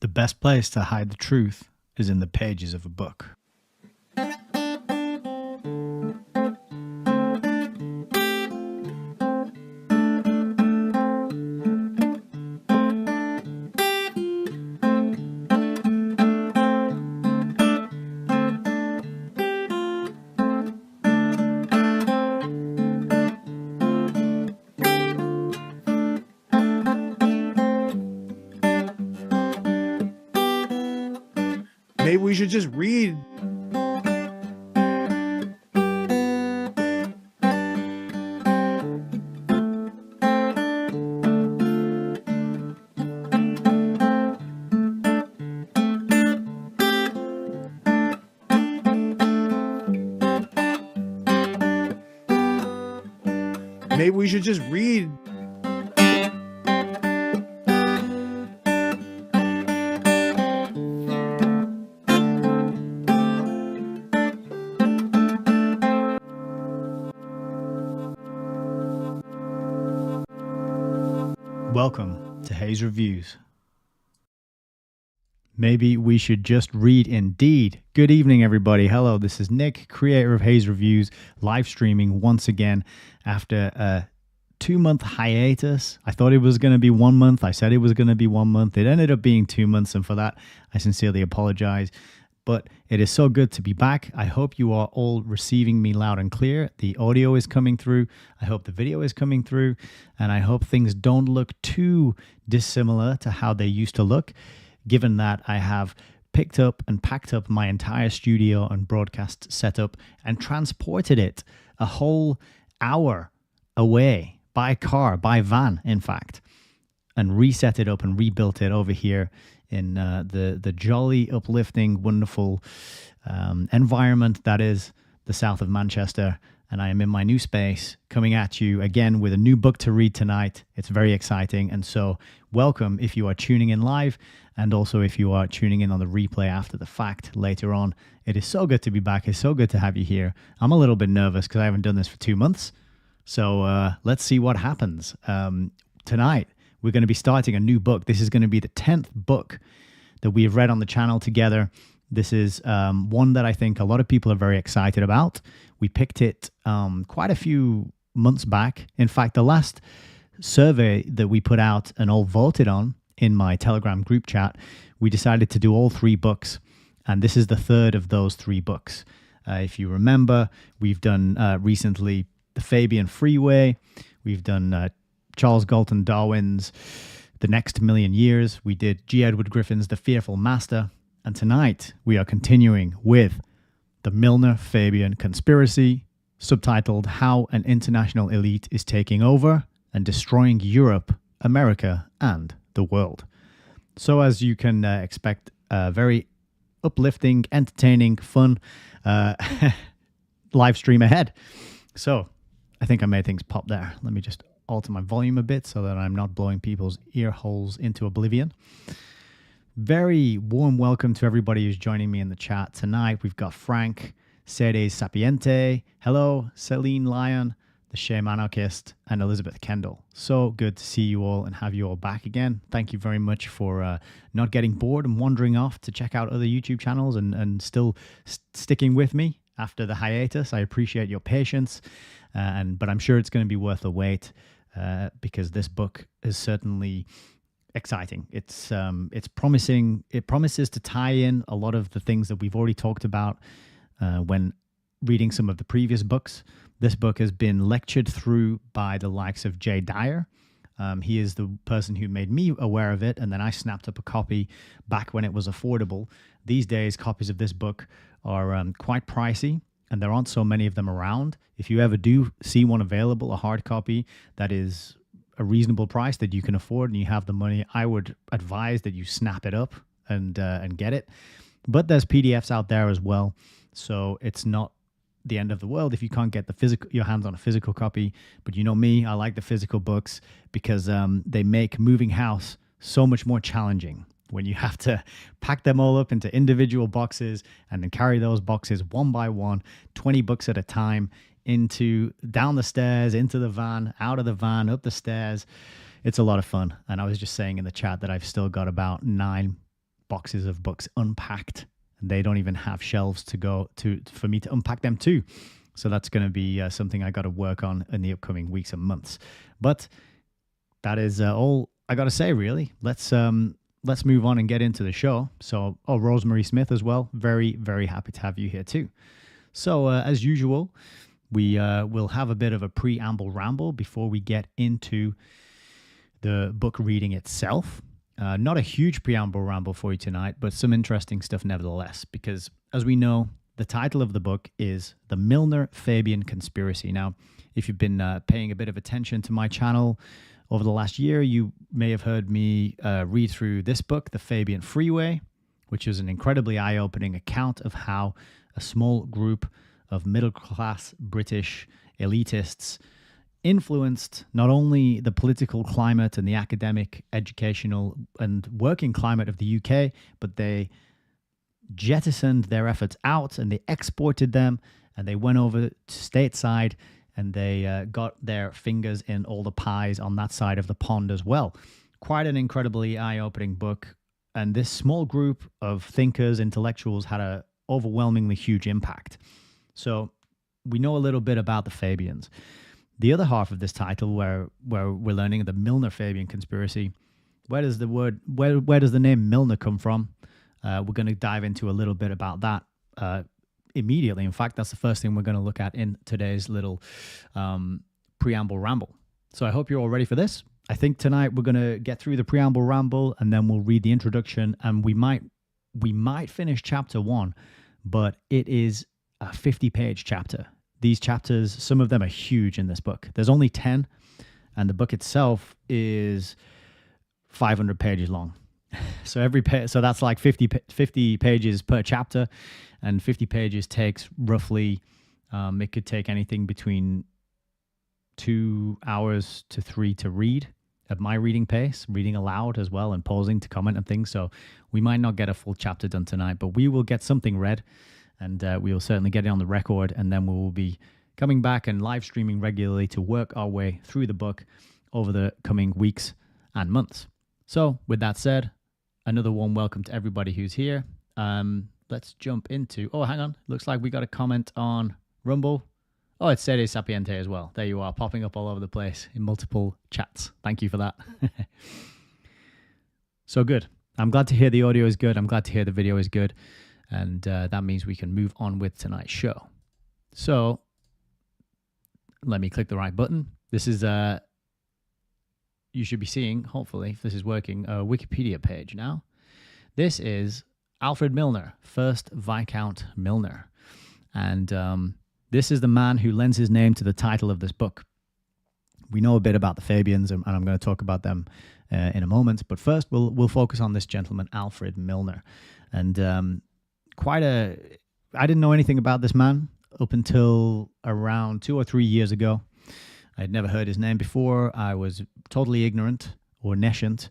The best place to hide the truth is in the pages of a book. Maybe we should just read. Maybe we should just read. Welcome to Hayes Reviews. Maybe we should just read indeed. Good evening, everybody. Hello, this is Nick, creator of Hayes Reviews, live streaming once again after a 2-month hiatus. I thought it was going to be 1 month. I said it was going to be 1 month. It ended up being 2 months, and for that, I sincerely apologize. But it is so good to be back. I hope you are all receiving me loud and clear. The audio is coming through. I hope the video is coming through. And I hope things don't look too dissimilar to how they used to look, given that I have picked up and packed up my entire studio and broadcast setup and transported it a whole hour away by car, by van, in fact, and reset it up and rebuilt it over here in the jolly, uplifting, wonderful environment that is the south of Manchester. And I am in my new space, coming at you again with a new book to read tonight. It's very exciting. And so welcome if you are tuning in live, and also if you are tuning in on the replay after the fact later on. It is so good to be back. It's so good to have you here. I'm a little bit nervous because I haven't done this for 2 months. So let's see what happens. Tonight, we're going to be starting a new book. This is going to be the 10th book that we have read on the channel together. This is one that I think a lot of people are very excited about. We picked it quite a few months back. In fact, the last survey that we put out and all voted on in my Telegram group chat, we decided to do all 3 books. And this is the third of those 3 books. If you remember, we've done recently The Fabian Freeway. We've done Charles Galton Darwin's The Next Million Years. We did G. Edward Griffin's The Fearful Master. And tonight we are continuing with The Milner-Fabian Conspiracy, subtitled How an International Elite is Taking Over and Destroying Europe, America, and the World. So as you can expect, very uplifting, entertaining, fun live stream ahead. So I think I made things pop there. Let me just alter my volume a bit so that I'm not blowing people's ear holes into oblivion. Very warm welcome to everybody who's joining me in the chat tonight. We've got Frank, Sede Sapiente, hello, Celine Lyon, the Shame Anarchist, and Elizabeth Kendall. So good to see you all and have you all back again. Thank you very much for not getting bored and wandering off to check out other YouTube channels and still sticking with me after the hiatus. I appreciate your patience, but I'm sure it's going to be worth the wait because this book is certainly exciting. It's promising. It promises to tie in a lot of the things that we've already talked about when reading some of the previous books. This book has been lectured through by the likes of Jay Dyer. He is the person who made me aware of it, and then I snapped up a copy back when it was affordable. These days, copies of this book are quite pricey, and there aren't so many of them around. If you ever do see one available, a hard copy that is a reasonable price that you can afford and you have the money, I would advise that you snap it up and get it. But there's PDFs out there as well, so it's not the end of the world if you can't get your hands on a physical copy. But you know me, I like the physical books because they make moving house so much more challenging when you have to pack them all up into individual boxes and then carry those boxes one by one, 20 books at a time, down the stairs, into the van, out of the van, up the stairs. It's a lot of fun. And I was just saying in the chat that I've still got about 9 boxes of books unpacked, and they don't even have shelves to go to for me to unpack them too. So that's going to be something I got to work on in the upcoming weeks and months. But that is all I got to say, really. Let's move on and get into the show. So, Rosemary Smith as well. Very, very happy to have you here too. So, as usual, we will have a bit of a preamble ramble before we get into the book reading itself. Not a huge preamble ramble for you tonight, but some interesting stuff nevertheless, because as we know, the title of the book is The Milner-Fabian Conspiracy. Now, if you've been paying a bit of attention to my channel over the last year, you may have heard me read through this book, The Fabian Freeway, which is an incredibly eye-opening account of how a small group of middle-class British elitists influenced not only the political climate and the academic, educational, and working climate of the UK, but they jettisoned their efforts out and they exported them, and they went over to stateside and they got their fingers in all the pies on that side of the pond as well. Quite an incredibly eye-opening book. And this small group of thinkers, intellectuals, had an overwhelmingly huge impact. So we know a little bit about the Fabians. The other half of this title, where we're learning the Milner-Fabian conspiracy, where does the name Milner come from? We're going to dive into a little bit about that immediately. In fact, that's the first thing we're going to look at in today's little preamble ramble. So I hope you're all ready for this. I think tonight we're going to get through the preamble ramble, and then we'll read the introduction, and we might finish chapter 1, but it is a 50-page chapter. These chapters, some of them are huge in this book. There's only 10, and the book itself is 500 pages long. So so that's like 50 pages per chapter, and 50 pages takes roughly, it could take anything between 2 hours to 3 to read at my reading pace, reading aloud as well, and pausing to comment and things. So we might not get a full chapter done tonight, but we will get something read, and we will certainly get it on the record, and then we will be coming back and live streaming regularly to work our way through the book over the coming weeks and months. So with that said, another warm welcome to everybody who's here. Let's jump into... Oh, hang on. Looks like we got a comment on Rumble. Oh, it said Sapiente as well. There you are, popping up all over the place in multiple chats. Thank you for that. So good. I'm glad to hear the audio is good. I'm glad to hear the video is good. And that means we can move on with tonight's show. So let me click the right button. This is... you should be seeing, hopefully, if this is working, a Wikipedia page now. This is Alfred Milner, 1st Viscount Milner. And this is the man who lends his name to the title of this book. We know a bit about the Fabians, and I'm going to talk about them in a moment. But first, we'll focus on this gentleman, Alfred Milner. And I didn't know anything about this man up until around 2 or 3 years ago. I had never heard his name before. I was totally ignorant or nescient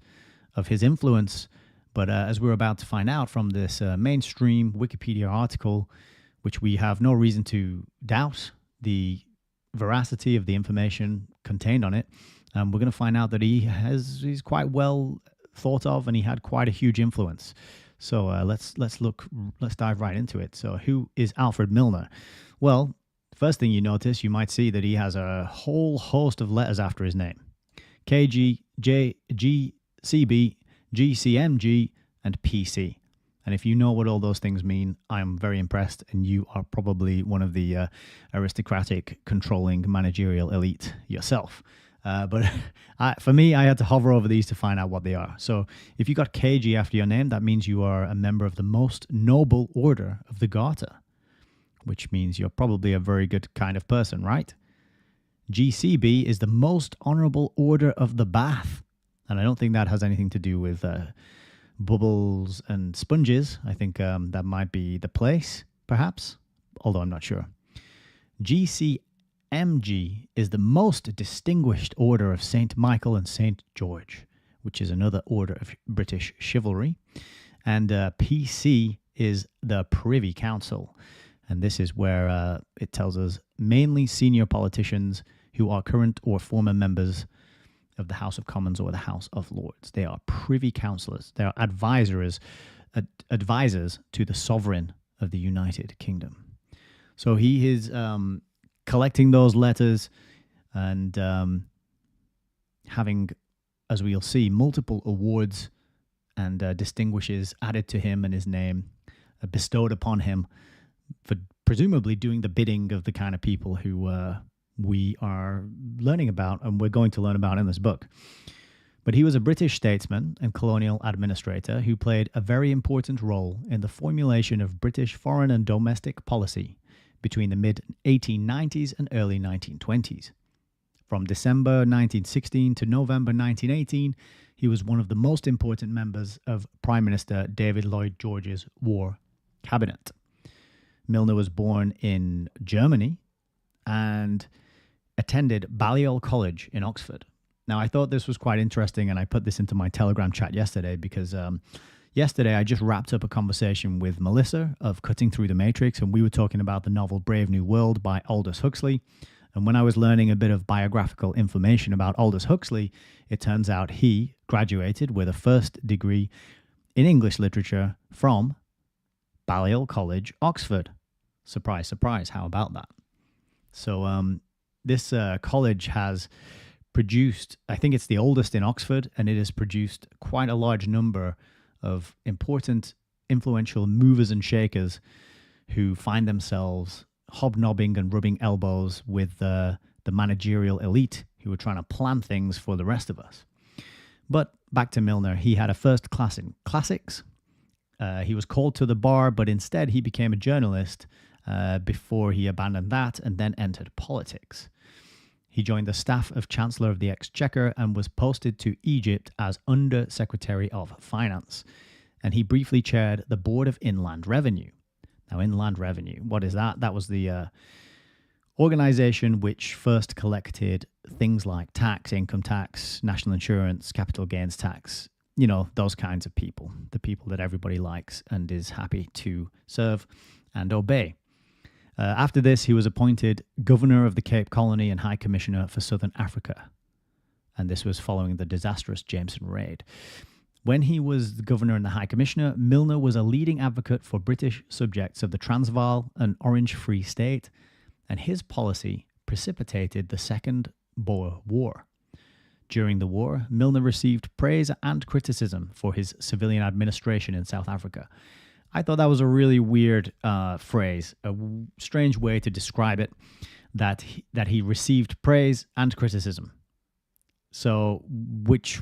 of his influence. But as we're about to find out from this mainstream Wikipedia article, which we have no reason to doubt the veracity of the information contained on it, we're going to find out that he's quite well thought of, and he had quite a huge influence. So let's dive right into it. So who is Alfred Milner? Well, first thing you notice, you might see that he has a whole host of letters after his name. KG, J, G, CB, GCMG, and PC. And if you know what all those things mean, I'm very impressed, and you are probably one of the aristocratic, controlling, managerial elite yourself. But for me, I had to hover over these to find out what they are. So if you got KG after your name, that means you are a member of the most noble order of the Garter, which means you're probably a very good kind of person, right? GCB is the most honorable order of the Bath. And I don't think that has anything to do with bubbles and sponges. I think that might be the place, perhaps, although I'm not sure. GCMG is the most distinguished order of St. Michael and St. George, which is another order of British chivalry. And PC is the Privy Council. And this is where it tells us mainly senior politicians who are current or former members of the House of Commons or the House of Lords. They are privy councillors. They are advisors advisors to the sovereign of the United Kingdom. So he is collecting those letters and having, as we'll see, multiple awards and distinguishes added to him and his name bestowed upon him for presumably doing the bidding of the kind of people who we are learning about and we're going to learn about in this book. But he was a British statesman and colonial administrator who played a very important role in the formulation of British foreign and domestic policy between the mid-1890s and early 1920s. From December 1916 to November 1918, he was one of the most important members of Prime Minister David Lloyd George's war cabinet. Milner was born in Germany and attended Balliol College in Oxford. Now, I thought this was quite interesting, and I put this into my Telegram chat yesterday because yesterday I just wrapped up a conversation with Melissa of Cutting Through the Matrix, and we were talking about the novel Brave New World by Aldous Huxley. And when I was learning a bit of biographical information about Aldous Huxley, it turns out he graduated with a first degree in English literature from Balliol College, Oxford. Surprise, surprise, how about that? So this college has produced, I think it's the oldest in Oxford, and it has produced quite a large number of important, influential movers and shakers who find themselves hobnobbing and rubbing elbows with the managerial elite who are trying to plan things for the rest of us. But back to Milner, he had a first class in classics. He was called to the bar, but instead he became a journalist before he abandoned that and then entered politics. He joined the staff of Chancellor of the Exchequer and was posted to Egypt as Under Secretary of Finance. And he briefly chaired the Board of Inland Revenue. Now, Inland Revenue, what is that? That was the organization which first collected things like tax, income tax, national insurance, capital gains tax, you know, those kinds of people, the people that everybody likes and is happy to serve and obey. After this, he was appointed Governor of the Cape Colony and High Commissioner for Southern Africa. And this was following the disastrous Jameson Raid. When he was the Governor and the High Commissioner, Milner was a leading advocate for British subjects of the Transvaal and Orange Free State, and his policy precipitated the Second Boer War. During the war, Milner received praise and criticism for his civilian administration in South Africa. I thought that was a really weird phrase, a strange way to describe it, that he received praise and criticism. So which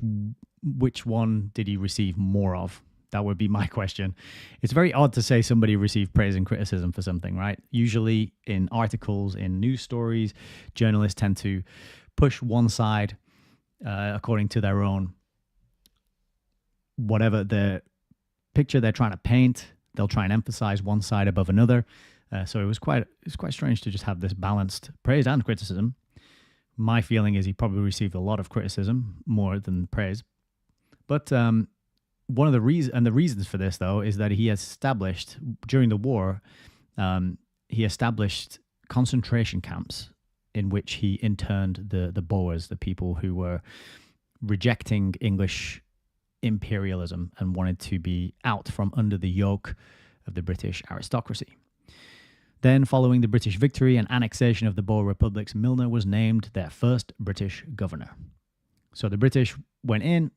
one did he receive more of? That would be my question. It's very odd to say somebody received praise and criticism for something, right? Usually in articles, in news stories, journalists tend to push one side according to their own, whatever the picture they're trying to paint. They'll try and emphasize one side above another. So it was quite strange to just have this balanced praise and criticism. My feeling is he probably received a lot of criticism more than praise. But one of the reasons for this, though, is that he established, during the war, he established concentration camps in which he interned the Boers, the people who were rejecting English imperialism and wanted to be out from under the yoke of the British aristocracy. Then, following the British victory and annexation of the Boer republics, Milner was named their first British governor. So the British went in,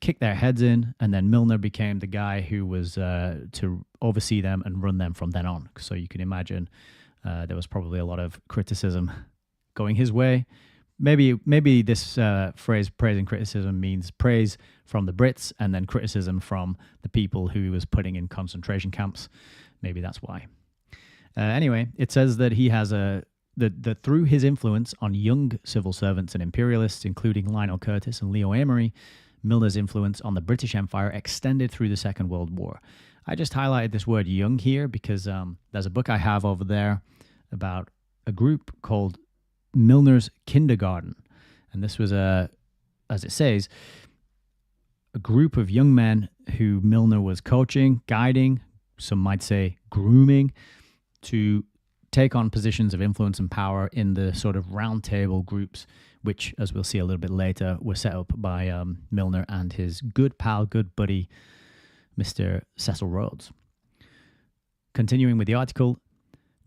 kicked their heads in, and then Milner became the guy who was to oversee them and run them from then on. So you can imagine there was probably a lot of criticism going his way. Maybe this phrase, praise and criticism, means praise from the Brits and then criticism from the people who he was putting in concentration camps. Maybe that's why. Anyway, it says that he has that through his influence on young civil servants and imperialists, including Lionel Curtis and Leo Amery, Milner's influence on the British Empire extended through the Second World War. I just highlighted this word young here because there's a book I have over there about a group called Milner's Kindergarten. And this was, as it says, a group of young men who Milner was coaching, guiding, some might say grooming, to take on positions of influence and power in the sort of round table groups, which, as we'll see a little bit later, were set up by Milner and his good pal, good buddy, Mr. Cecil Rhodes. Continuing with the article,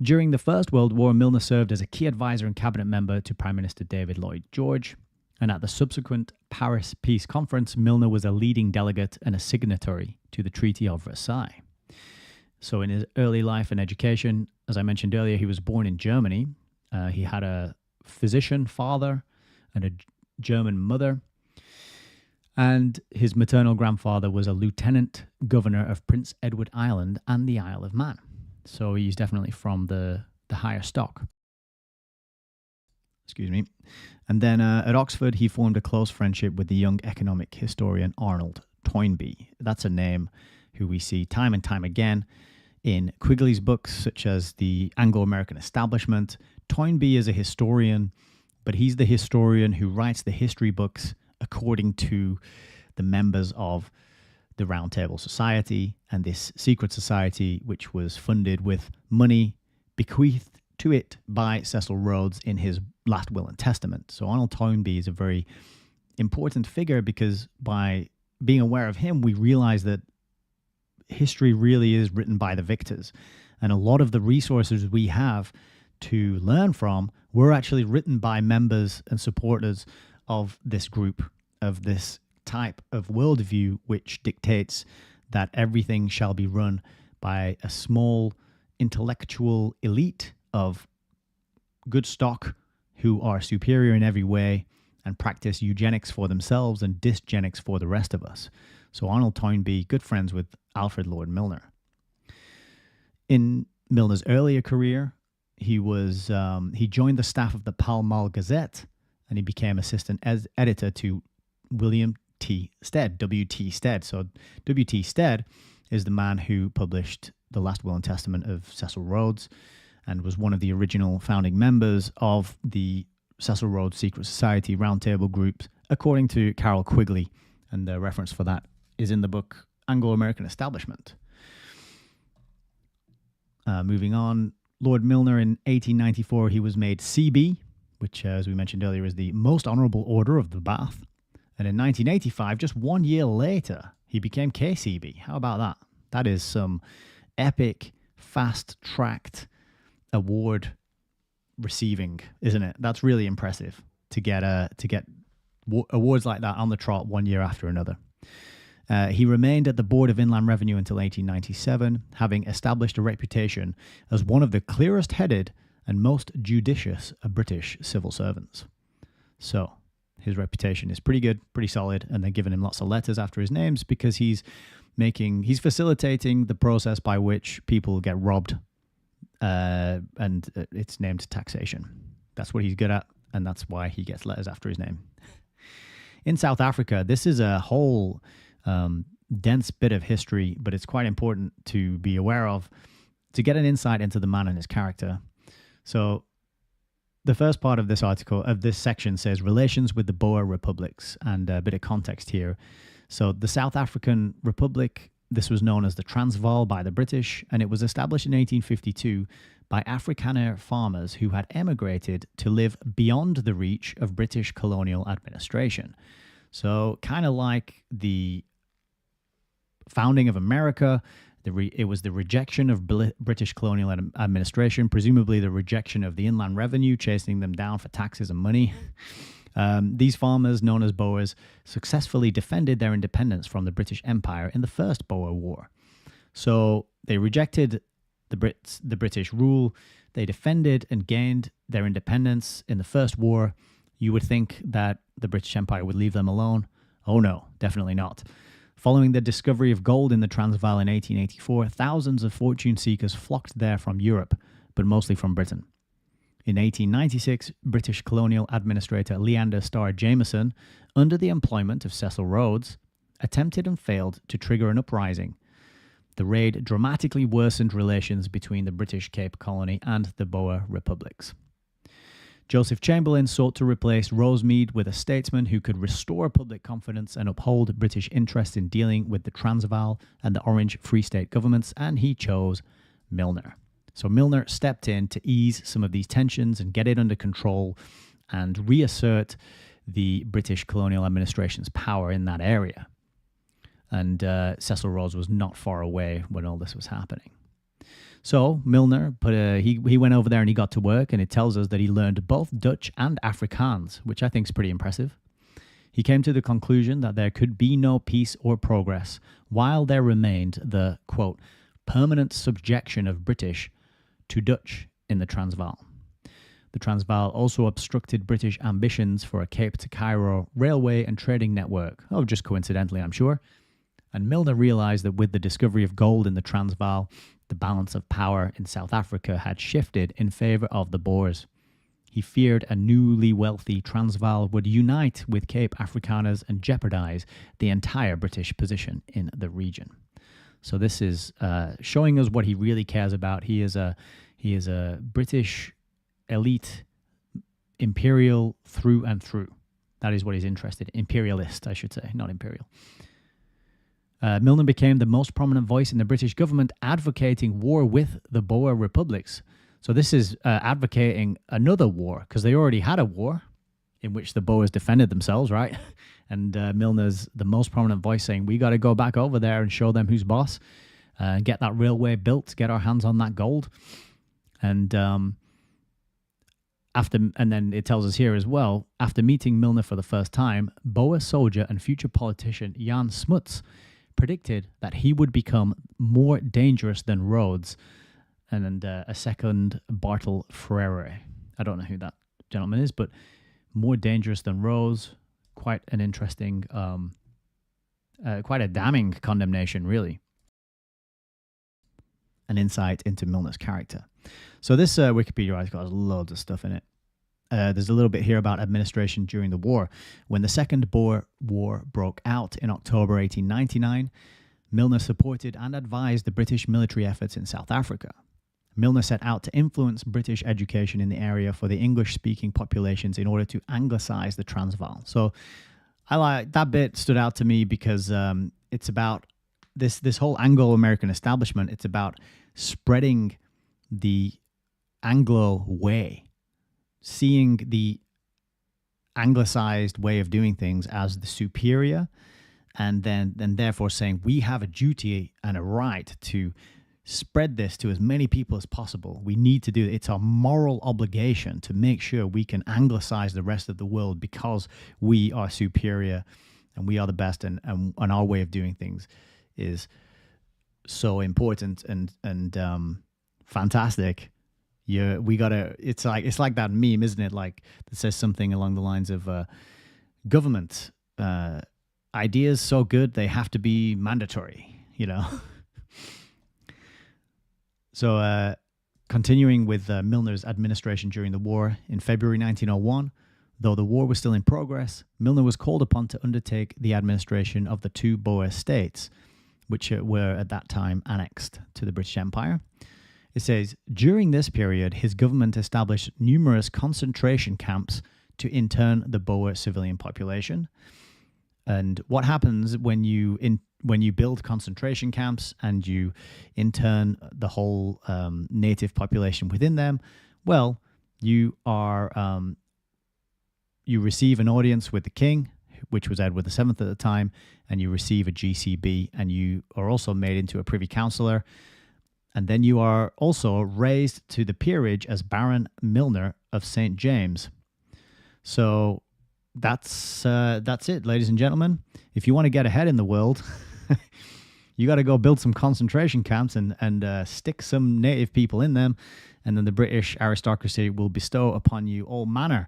during the First World War, Milner served as a key advisor and cabinet member to Prime Minister David Lloyd George, and at the subsequent Paris Peace Conference, Milner was a leading delegate and a signatory to the Treaty of Versailles. So in his early life and education, as I mentioned earlier, he was born in Germany. He had a physician father and a German mother. And his maternal grandfather was a lieutenant governor of Prince Edward Island and the Isle of Man. So he's definitely from the higher stock. Excuse me. And then at Oxford, he formed a close friendship with the young economic historian Arnold Toynbee. That's a name who we see time and time again in Quigley's books, such as The Anglo-American Establishment. Toynbee is a historian, but he's the historian who writes the history books according to the members of the Round Table Society and this secret society, which was funded with money bequeathed to it by Cecil Rhodes in his last will and testament. So Arnold Toynbee is a very important figure because by being aware of him, we realize that history really is written by the victors. And a lot of the resources we have to learn from were actually written by members and supporters of this group, of this type of worldview, which dictates that everything shall be run by a small intellectual elite of good stock who are superior in every way and practice eugenics for themselves and dysgenics for the rest of us. So Arnold Toynbee, good friends with Alfred Lord Milner. In Milner's earlier career, he joined the staff of the Pall Mall Gazette, and he became assistant editor to William T. Stead, W.T. Stead. So W.T. Stead is the man who published The Last Will and Testament of Cecil Rhodes and was one of the original founding members of the Cecil Rhodes Secret Society Roundtable groups, according to Carol Quigley, and the reference for that is in the book Anglo-American Establishment. Moving on, Lord Milner in 1894, he was made CB, which, as we mentioned earlier, is the most honourable order of the Bath. And in 1985, just 1 year later, he became KCB. How about that? That is some epic, fast-tracked award receiving, isn't it? That's really impressive to get awards like that on the trot 1 year after another. He remained at the Board of Inland Revenue until 1897, having established a reputation as one of the clearest-headed and most judicious of British civil servants. So his reputation is pretty good, pretty solid, and they're giving him lots of letters after his names because he's facilitating the process by which people get robbed, and it's named taxation. That's what he's good at, and that's why he gets letters after his name. In South Africa, this is a whole dense bit of history, but it's quite important to be aware of to get an insight into the man and his character. So the first part of this article, of this section, says relations with the Boer republics, and a bit of context here. So the South African Republic, this was known as the Transvaal by the British, and it was established in 1852 by Afrikaner farmers who had emigrated to live beyond the reach of British colonial administration. So kind of like the founding of America, it was the rejection of British colonial administration, presumably the rejection of the Inland Revenue, chasing them down for taxes and money. These farmers, known as Boers, successfully defended their independence from the British Empire in the First Boer War. So they rejected the British rule. They defended and gained their independence in the First War. You would think that the British Empire would leave them alone. Oh no, definitely not. Following the discovery of gold in the Transvaal in 1884, thousands of fortune seekers flocked there from Europe, but mostly from Britain. In 1896, British colonial administrator Leander Starr Jameson, under the employment of Cecil Rhodes, attempted and failed to trigger an uprising. The raid dramatically worsened relations between the British Cape Colony and the Boer republics. Joseph Chamberlain sought to replace Rosemead with a statesman who could restore public confidence and uphold British interest in dealing with the Transvaal and the Orange Free State governments, and he chose Milner. So Milner stepped in to ease some of these tensions and get it under control and reassert the British colonial administration's power in that area. And Cecil Rhodes was not far away when all this was happening. So Milner he went over there and he got to work, and it tells us that he learned both Dutch and Afrikaans, which I think is pretty impressive. He came to the conclusion that there could be no peace or progress while there remained the, quote, permanent subjection of British to Dutch in the Transvaal. The Transvaal also obstructed British ambitions for a Cape to Cairo railway and trading network. Oh, just coincidentally, I'm sure. And Milner realized that with the discovery of gold in the Transvaal, the balance of power in South Africa had shifted in favor of the Boers. He feared a newly wealthy Transvaal would unite with Cape Afrikaners and jeopardize the entire British position in the region. So this is showing us what he really cares about. He is a British elite, imperial through and through. That is what he's interested in. Imperialist, I should say, not imperial. Milner became the most prominent voice in the British government advocating war with the Boer republics. So this is advocating another war, because they already had a war in which the Boers defended themselves, right? And Milner's the most prominent voice saying, we got to go back over there and show them who's boss, get that railway built, get our hands on that gold. And then it tells us here as well, after meeting Milner for the first time, Boer soldier and future politician Jan Smuts predicted that he would become more dangerous than Rhodes, and a second Bartel Freire. I don't know who that gentleman is, but more dangerous than Rhodes. Quite an interesting, quite a damning condemnation, really. An insight into Milner's character. So this Wikipedia article has loads of stuff in it. There's a little bit here about administration during the war. When the Second Boer War broke out in October 1899, Milner supported and advised the British military efforts in South Africa. Milner set out to influence British education in the area for the English-speaking populations in order to anglicize the Transvaal. So I like that bit stood out to me because it's about this whole Anglo-American establishment. It's about spreading the Anglo way, seeing the anglicized way of doing things as the superior, and then therefore saying we have a duty and a right to spread this to as many people as possible. We need to do it. It's our moral obligation to make sure we can anglicize the rest of the world because we are superior and we are the best, and our way of doing things is so important and fantastic. It's like that meme, isn't it? Like that says something along the lines of government ideas so good they have to be mandatory, you know. So continuing with Milner's administration during the war, in February 1901, though the war was still in progress, Milner was called upon to undertake the administration of the two Boer states, which were at that time annexed to the British Empire. It says, during this period, his government established numerous concentration camps to intern the Boer civilian population. And what happens when you build concentration camps and you intern the whole native population within them? Well, you receive an audience with the king, which was Edward VII at the time, and you receive a GCB, and you are also made into a privy councillor. And then you are also raised to the peerage as Baron Milner of St. James. So that's it, ladies and gentlemen. If you want to get ahead in the world, you got to go build some concentration camps and stick some native people in them, and then the British aristocracy will bestow upon you all manner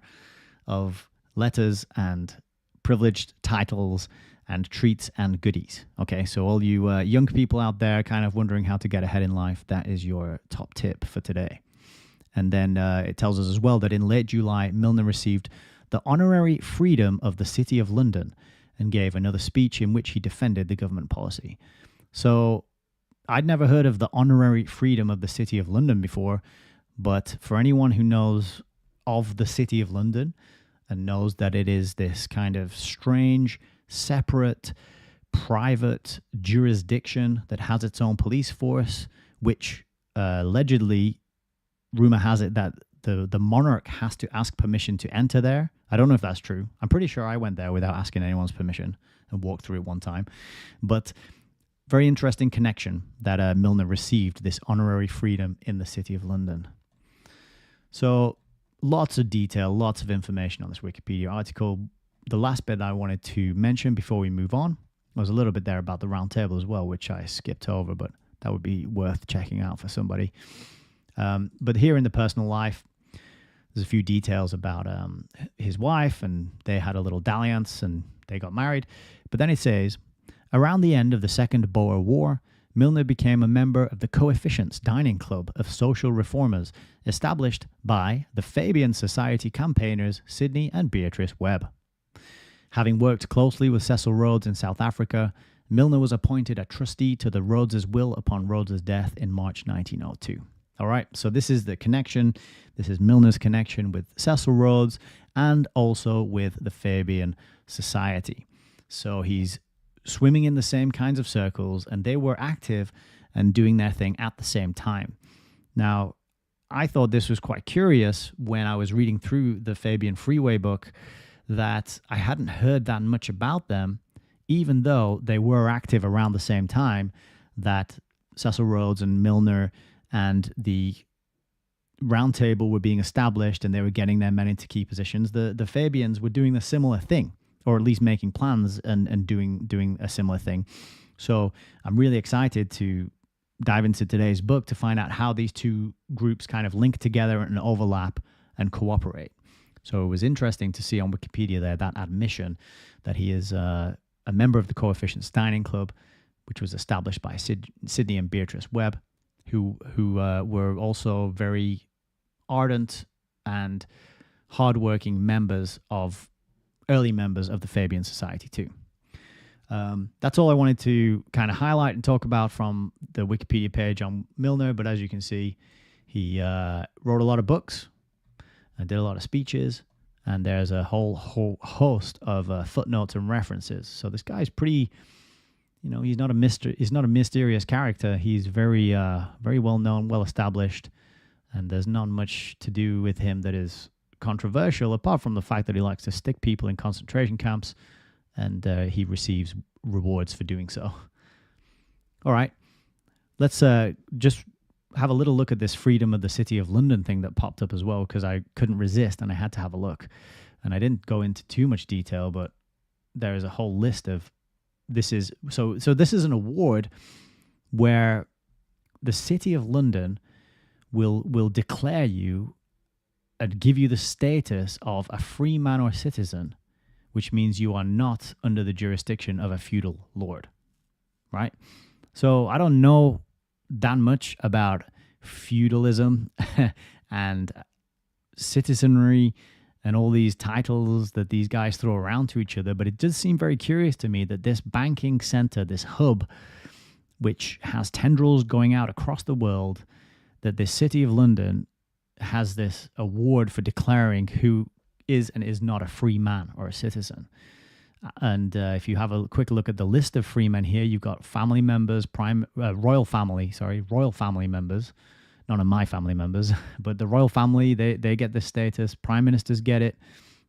of letters and privileged titles and treats and goodies. Okay, so all you young people out there kind of wondering how to get ahead in life, that is your top tip for today. And then it tells us as well that in late July, Milner received the honorary freedom of the City of London and gave another speech in which he defended the government policy. So I'd never heard of the honorary freedom of the City of London before, but for anyone who knows of the City of London and knows that it is this kind of strange, separate, private jurisdiction that has its own police force, which allegedly, rumor has it that the monarch has to ask permission to enter there. I don't know if that's true. I'm pretty sure I went there without asking anyone's permission. and walk through it one time. But very interesting connection that Milner received this honorary freedom in the City of London. So lots of detail, lots of information on this Wikipedia article. The last bit I wanted to mention before we move on was a little bit there about the round table as well, which I skipped over, but that would be worth checking out for somebody. But here in the personal life, there's a few details about his wife, and they had a little dalliance and they got married. But then it says, around the end of the Second Boer War, Milner became a member of the Coefficients Dining Club of Social Reformers, established by the Fabian Society campaigners Sidney and Beatrice Webb. Having worked closely with Cecil Rhodes in South Africa, Milner was appointed a trustee to the Rhodes's will upon Rhodes's death in March 1902. All right, so this is the connection. This is Milner's connection with Cecil Rhodes and also with the Fabian Society. So he's swimming in the same kinds of circles, and they were active and doing their thing at the same time. Now, I thought this was quite curious when I was reading through the Fabian Freeway book, that I hadn't heard that much about them, even though they were active around the same time that Cecil Rhodes and Milner and the Round Table were being established and they were getting their men into key positions. The Fabians were doing a similar thing, or at least making plans and doing a similar thing. So I'm really excited to dive into today's book to find out how these two groups kind of link together and overlap and cooperate. So it was interesting to see on Wikipedia there that admission that he is a member of the Coefficients Dining Club, which was established by Sidney and Beatrice Webb, who were also very ardent and hardworking early members of the Fabian Society too. That's all I wanted to kind of highlight and talk about from the Wikipedia page on Milner. But as you can see, he wrote a lot of books and did a lot of speeches, and there's a whole host of footnotes and references. So this guy's pretty, he's not a mysterious character. He's very well known, well established, and there's not much to do with him that is controversial, apart from the fact that he likes to stick people in concentration camps, and he receives rewards for doing so. All right, let's just have a little look at this freedom of the City of London thing that popped up as well, because I couldn't resist and I had to have a look. And I didn't go into too much detail, but there is a whole list of this is so this is an award where the City of London will declare you and give you the status of a free man or citizen, which means you are not under the jurisdiction of a feudal lord, right? So I don't know that much about feudalism and citizenry and all these titles that these guys throw around to each other, but it does seem very curious to me that this banking center, this hub, which has tendrils going out across the world, that this City of London has this award for declaring who is and is not a free man or a citizen. And if you have a quick look at the list of free men here, you've got family members, royal family members, none of my family members, but the royal family, they get this status. Prime ministers get it.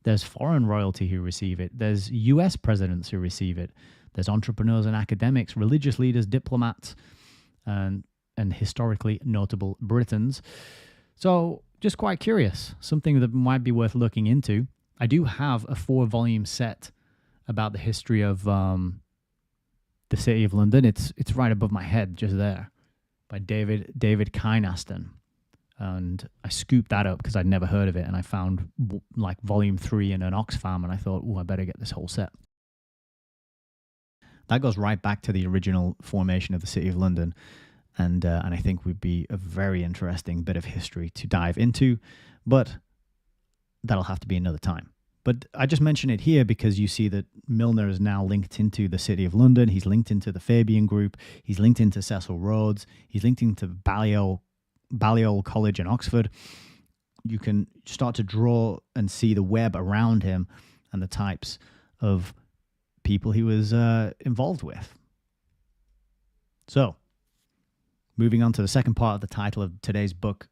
There's foreign royalty who receive it. There's US presidents who receive it. There's entrepreneurs and academics, religious leaders, diplomats, and historically notable Britons. So just quite curious, something that might be worth looking into. I do have a 4-volume set about the history of the City of London. It's right above my head, just there, by David Kynaston. And I scooped that up because I'd never heard of it, and I found like volume 3 in an Oxfam, and I thought, I better get this whole set. That goes right back to the original formation of the City of London, and I think would be a very interesting bit of history to dive into, but that'll have to be another time. But I just mention it here because you see that Milner is now linked into the City of London. He's linked into the Fabian group. He's linked into Cecil Rhodes. He's linked into Balliol College in Oxford. You can start to draw and see the web around him and the types of people he was involved with. So, moving on to the second part of the title of today's book,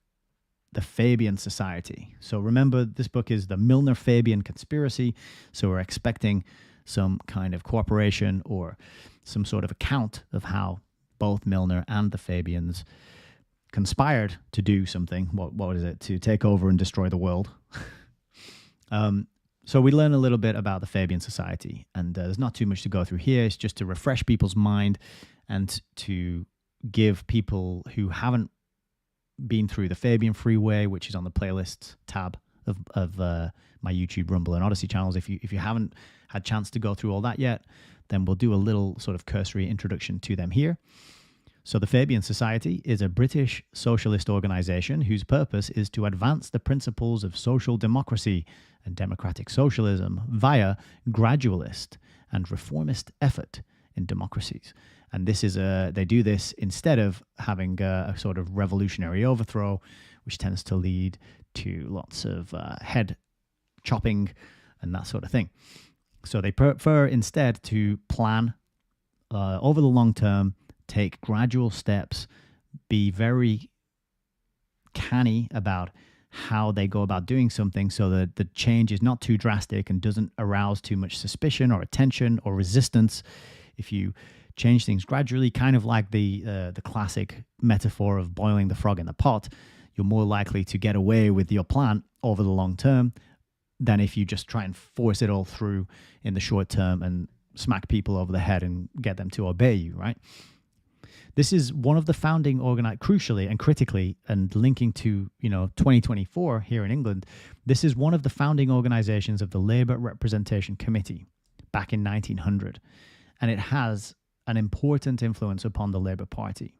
The Fabian Society. So remember, this book is the Milner-Fabian conspiracy. So we're expecting some kind of cooperation or some sort of account of how both Milner and the Fabians conspired to do something. What is it? To take over and destroy the world. So we learn a little bit about the Fabian Society, and there's not too much to go through here. It's just to refresh people's mind and to give people who haven't been through the Fabian Freeway, which is on the playlists tab of my YouTube, Rumble, and Odyssey channels. If you haven't had a chance to go through all that yet, then we'll do a little sort of cursory introduction to them here. So the Fabian Society is a British socialist organization whose purpose is to advance the principles of social democracy and democratic socialism via gradualist and reformist effort in democracies. And this is they do this instead of having a sort of revolutionary overthrow, which tends to lead to lots of head chopping and that sort of thing. So they prefer instead to plan over the long term, take gradual steps, be very canny about how they go about doing something so that the change is not too drastic and doesn't arouse too much suspicion or attention or resistance. If you change things gradually, kind of like the classic metaphor of boiling the frog in the pot, you're more likely to get away with your plan over the long term than if you just try and force it all through in the short term and smack people over the head and get them to obey you, right? This is one of the founding crucially and critically, and linking to 2024 here in England, this is one of the founding organizations of the Labour Representation Committee back in 1900, and it has an important influence upon the Labour Party.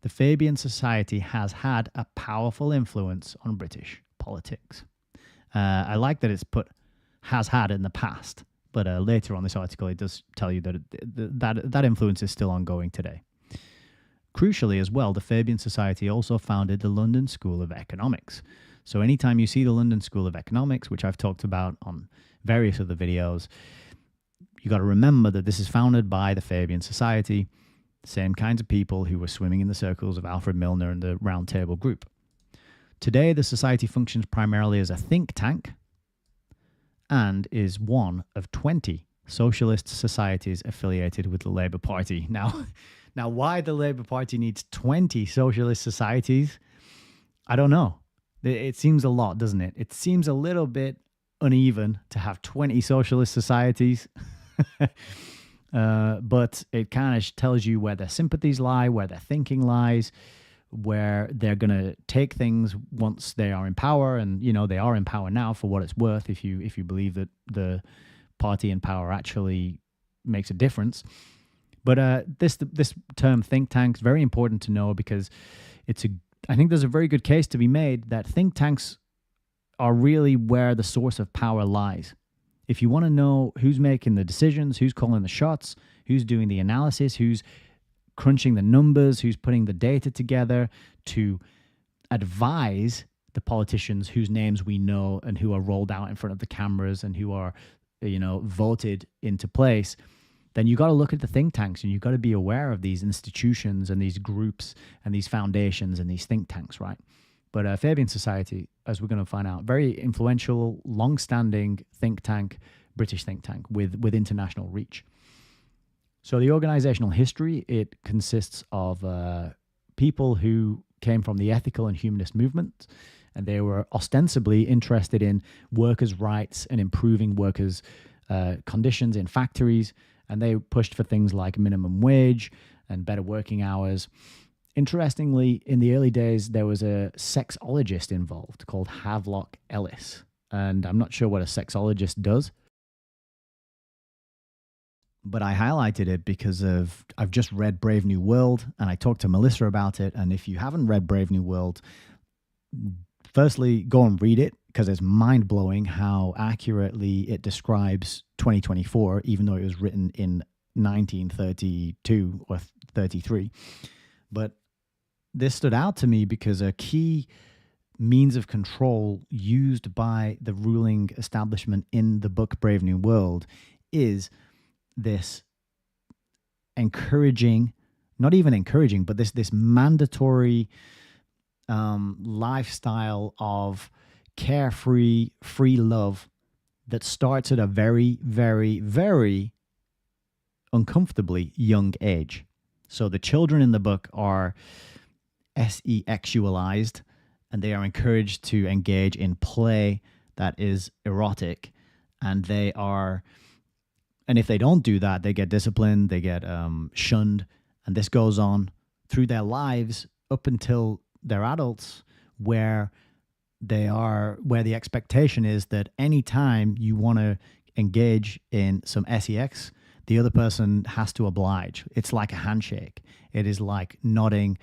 The Fabian Society has had a powerful influence on British politics. I like that it's put has had in the past, but later on this article it does tell you that that influence is still ongoing today. Crucially as well, the Fabian Society also founded the London School of Economics. So anytime you see the London School of Economics, which I've talked about on various other videos, you got to remember that this is founded by the Fabian Society, same kinds of people who were swimming in the circles of Alfred Milner and the Round Table Group. Today, the society functions primarily as a think tank and is one of 20 socialist societies affiliated with the Labour Party. Now, why the Labour Party needs 20 socialist societies, I don't know. It seems a lot, doesn't it? It seems a little bit uneven to have 20 socialist societies. But it kind of tells you where their sympathies lie, where their thinking lies, where they're going to take things once they are in power. And, they are in power now for what it's worth if you believe that the party in power actually makes a difference. But this term think tank is very important to know because I think there's a very good case to be made that think tanks are really where the source of power lies. If you want to know who's making the decisions, who's calling the shots, who's doing the analysis, who's crunching the numbers, who's putting the data together to advise the politicians whose names we know and who are rolled out in front of the cameras and who are, voted into place, then you got to look at the think tanks and you've got to be aware of these institutions and these groups and these foundations and these think tanks, right? But Fabian Society, as we're going to find out, very influential, long-standing think tank, British think tank with international reach. So the organizational history, it consists of people who came from the ethical and humanist movement, and they were ostensibly interested in workers' rights and improving workers' conditions in factories, and they pushed for things like minimum wage and better working hours. Interestingly, in the early days, there was a sexologist involved called Havelock Ellis, and I'm not sure what a sexologist does, but I highlighted it because I've just read Brave New World, and I talked to Melissa about it, and if you haven't read Brave New World, firstly, go and read it, because it's mind-blowing how accurately it describes 2024, even though it was written in 1932 or 33. But this stood out to me because a key means of control used by the ruling establishment in the book Brave New World is this encouraging, not even encouraging, but this mandatory lifestyle of carefree, free love that starts at a very, very, very uncomfortably young age. So the children in the book are sexualized, and they are encouraged to engage in play that is erotic, and if they don't do that, they get disciplined, they get shunned, and this goes on through their lives up until they're adults, where the expectation is that anytime you want to engage in some sex, the other person has to oblige. It's like a handshake. It is like nodding,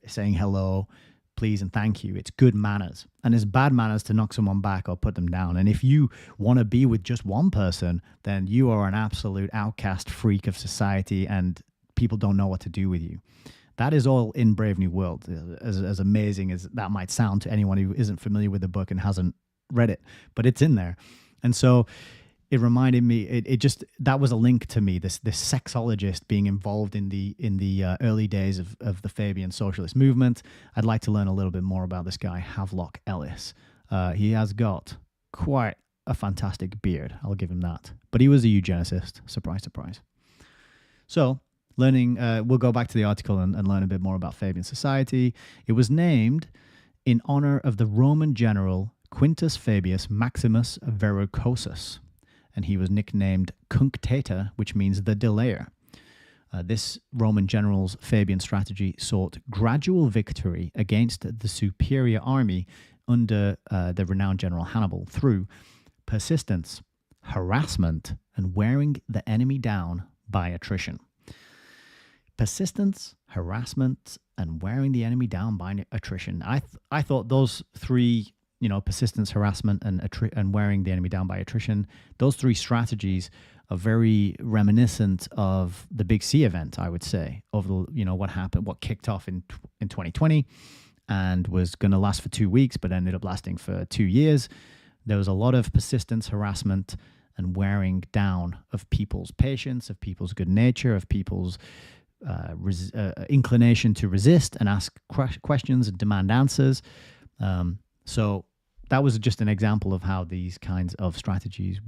saying hello, please, and thank you. It's good manners. And it's bad manners to knock someone back or put them down. And if you want to be with just one person, then you are an absolute outcast freak of society, and people don't know what to do with you. That is all in Brave New World, as amazing as that might sound to anyone who isn't familiar with the book and hasn't read it, but it's in there. And so it reminded me, that was a link to me, this sexologist being involved in the early days of the Fabian socialist movement. I'd like to learn a little bit more about this guy, Havelock Ellis. He has got quite a fantastic beard, I'll give him that. But he was a eugenicist, surprise, surprise. So, we'll go back to the article and learn a bit more about Fabian society. It was named in honor of the Roman general Quintus Fabius Maximus Verrucosus, and he was nicknamed Cunctator, which means the delayer. This Roman general's Fabian strategy sought gradual victory against the superior army under the renowned General Hannibal through persistence, harassment, and wearing the enemy down by attrition. Persistence, harassment, and wearing the enemy down by attrition. I thought those three, persistence, harassment, and wearing the enemy down by attrition, those three strategies are very reminiscent of the Big C event, I would say, of what happened, what kicked off in 2020 and was going to last for 2 weeks, but ended up lasting for 2 years. There was a lot of persistence, harassment, and wearing down of people's patience, of people's good nature, of people's inclination to resist and ask questions and demand answers. So that was just an example of how these kinds of strategies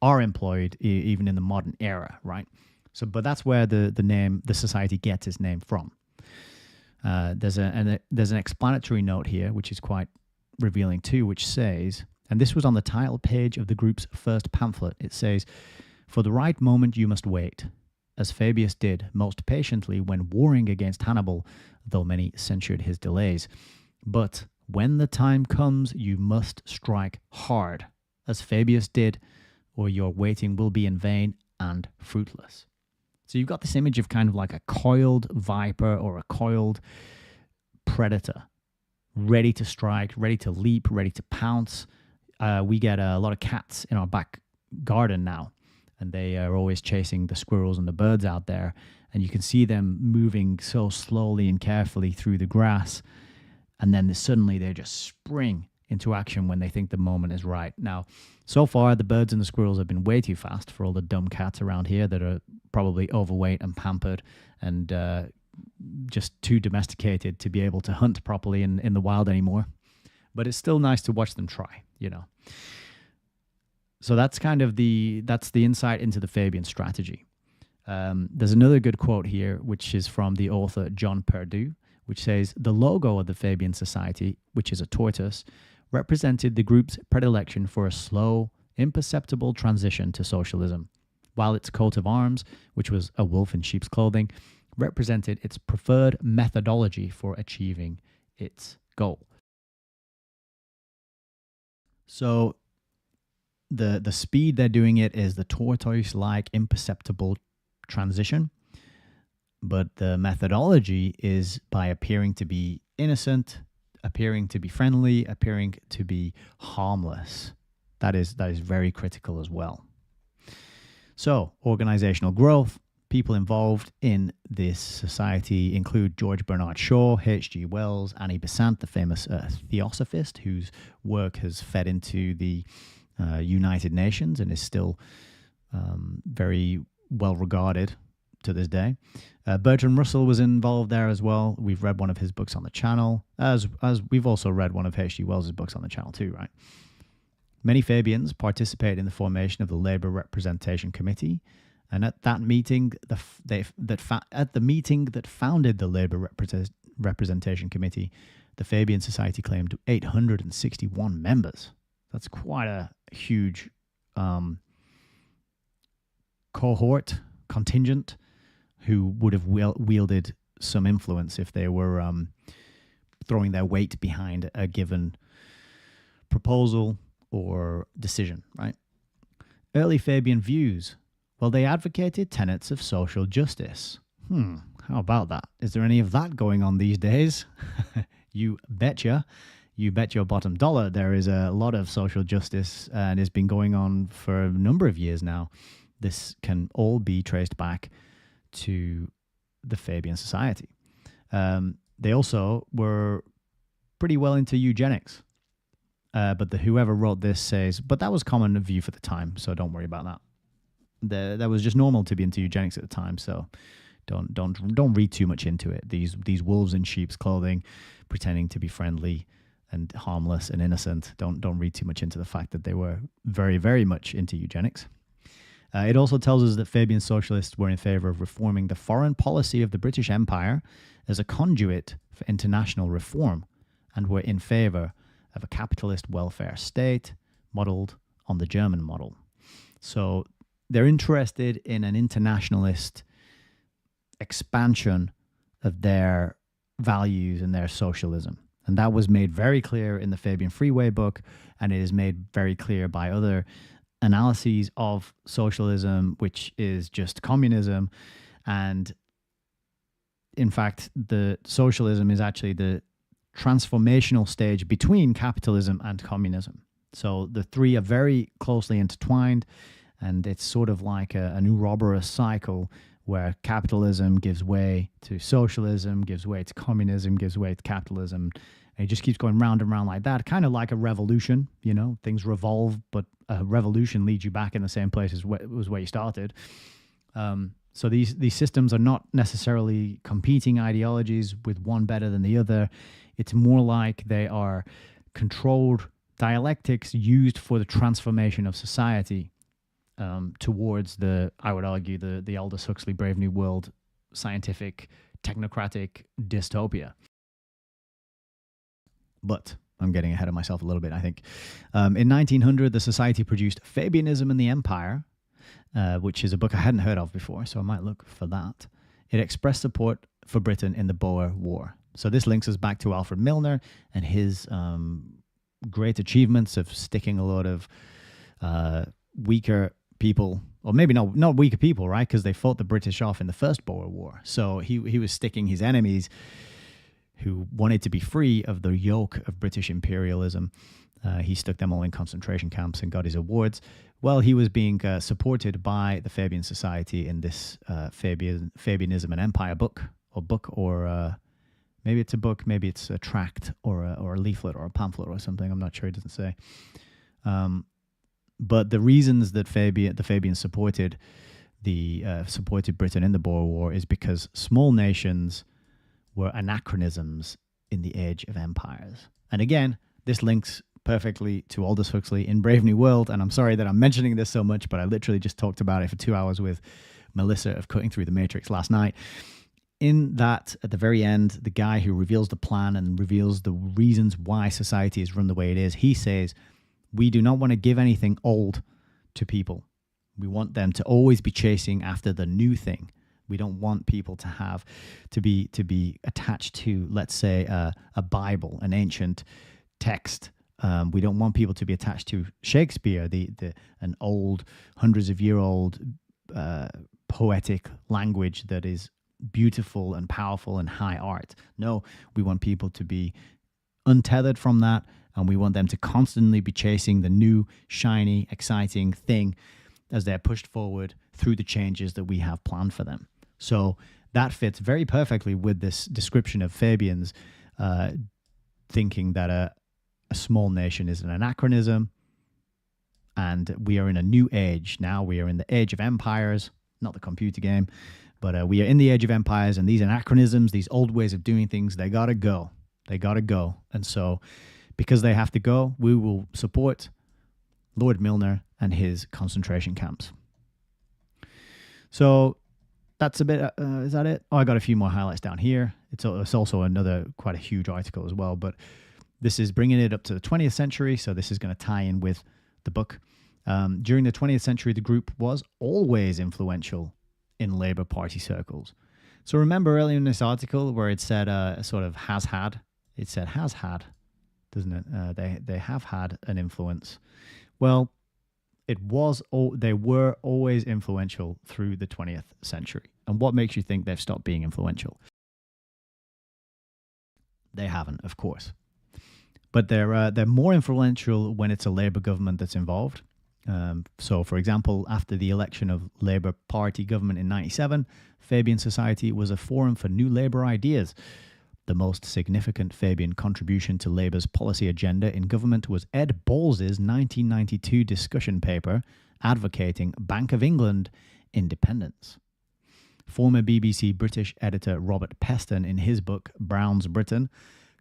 are employed even in the modern era, right? So, but that's where the society gets its name from. There's an explanatory note here, which is quite revealing too, which says, and this was on the title page of the group's first pamphlet, it says, "For the right moment you must wait, as Fabius did most patiently when warring against Hannibal, though many censured his delays. But when the time comes, you must strike hard, as Fabius did, or your waiting will be in vain and fruitless." So you've got this image of kind of like a coiled viper or a coiled predator, ready to strike, ready to leap, ready to pounce. We get a lot of cats in our back garden now, and they are always chasing the squirrels and the birds out there. And you can see them moving so slowly and carefully through the grass. And then suddenly they just spring into action when they think the moment is right. Now, so far, the birds and the squirrels have been way too fast for all the dumb cats around here that are probably overweight and pampered and just too domesticated to be able to hunt properly in the wild anymore. But it's still nice to watch them try, So that's kind of the insight into the Fabian strategy. There's another good quote here, which is from the author John Perdue, which says, "The logo of the Fabian Society, which is a tortoise, represented the group's predilection for a slow, imperceptible transition to socialism, while its coat of arms, which was a wolf in sheep's clothing, represented its preferred methodology for achieving its goal." So the speed they're doing it is the tortoise-like imperceptible transition, but the methodology is by appearing to be innocent, appearing to be friendly, appearing to be harmless. That is very critical as well. So, organizational growth. People involved in this society include George Bernard Shaw, H.G. Wells, Annie Besant, the famous theosophist, whose work has fed into the United Nations and is still very well regarded to this day. Bertrand Russell was involved there as well. We've read one of his books on the channel, as we've also read one of H.G. Wells' books on the channel too, right? Many Fabians participated in the formation of the Labour Representation Committee, and at that meeting, at the meeting that founded the Labour Representation Committee, the Fabian Society claimed 861 members. That's quite a huge contingent who would have wielded some influence if they were throwing their weight behind a given proposal or decision, right? Early Fabian views. Well, they advocated tenets of social justice. How about that? Is there any of that going on these days? You betcha. You bet your bottom dollar there is a lot of social justice, and it's been going on for a number of years now. This can all be traced back to the Fabian Society. They also were pretty well into eugenics. But whoever wrote this says, but that was common view for the time, so don't worry about that. That was just normal to be into eugenics at the time, so don't read too much into it. These wolves in sheep's clothing, pretending to be friendly and harmless and innocent. Don't read too much into the fact that they were very, very much into eugenics. It also tells us that Fabian socialists were in favor of reforming the foreign policy of the British Empire as a conduit for international reform, and were in favor of a capitalist welfare state modeled on the German model. So they're interested in an internationalist expansion of their values and their socialism. And that was made very clear in the Fabian Freeway book, and it is made very clear by other analyses of socialism, which is just communism. And in fact, the socialism is actually the transformational stage between capitalism and communism. So the three are very closely intertwined, and it's sort of like an Ouroboros cycle where capitalism gives way to socialism, gives way to communism, gives way to capitalism. And it just keeps going round and round like that, kind of like a revolution. You know, things revolve, but a revolution leads you back in the same place as where you started. So these systems are not necessarily competing ideologies with one better than the other. It's more like they are controlled dialectics used for the transformation of society towards I would argue, the Aldous Huxley Brave New World scientific technocratic dystopia. But I'm getting ahead of myself a little bit, I think. In 1900, the Society produced Fabianism and the Empire, which is a book I hadn't heard of before, so I might look for that. It expressed support for Britain in the Boer War. So this links us back to Alfred Milner and his great achievements of sticking a lot of weaker people, or maybe not weaker people, right? Because they fought the British off in the First Boer War. So he was sticking his enemies who wanted to be free of the yoke of British imperialism. He stuck them all in concentration camps and got his awards. Well, he was being supported by the Fabian Society in this Fabianism and Empire book, or maybe it's a book, maybe it's a tract or a leaflet or a pamphlet or something. I'm not sure, it doesn't say. But the reasons that the Fabians supported Britain in the Boer War is because small nations were anachronisms in the age of empires. And again, this links perfectly to Aldous Huxley in Brave New World, and I'm sorry that I'm mentioning this so much, but I literally just talked about it for 2 hours with Melissa of Cutting Through the Matrix last night. In that, at the very end, the guy who reveals the plan and reveals the reasons why society is run the way it is, he says, we do not want to give anything old to people. We want them to always be chasing after the new thing. We don't want people to be attached to, let's say, a Bible, an ancient text. We don't want people to be attached to Shakespeare, an old, hundreds of year old poetic language that is beautiful and powerful and high art. No, we want people to be untethered from that, and we want them to constantly be chasing the new, shiny, exciting thing as they're pushed forward through the changes that we have planned for them. So that fits very perfectly with this description of Fabians thinking that a small nation is an anachronism, and we are in a new age now. We are in the age of empires, not the computer game, but we are in the age of empires, and these anachronisms, these old ways of doing things, they gotta go. They gotta go. And so because they have to go, we will support Lord Milner and his concentration camps. So that's a bit, is that it? Oh, I got a few more highlights down here. It's also another quite a huge article as well, but this is bringing it up to the 20th century, so this is going to tie in with the book. During the 20th century, the group was always influential in Labour Party circles. So remember earlier in this article where it said sort of has had, it said has had, doesn't it? They have had an influence. Well, they were always influential through the 20th century. And what makes you think they've stopped being influential? They haven't, of course. But they're more influential when it's a Labour government that's involved. So, for example, after the election of Labour Party government in 1997, Fabian Society was a forum for new Labour ideas. The most significant Fabian contribution to Labour's policy agenda in government was Ed Balls's 1992 discussion paper advocating Bank of England independence. Former BBC British editor Robert Peston, in his book Brown's Britain,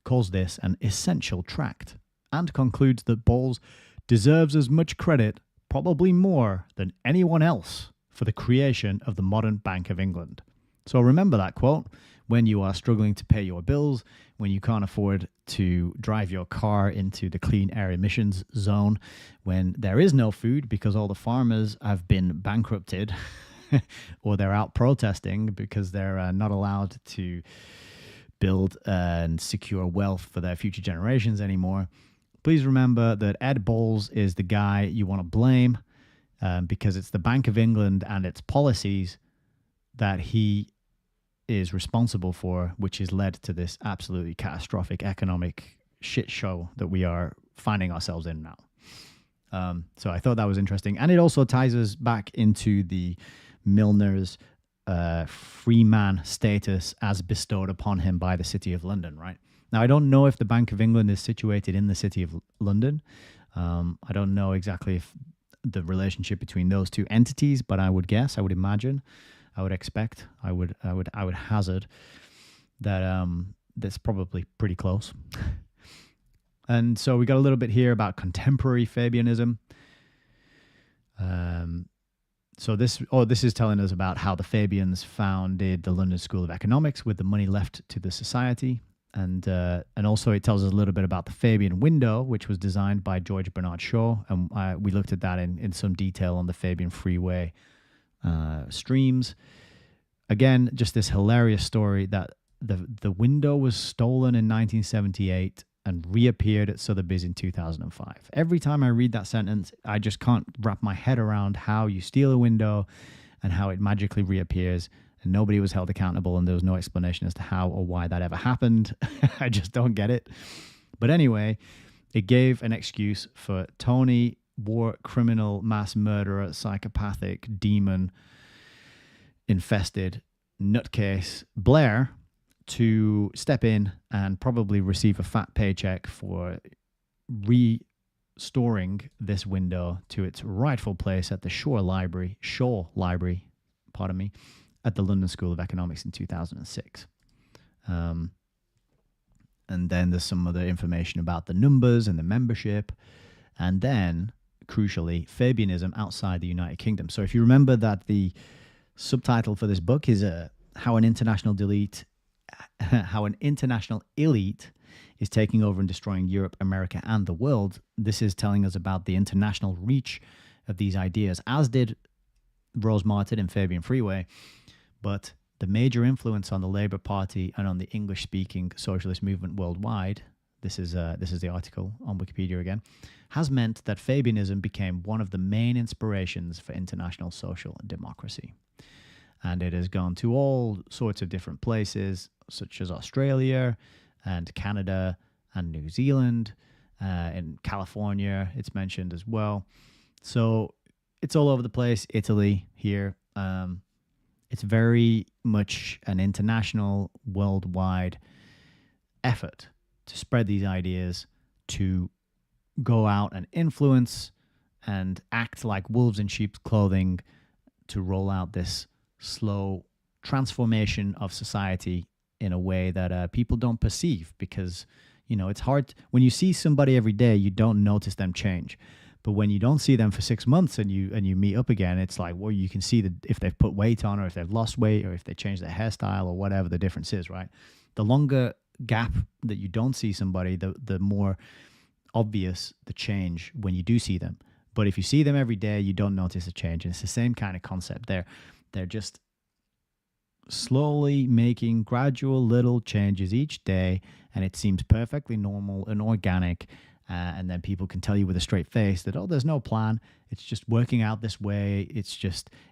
calls this an essential tract and concludes that Balls deserves as much credit, probably more than anyone else, for the creation of the modern Bank of England. So remember that quote. When you are struggling to pay your bills, when you can't afford to drive your car into the clean air emissions zone, when there is no food because all the farmers have been bankrupted or they're out protesting because they're not allowed to build and secure wealth for their future generations anymore, please remember that Ed Balls is the guy you want to blame because it's the Bank of England and its policies that he is responsible for, which has led to this absolutely catastrophic economic shit show that we are finding ourselves in now. So I thought that was interesting. And it also ties us back into the Milner's free man status as bestowed upon him by the City of London, right? Now, I don't know if the Bank of England is situated in the City of London. I don't know exactly if the relationship between those two entities, but I would guess, I would imagine, I would expect, I would hazard that that's probably pretty close. And so we got a little bit here about contemporary Fabianism. So this is telling us about how the Fabians founded the London School of Economics with the money left to the society. And also it tells us a little bit about the Fabian window, which was designed by George Bernard Shaw. And we looked at that in some detail on the Fabian Freeway streams. Again, just this hilarious story that the window was stolen in 1978 and reappeared at Sotheby's in 2005. Every time I read that sentence, I just can't wrap my head around how you steal a window and how it magically reappears, and nobody was held accountable, and there was no explanation as to how or why that ever happened. I just don't get it. But anyway, it gave an excuse for Tony, war criminal, mass murderer, psychopathic, demon infested nutcase Blair to step in and probably receive a fat paycheck for restoring this window to its rightful place at the Shaw Library, at the London School of Economics in 2006. And then there's some other information about the numbers and the membership. And then, crucially, Fabianism outside the United Kingdom. So if you remember that the subtitle for this book is how an international elite is taking over and destroying Europe, America, and the world. This is telling us about the international reach of these ideas, as did Rose Martin and Fabian Freeway. But the major influence on the Labour Party and on the English-speaking socialist movement worldwide, this is the article on Wikipedia again, has meant that Fabianism became one of the main inspirations for international social democracy. And it has gone to all sorts of different places, such as Australia and Canada and New Zealand. In California, it's mentioned as well. So it's all over the place. Italy here. It's very much an international, worldwide effort to spread these ideas, to go out and influence and act like wolves in sheep's clothing, to roll out this slow transformation of society in a way that people don't perceive, because, you know, it's hard. When you see somebody every day, you don't notice them change. But when you don't see them for 6 months and you meet up again, it's like, well, you can see if they've put weight on, or if they've lost weight, or if they changed their hairstyle, or whatever the difference is, right? The longer gap that you don't see somebody, the more obvious the change when you do see them. But if you see them every day, you don't notice a change. And it's the same kind of concept there. They're just slowly making gradual little changes each day, and it seems perfectly normal and organic. And then people can tell you with a straight face that, oh, there's no plan. It's just working out this way. It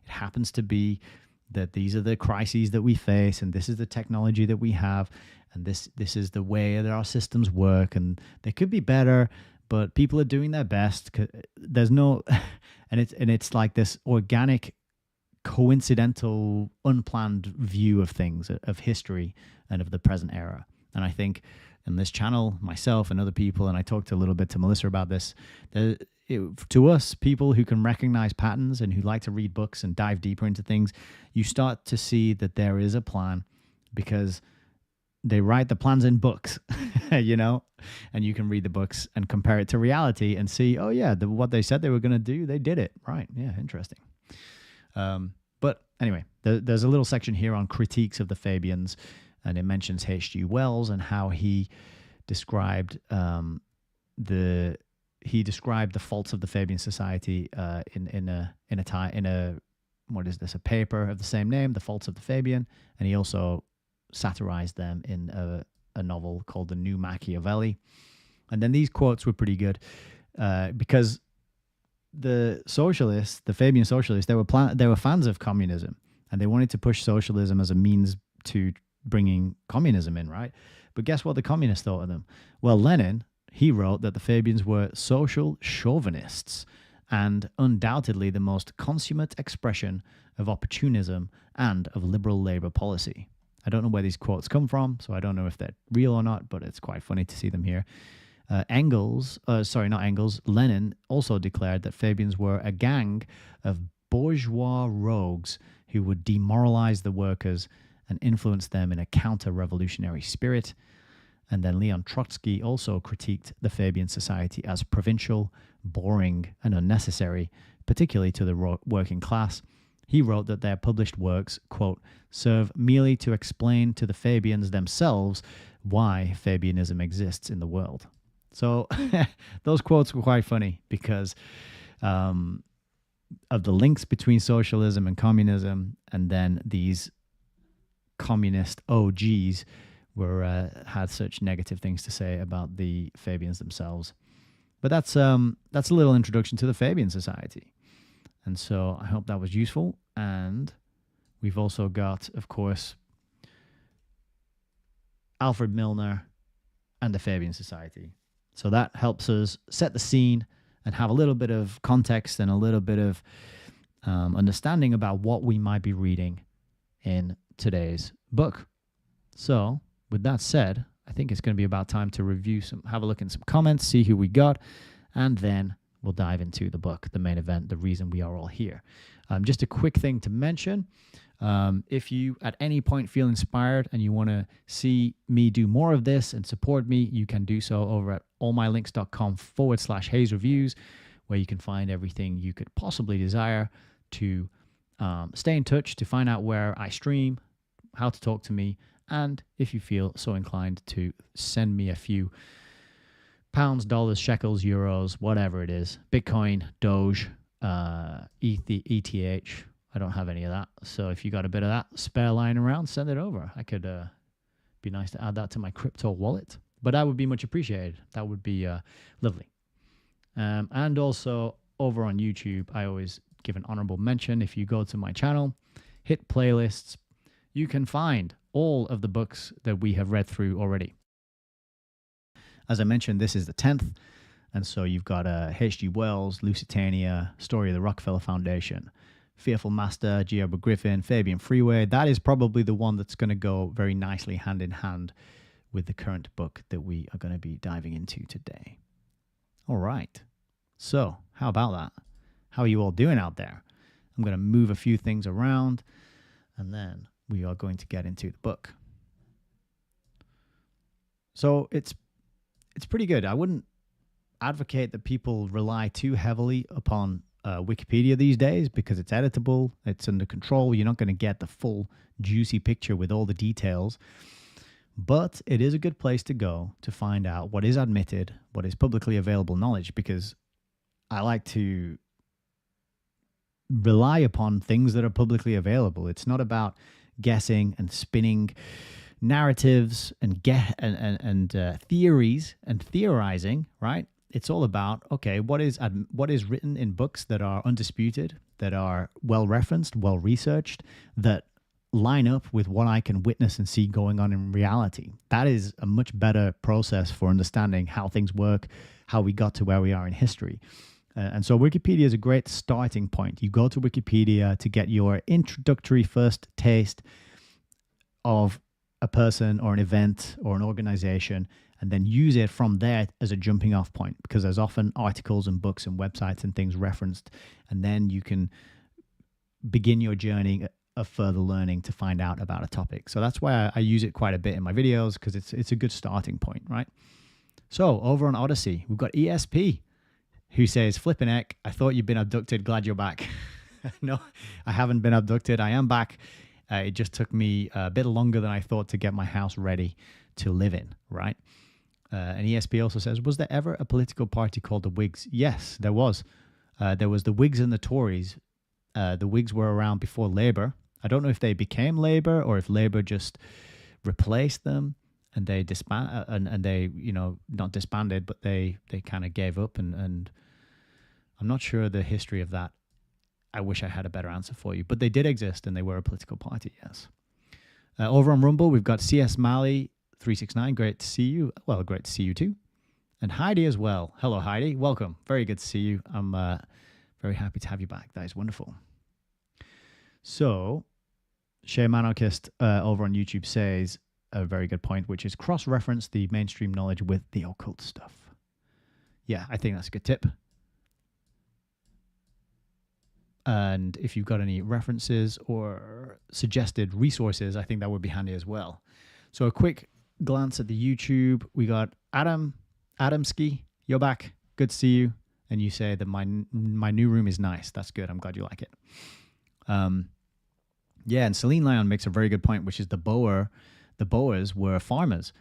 happens to be that these are the crises that we face, and this is the technology that we have, and this is the way that our systems work, and they could be better, but people are doing their best. There's no, and it's like this organic, coincidental, unplanned view of things, of history, and of the present era. And I think in this channel, myself and other people, and I talked a little bit to Melissa about this, to us, people who can recognize patterns and who like to read books and dive deeper into things, you start to see that there is a plan, because they write the plans in books, you know, and you can read the books and compare it to reality and see, oh yeah, what they said they were going to do, they did it. Right. Yeah. Interesting. But anyway, there's a little section here on critiques of the Fabians, and it mentions H.G. Wells and how he described the faults of the Fabian Society in a what is this, a paper of the same name, The Faults of the Fabian, and he also satirized them in a novel called The New Machiavelli. And then these quotes were pretty good because the Fabian socialists, they were fans of communism, and they wanted to push socialism as a means to bringing communism in, right? But guess what the communists thought of them? Well, Lenin, he wrote that the Fabians were social chauvinists and undoubtedly the most consummate expression of opportunism and of liberal labor policy. I don't know where these quotes come from, so I don't know if they're real or not, but it's quite funny to see them here. Lenin also declared that Fabians were a gang of bourgeois rogues who would demoralize the workers and influence them in a counter-revolutionary spirit. And then Leon Trotsky also critiqued the Fabian Society as provincial, boring, and unnecessary, particularly to the working class. He wrote that their published works, quote, serve merely to explain to the Fabians themselves why Fabianism exists in the world. So those quotes were quite funny because of the links between socialism and communism, and then these communist OGs had such negative things to say about the Fabians themselves. But that's a little introduction to the Fabian Society. And so I hope that was useful. And we've also got, of course, Alfred Milner and the Fabian Society. So that helps us set the scene and have a little bit of context and a little bit of understanding about what we might be reading in today's book. So with that said, I think it's going to be about time to have a look in some comments, see who we got, and then we'll dive into the book, the main event, the reason we are all here. Just a quick thing to mention. If you at any point feel inspired and you want to see me do more of this and support me, you can do so over at allmylinks.com/Hayes Reviews, where you can find everything you could possibly desire to stay in touch, to find out where I stream, how to talk to me, and if you feel so inclined to send me a few pounds, dollars, shekels, euros, whatever it is, Bitcoin, Doge, ETH. I don't have any of that. So if you got a bit of that spare lying around, send it over. I could be nice to add that to my crypto wallet. But that would be much appreciated. That would be lovely. And also over on YouTube, I always give an honorable mention. If you go to my channel, hit playlists, you can find all of the books that we have read through already. As I mentioned, this is the 10th. And so you've got H.G. Wells, Lusitania, Story of the Rockefeller Foundation, Fearful Master, G. Edward Griffin, Fabian Freeway. That is probably the one that's going to go very nicely hand in hand with the current book that we are going to be diving into today. All right. So how about that? How are you all doing out there? I'm going to move a few things around, and then we are going to get into the book. So it's pretty good. I wouldn't advocate that people rely too heavily upon Wikipedia these days because it's editable, it's under control. You're not going to get the full juicy picture with all the details. But it is a good place to go to find out what is admitted, what is publicly available knowledge, because I like to rely upon things that are publicly available. It's not about guessing and spinning narratives and theories and theorizing, right? It's all about, okay, what is written in books that are undisputed, that are well referenced, well researched, that line up with what I can witness and see going on in reality. That is a much better process for understanding how things work, how we got to where we are in history. And so Wikipedia is a great starting point. You go to Wikipedia to get your introductory first taste of a person or an event or an organization, and then use it from there as a jumping off point, because there's often articles and books and websites and things referenced, and then you can begin your journey of further learning to find out about a topic. So that's why I use it quite a bit in my videos, because it's a good starting point, right? So over on Odyssey, we've got ESP, who says, "Flippin' heck, I thought you'd been abducted. Glad you're back." No, I haven't been abducted. I am back. It just took me a bit longer than I thought to get my house ready to live in, right? And ESP also says, "Was there ever a political party called the Whigs?" Yes, there was. There was the Whigs and the Tories. The Whigs were around before Labour. I don't know if they became Labour or if Labour just replaced them and they and they, not disbanded, but they kind of gave up. And I'm not sure the history of that. I wish I had a better answer for you, but they did exist and they were a political party, yes. Over on Rumble, we've got CS Mali 369. Great to see you. Well, great to see you too. And Heidi as well. Hello, Heidi. Welcome. Very good to see you. I'm very happy to have you back. That is wonderful. So, Shea Manarchist over on YouTube says a very good point, which is cross-reference the mainstream knowledge with the occult stuff. Yeah, I think that's a good tip. And if you've got any references or suggested resources, I think that would be handy as well. So a quick glance at the YouTube. We got Adamski. You're back. Good to see you. And you say that my new room is nice. That's good. I'm glad you like it. Yeah, and Celine Lyon makes a very good point, which is the Boers were farmers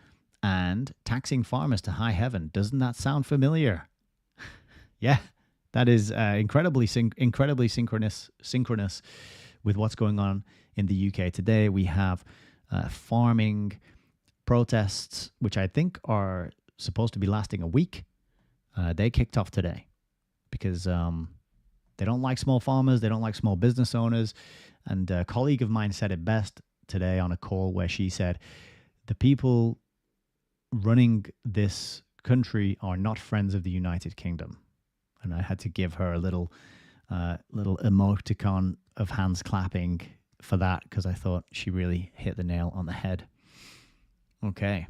and taxing farmers to high heaven. Doesn't that sound familiar? Yeah. That is incredibly synchronous with what's going on in the UK today. We have farming protests, which I think are supposed to be lasting a week. They kicked off today because they don't like small farmers. They don't like small business owners. And a colleague of mine said it best today on a call where she said, the people running this country are not friends of the United Kingdom. And I had to give her a little emoticon of hands clapping for that, because I thought she really hit the nail on the head. Okay.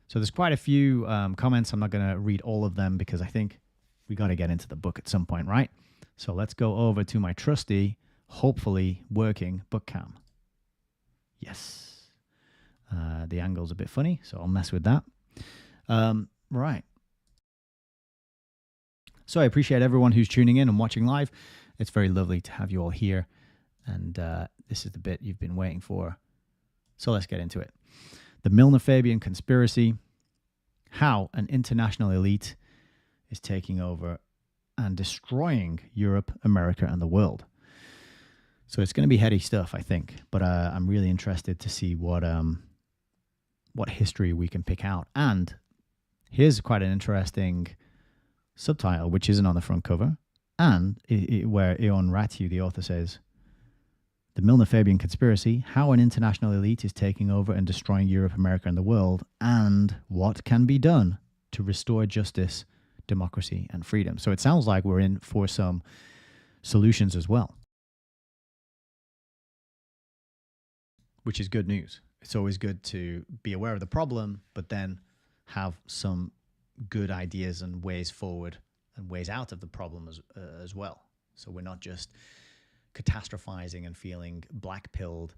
So there's quite a few comments. I'm not going to read all of them because I think we got to get into the book at some point, right? So let's go over to my trusty, hopefully working book cam. Yes. The angle's a bit funny, so I'll mess with that. Right. So I appreciate everyone who's tuning in and watching live. It's very lovely to have you all here. And this is the bit you've been waiting for. So let's get into it. The Milner-Fabian conspiracy, how an international elite is taking over and destroying Europe, America, and the world. So it's going to be heady stuff, I think. But I'm really interested to see what history we can pick out. And here's quite an interesting subtitle, which isn't on the front cover, and where Ioan Ratiu, the author, says, "The Milner-Fabian conspiracy, how an international elite is taking over and destroying Europe, America, and the world, and what can be done to restore justice, democracy, and freedom." So it sounds like we're in for some solutions as well, which is good news. It's always good to be aware of the problem, but then have some good ideas and ways forward and ways out of the problem as well. So we're not just catastrophizing and feeling black-pilled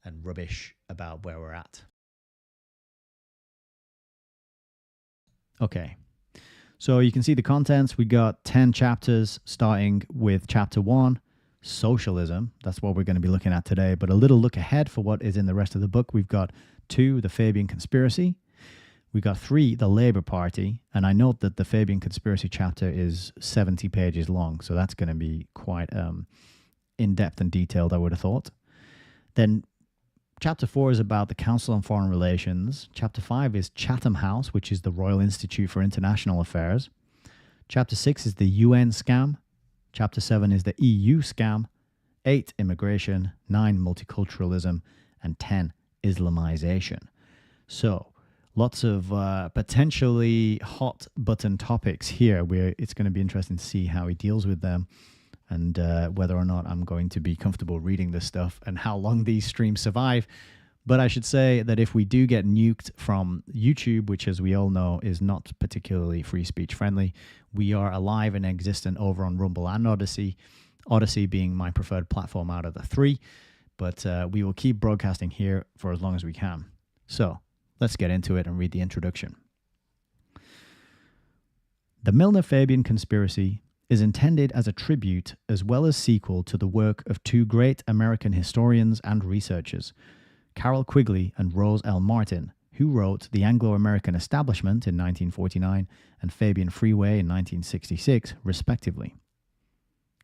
and rubbish about where we're at. Okay. So you can see the contents. We got 10 chapters, starting with chapter 1, socialism. That's what we're going to be looking at today. But a little look ahead for what is in the rest of the book. We've got 2, the Fabian conspiracy. We got 3, the Labour Party. And I note that the Fabian conspiracy chapter is 70 pages long. So that's going to be quite in-depth and detailed, I would have thought. Then Chapter 4 is about the Council on Foreign Relations. Chapter 5 is Chatham House, which is the Royal Institute for International Affairs. Chapter 6 is the UN scam. Chapter 7 is the EU scam. 8, immigration. 9, multiculturalism. And 10, Islamization. So, lots of potentially hot button topics here where it's going to be interesting to see how he deals with them. And whether or not I'm going to be comfortable reading this stuff and how long these streams survive. But I should say that if we do get nuked from YouTube, which as we all know is not particularly free speech friendly, we are alive and existent over on Rumble and Odyssey. Odyssey being my preferred platform out of the 3. But we will keep broadcasting here for as long as we can. So let's get into it and read the introduction. The Milner-Fabian conspiracy is intended as a tribute as well as sequel to the work of 2 great American historians and researchers, Carroll Quigley and Rose L. Martin, who wrote The Anglo-American Establishment in 1949 and Fabian Freeway in 1966, respectively.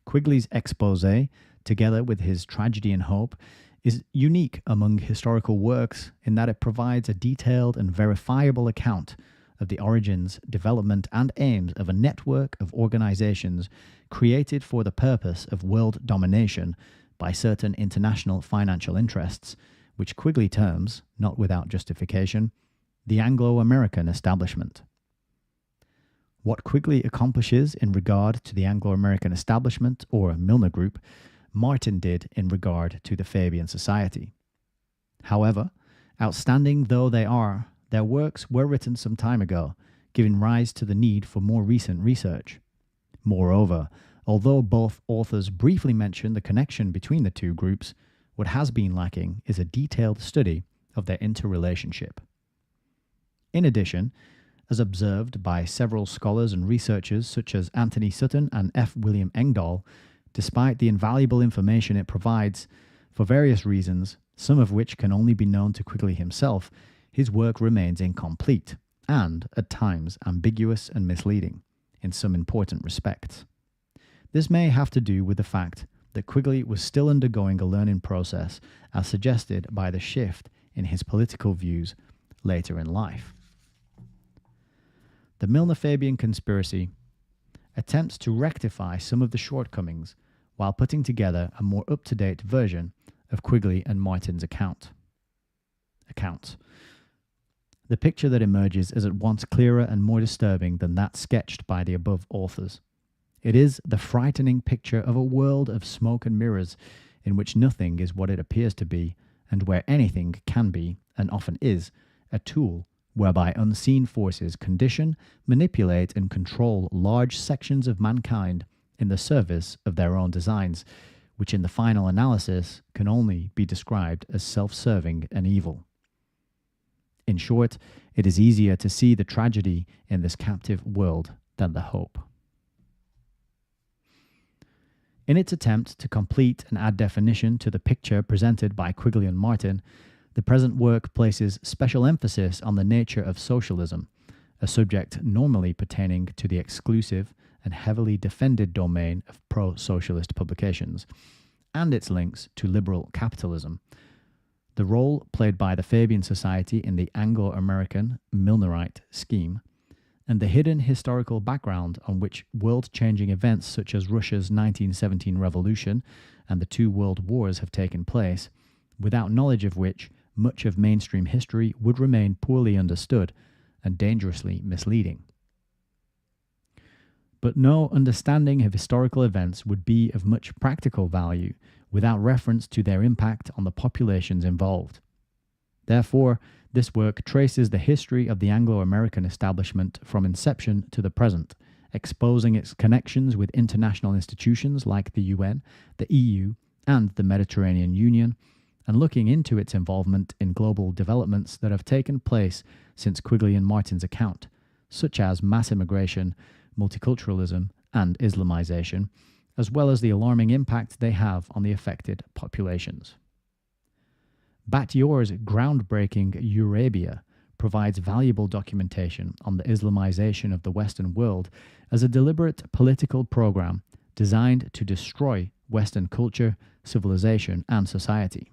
Quigley's exposé, together with his Tragedy and Hope, is unique among historical works in that it provides a detailed and verifiable account of the origins, development, and aims of a network of organizations created for the purpose of world domination by certain international financial interests, which Quigley terms, not without justification, the Anglo-American establishment. What Quigley accomplishes in regard to the Anglo-American establishment, or Milner Group, Martin did in regard to the Fabian Society. However, outstanding though they are, their works were written some time ago, giving rise to the need for more recent research. Moreover, although both authors briefly mention the connection between the 2 groups, what has been lacking is a detailed study of their interrelationship. In addition, as observed by several scholars and researchers such as Anthony Sutton and F. William Engdahl, despite the invaluable information it provides, for various reasons, some of which can only be known to Quigley himself, his work remains incomplete and, at times, ambiguous and misleading in some important respects. This may have to do with the fact that Quigley was still undergoing a learning process as suggested by the shift in his political views later in life. The Milner-Fabian conspiracy attempts to rectify some of the shortcomings while putting together a more up-to-date version of Quigley and Martin's accounts. The picture that emerges is at once clearer and more disturbing than that sketched by the above authors. It is the frightening picture of a world of smoke and mirrors in which nothing is what it appears to be, and where anything can be, and often is, a tool whereby unseen forces condition, manipulate, and control large sections of mankind in the service of their own designs, which in the final analysis can only be described as self-serving and evil. In short, it is easier to see the tragedy in this captive world than the hope. In its attempt to complete and add definition to the picture presented by Quigley and Martin, the present work places special emphasis on the nature of socialism, a subject normally pertaining to the exclusive and heavily defended domain of pro-socialist publications, and its links to liberal capitalism, the role played by the Fabian Society in the Anglo-American Milnerite scheme, and the hidden historical background on which world-changing events such as Russia's 1917 revolution and the 2 world wars have taken place, without knowledge of which much of mainstream history would remain poorly understood and dangerously misleading. But no understanding of historical events would be of much practical value without reference to their impact on the populations involved. Therefore, this work traces the history of the Anglo-American establishment from inception to the present, exposing its connections with international institutions like the UN, the EU, and the Mediterranean Union, and looking into its involvement in global developments that have taken place since Quigley and Martin's account, such as mass immigration, multiculturalism, and Islamization, as well as the alarming impact they have on the affected populations. Batyor's groundbreaking Eurabia provides valuable documentation on the Islamization of the Western world as a deliberate political program designed to destroy Western culture, civilization, and society.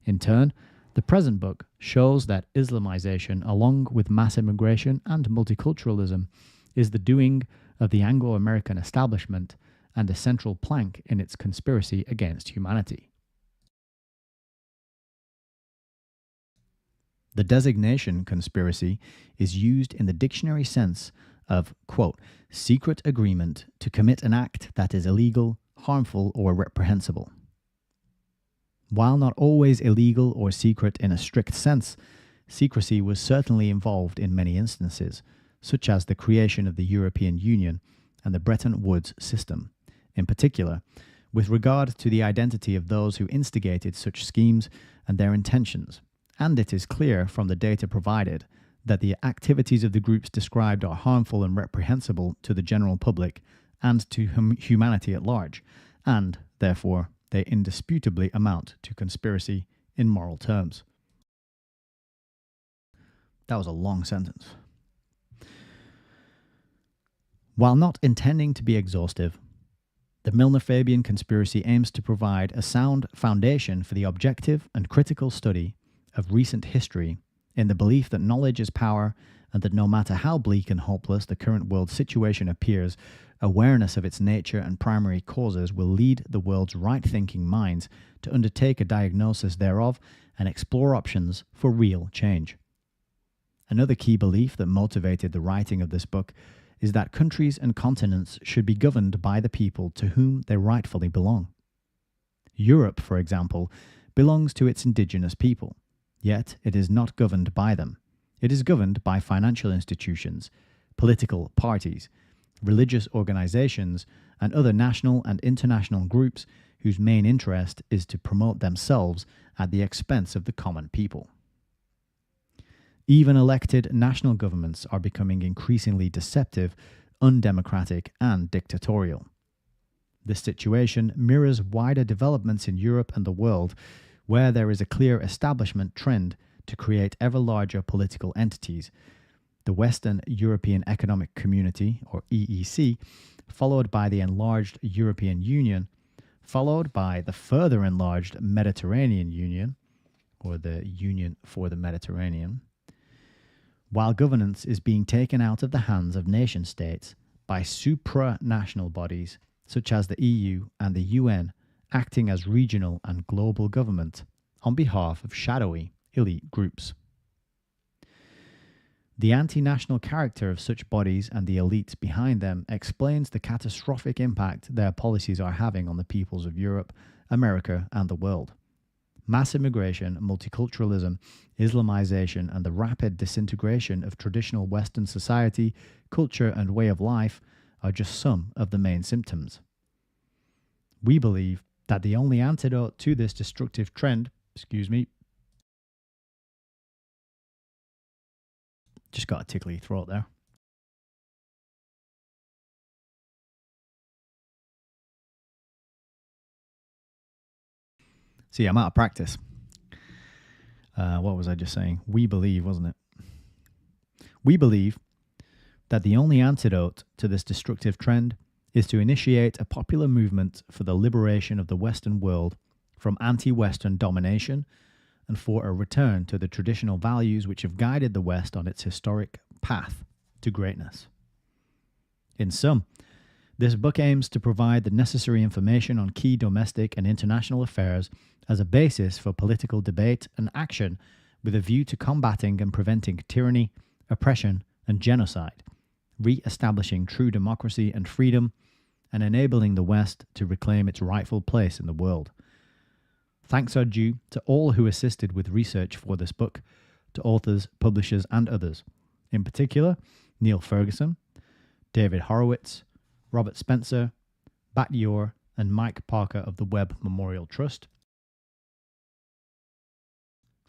In turn, the present book shows that Islamization, along with mass immigration and multiculturalism, is the doing of the Anglo-American establishment and a central plank in its conspiracy against humanity. The designation conspiracy is used in the dictionary sense of, quote, secret agreement to commit an act that is illegal, harmful, or reprehensible. While not always illegal or secret in a strict sense, secrecy was certainly involved in many instances, such as the creation of the European Union and the Bretton Woods system. In particular, with regard to the identity of those who instigated such schemes and their intentions, and it is clear from the data provided that the activities of the groups described are harmful and reprehensible to the general public and to humanity at large, and, therefore, they indisputably amount to conspiracy in moral terms. That was a long sentence. While not intending to be exhaustive, the Milner-Fabian conspiracy aims to provide a sound foundation for the objective and critical study of recent history in the belief that knowledge is power and that no matter how bleak and hopeless the current world situation appears, awareness of its nature and primary causes will lead the world's right-thinking minds to undertake a diagnosis thereof and explore options for real change. Another key belief that motivated the writing of this book is that countries and continents should be governed by the people to whom they rightfully belong. Europe, for example, belongs to its indigenous people. Yet it is not governed by them. It is governed by financial institutions, political parties, religious organizations, and other national and international groups whose main interest is to promote themselves at the expense of the common people. Even elected national governments are becoming increasingly deceptive, undemocratic, and dictatorial. This situation mirrors wider developments in Europe and the world, where there is a clear establishment trend to create ever larger political entities, the Western European Economic Community, or EEC, followed by the enlarged European Union, followed by the further enlarged Mediterranean Union, or the Union for the Mediterranean, while governance is being taken out of the hands of nation-states by supranational bodies such as the EU and the UN, acting as regional and global government on behalf of shadowy elite groups. The anti-national character of such bodies and the elites behind them explains the catastrophic impact their policies are having on the peoples of Europe, America, and the world. Mass immigration, multiculturalism, Islamization, and the rapid disintegration of traditional Western society, culture, and way of life are just some of the main symptoms. We believe that the only antidote to this destructive trend, just got a tickly throat there. See, I'm out of practice. What was I just saying? We believe, wasn't it? We believe that the only antidote to this destructive trend is to initiate a popular movement for the liberation of the Western world from anti-Western domination and for a return to the traditional values which have guided the West on its historic path to greatness. In sum, this book aims to provide the necessary information on key domestic and international affairs as a basis for political debate and action with a view to combating and preventing tyranny, oppression, and genocide, re-establishing true democracy and freedom, and enabling the West to reclaim its rightful place in the world. Thanks are due to all who assisted with research for this book, to authors, publishers, and others, in particular Neil Ferguson, David Horowitz, Robert Spencer, Batyor, and Mike Parker of the Webb Memorial Trust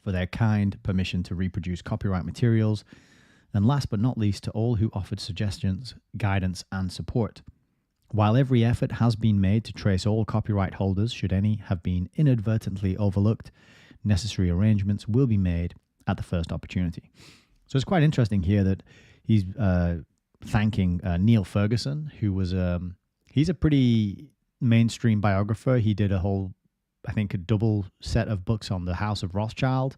for their kind permission to reproduce copyright materials, And last but not least, to all who offered suggestions, guidance, and support. While every effort has been made to trace all copyright holders, should any have been inadvertently overlooked, necessary arrangements will be made at the first opportunity. So it's quite interesting here that he's thanking Neil Ferguson, who was he's a pretty mainstream biographer. He did a whole, I think, a double set of books on the House of Rothschild,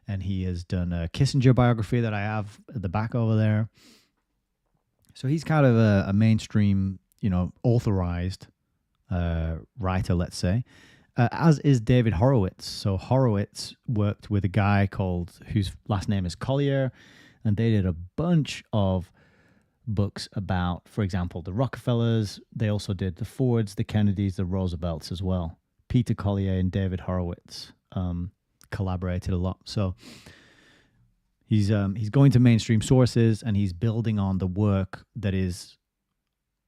and he has done a Kissinger biography that I have at the back over there. So he's kind of a mainstream, authorized writer, let's say, as is David Horowitz. So Horowitz worked with a guy whose last name is Collier, and they did a bunch of books about, for example, the Rockefellers. They also did the Fords, the Kennedys, the Roosevelts as well. Peter Collier and David Horowitz collaborated a lot. So he's going to mainstream sources, and he's building on the work that is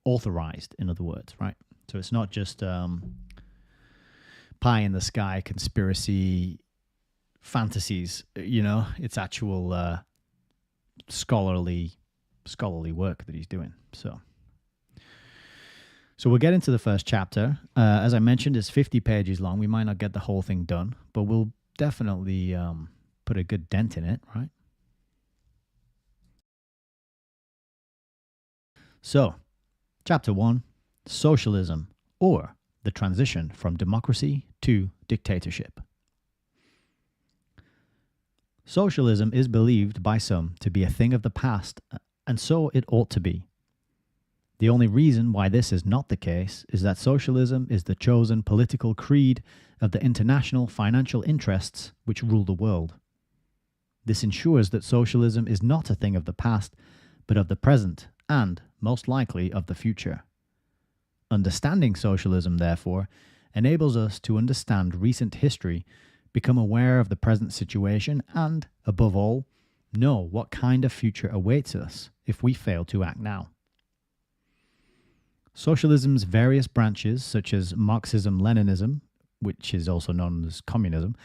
authorized, in other words, right? So it's not just pie in the sky conspiracy fantasies, it's actual scholarly work that he's doing. So we'll get into the first chapter. As I mentioned, it's 50 pages long. We might not get the whole thing done, but we'll definitely put a good dent in it, right? So, chapter 1, Socialism, or the transition from democracy to dictatorship. Socialism is believed by some to be a thing of the past, and so it ought to be. The only reason why this is not the case is that socialism is the chosen political creed of the international financial interests which rule the world. This ensures that socialism is not a thing of the past, but of the present and, most likely, of the future. Understanding socialism, therefore, enables us to understand recent history, become aware of the present situation, and, above all, know what kind of future awaits us if we fail to act now. Socialism's various branches, such as Marxism-Leninism, which is also known as communism,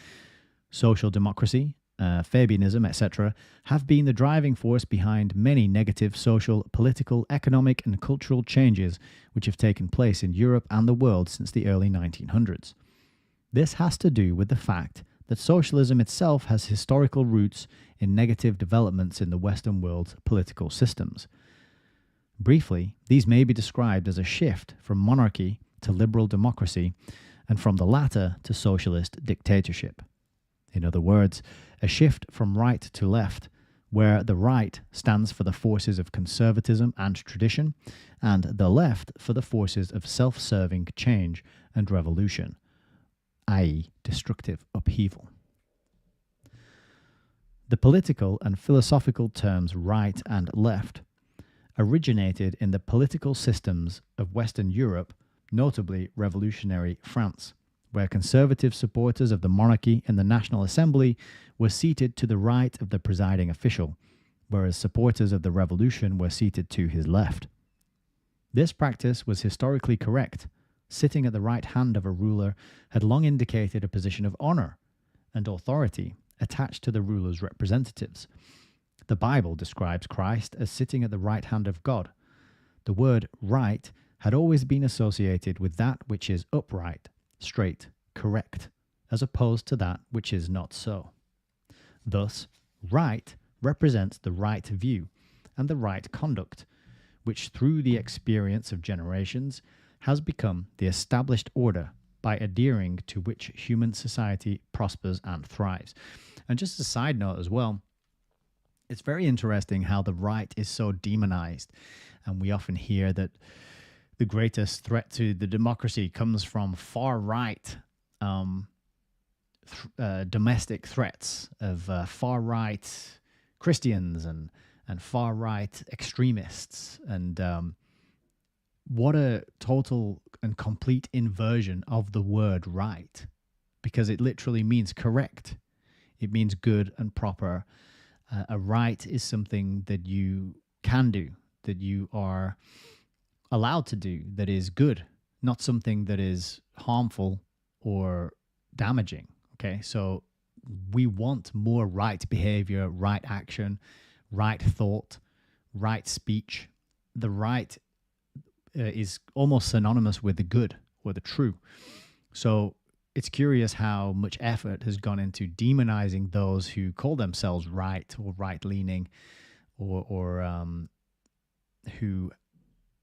social democracy, Fabianism, etc., have been the driving force behind many negative social, political, economic, and cultural changes which have taken place in Europe and the world since the early 1900s. This has to do with the fact that socialism itself has historical roots in negative developments in the Western world's political systems. Briefly, these may be described as a shift from monarchy to liberal democracy, and from the latter to socialist dictatorship. In other words, a shift from right to left, where the right stands for the forces of conservatism and tradition, and the left for the forces of self-serving change and revolution, i.e., destructive upheaval. The political and philosophical terms right and left originated in the political systems of Western Europe, notably revolutionary France, where conservative supporters of the monarchy in the National Assembly were seated to the right of the presiding official, whereas supporters of the revolution were seated to his left. This practice was historically correct. Sitting at the right hand of a ruler had long indicated a position of honor and authority attached to the ruler's representatives. The Bible describes Christ as sitting at the right hand of God. The word right had always been associated with that which is upright, straight, correct, as opposed to that which is not so. Thus, right represents the right view and the right conduct, which through the experience of generations has become the established order by adhering to which human society prospers and thrives. And just as a side note as well, it's very interesting how the right is so demonized, and we often hear that the greatest threat to the democracy comes from far right domestic threats of far right Christians and far right extremists, and what a total and complete inversion of the word right, because it literally means correct. It means good and proper. A right is something that you can do, that you are allowed to do, that is good, not something that is harmful or damaging. Okay, so we want more right behavior, right action, right thought, right speech. The right is almost synonymous with the good or the true. So it's curious how much effort has gone into demonizing those who call themselves right or right-leaning, or who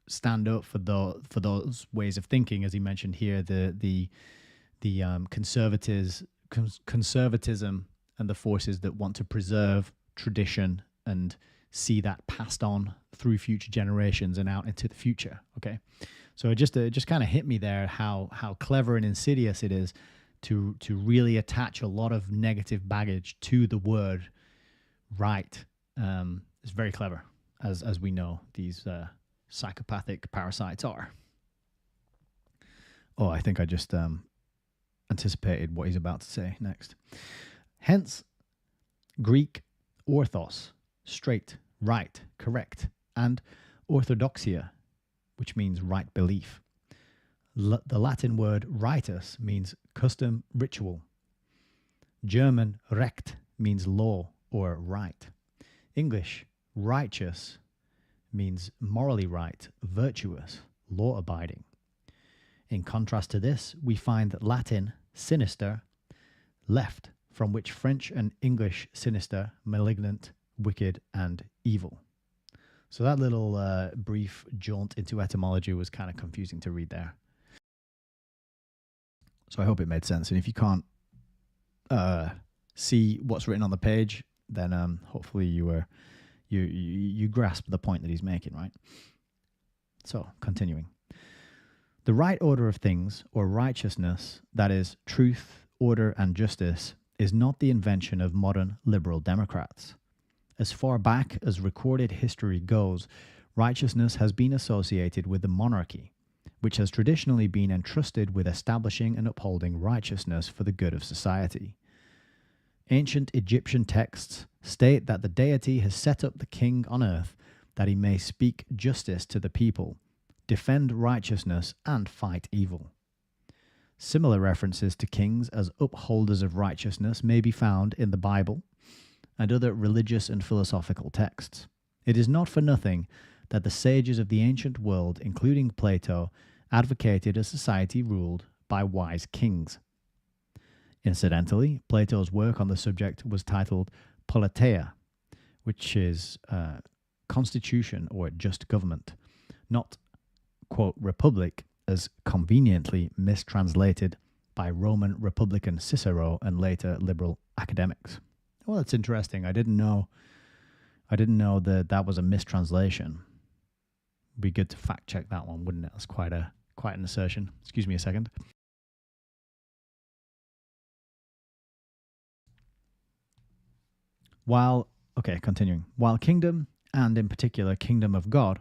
stand up for those ways of thinking, as he mentioned here, the conservatism and the forces that want to preserve tradition and see that passed on through future generations and out into the future. Okay, so it just kind of hit me there how clever and insidious it is to really attach a lot of negative baggage to the word right. It's very clever, as we know these psychopathic parasites are. Oh, I think I just anticipated what he's about to say next. Hence, Greek orthos, straight, right, correct, and orthodoxia, which means right belief. The Latin word ritus means custom, ritual. German recht means law or right. English righteous means morally right, virtuous, law-abiding. In contrast to this, we find Latin sinister, left, from which French and English sinister, malignant, wicked, and evil. So that little brief jaunt into etymology was kind of confusing to read there. So I hope it made sense. And if you can't see what's written on the page, then hopefully you grasp the point that he's making, right? So, continuing. The right order of things, or righteousness, that is, truth, order, and justice, is not the invention of modern liberal democrats. As far back as recorded history goes, righteousness has been associated with the monarchy, which has traditionally been entrusted with establishing and upholding righteousness for the good of society. Ancient Egyptian texts state that the deity has set up the king on earth that he may speak justice to the people, defend righteousness, and fight evil. Similar references to kings as upholders of righteousness may be found in the Bible and other religious and philosophical texts. It is not for nothing that the sages of the ancient world, including Plato, advocated a society ruled by wise kings. Incidentally, Plato's work on the subject was titled Politeia, which is constitution or just government, not, quote, republic, as conveniently mistranslated by Roman Republican Cicero and later liberal academics. Well, that's interesting. I didn't know that was a mistranslation. Be good to fact check that one, wouldn't it? That's quite an assertion. Excuse me a second. Continuing. While kingdom, and in particular kingdom of God,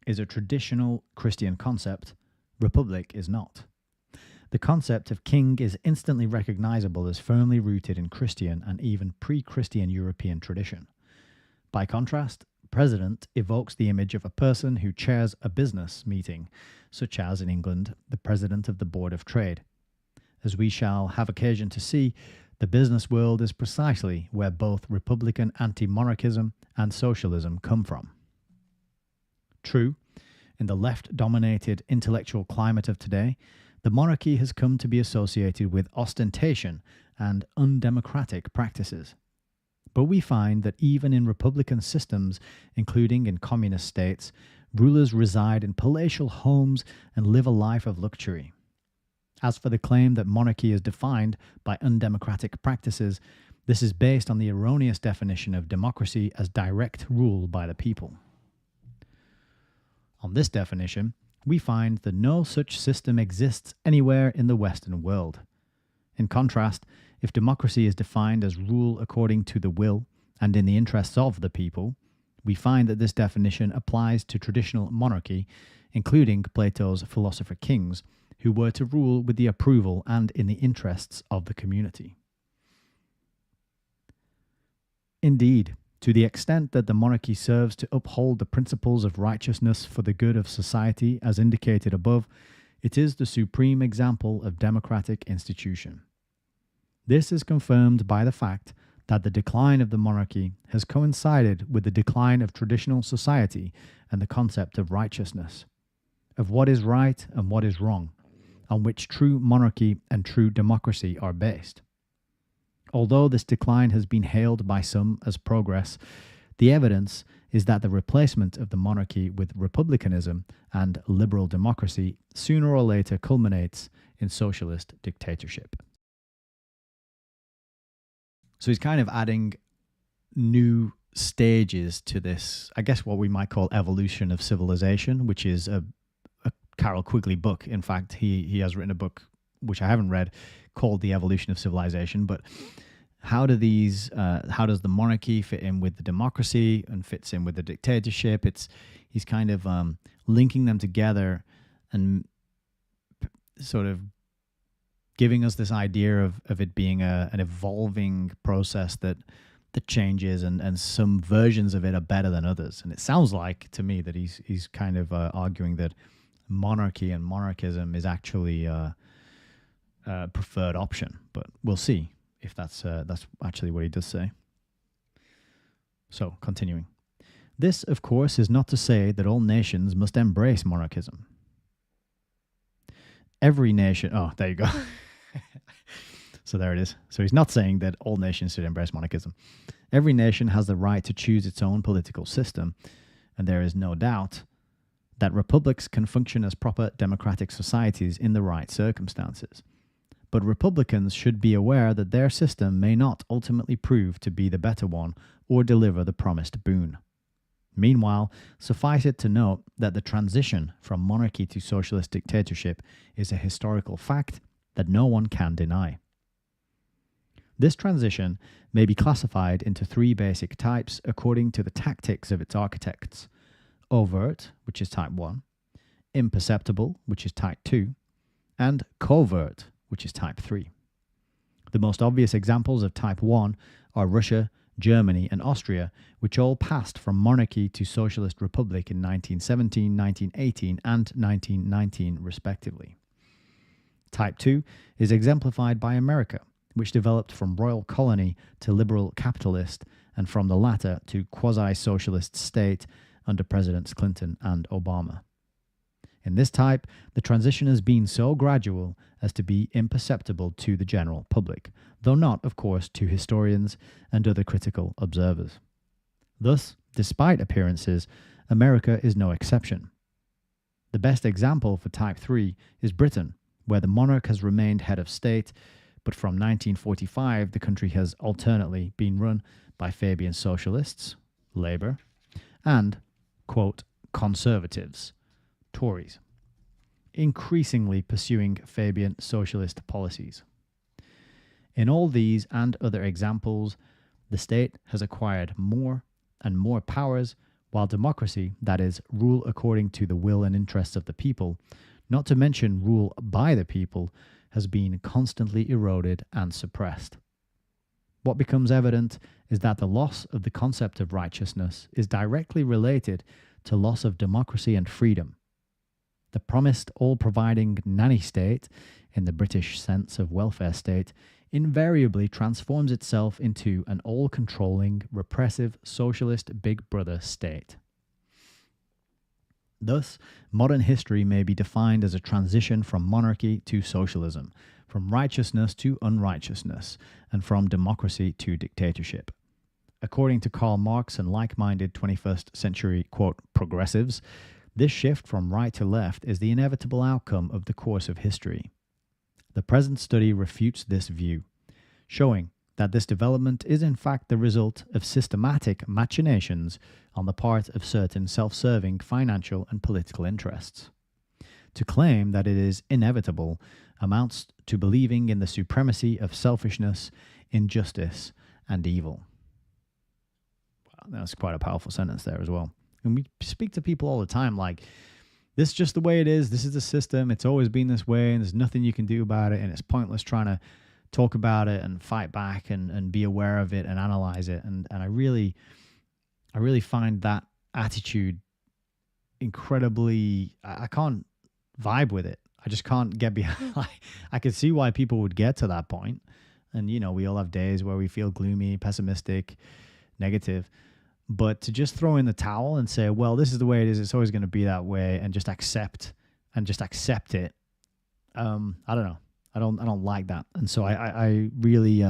is a traditional Christian concept, republic is not. The concept of king is instantly recognizable as firmly rooted in Christian and even pre-Christian European tradition. By contrast, president evokes the image of a person who chairs a business meeting, such as in England, the president of the Board of Trade. As we shall have occasion to see, the business world is precisely where both Republican anti-monarchism and socialism come from. True, in the left-dominated intellectual climate of today, the monarchy has come to be associated with ostentation and undemocratic practices. But we find that even in republican systems, including in communist states, rulers reside in palatial homes and live a life of luxury. As for the claim that monarchy is defined by undemocratic practices, this is based on the erroneous definition of democracy as direct rule by the people. On this definition, we find that no such system exists anywhere in the Western world. In contrast, if democracy is defined as rule according to the will and in the interests of the people, we find that this definition applies to traditional monarchy, including Plato's philosopher kings, who were to rule with the approval and in the interests of the community. Indeed, to the extent that the monarchy serves to uphold the principles of righteousness for the good of society as indicated above, it is the supreme example of democratic institution. This is confirmed by the fact that the decline of the monarchy has coincided with the decline of traditional society and the concept of righteousness, of what is right and what is wrong, on which true monarchy and true democracy are based. Although this decline has been hailed by some as progress, the evidence is that the replacement of the monarchy with republicanism and liberal democracy sooner or later culminates in socialist dictatorship. So he's kind of adding new stages to this, I guess what we might call evolution of civilization, which is a Carroll Quigley book. In fact, he has written a book, which I haven't read, called The Evolution of Civilization. But how does the monarchy fit in with the democracy and fits in with the dictatorship? He's kind of linking them together and sort of giving us this idea of it being an evolving process that changes, and some versions of it are better than others. And it sounds like to me that he's kind of arguing that monarchy and monarchism is actually a preferred option, but we'll see if that's actually what he does say. So, continuing. This, of course, is not to say that all nations must embrace monarchism. Every nation... Oh, there you go. So there it is. So he's not saying that all nations should embrace monarchism. Every nation has the right to choose its own political system, and there is no doubt that republics can function as proper democratic societies in the right circumstances. But republicans should be aware that their system may not ultimately prove to be the better one or deliver the promised boon. Meanwhile, suffice it to note that the transition from monarchy to socialist dictatorship is a historical fact that no one can deny. This transition may be classified into three basic types according to the tactics of its architects: overt, which is type 1, imperceptible, which is type 2, and covert, which is type 3. The most obvious examples of type 1 are Russia, Germany, and Austria, which all passed from monarchy to socialist republic in 1917, 1918, and 1919, respectively. Type 2 is exemplified by America, which developed from royal colony to liberal capitalist, and from the latter to quasi-socialist state under Presidents Clinton and Obama. In this type, the transition has been so gradual as to be imperceptible to the general public, though not, of course, to historians and other critical observers. Thus, despite appearances, America is no exception. The best example for type 3 is Britain, where the monarch has remained head of state, but from 1945 the country has alternately been run by Fabian socialists, Labour, and, quote, conservatives, Tories, increasingly pursuing Fabian socialist policies. In all these and other examples, the state has acquired more and more powers, while democracy, that is, rule according to the will and interests of the people, not to mention rule by the people, has been constantly eroded and suppressed. What becomes evident is that the loss of the concept of righteousness is directly related to loss of democracy and freedom. The promised all-providing nanny state, in the British sense of welfare state, invariably transforms itself into an all-controlling, repressive, socialist big brother state. Thus, modern history may be defined as a transition from monarchy to socialism, from righteousness to unrighteousness, and from democracy to dictatorship. According to Karl Marx and like-minded 21st century, quote, progressives, this shift from right to left is the inevitable outcome of the course of history. The present study refutes this view, showing that this development is in fact the result of systematic machinations on the part of certain self-serving financial and political interests. To claim that it is inevitable amounts to believing in the supremacy of selfishness, injustice, and evil. Wow, that's quite a powerful sentence there as well. And we speak to people all the time like, this is just the way it is, this is the system, it's always been this way, and there's nothing you can do about it, and it's pointless trying to talk about it and fight back and be aware of it and analyze it. And I really find that attitude incredibly, I can't vibe with it. I just can't get behind. I can see why people would get to that point. And, we all have days where we feel gloomy, pessimistic, negative. But to just throw in the towel and say, well, this is the way it is, it's always going to be that way, and just accept it. I don't know. I don't like that. And so I really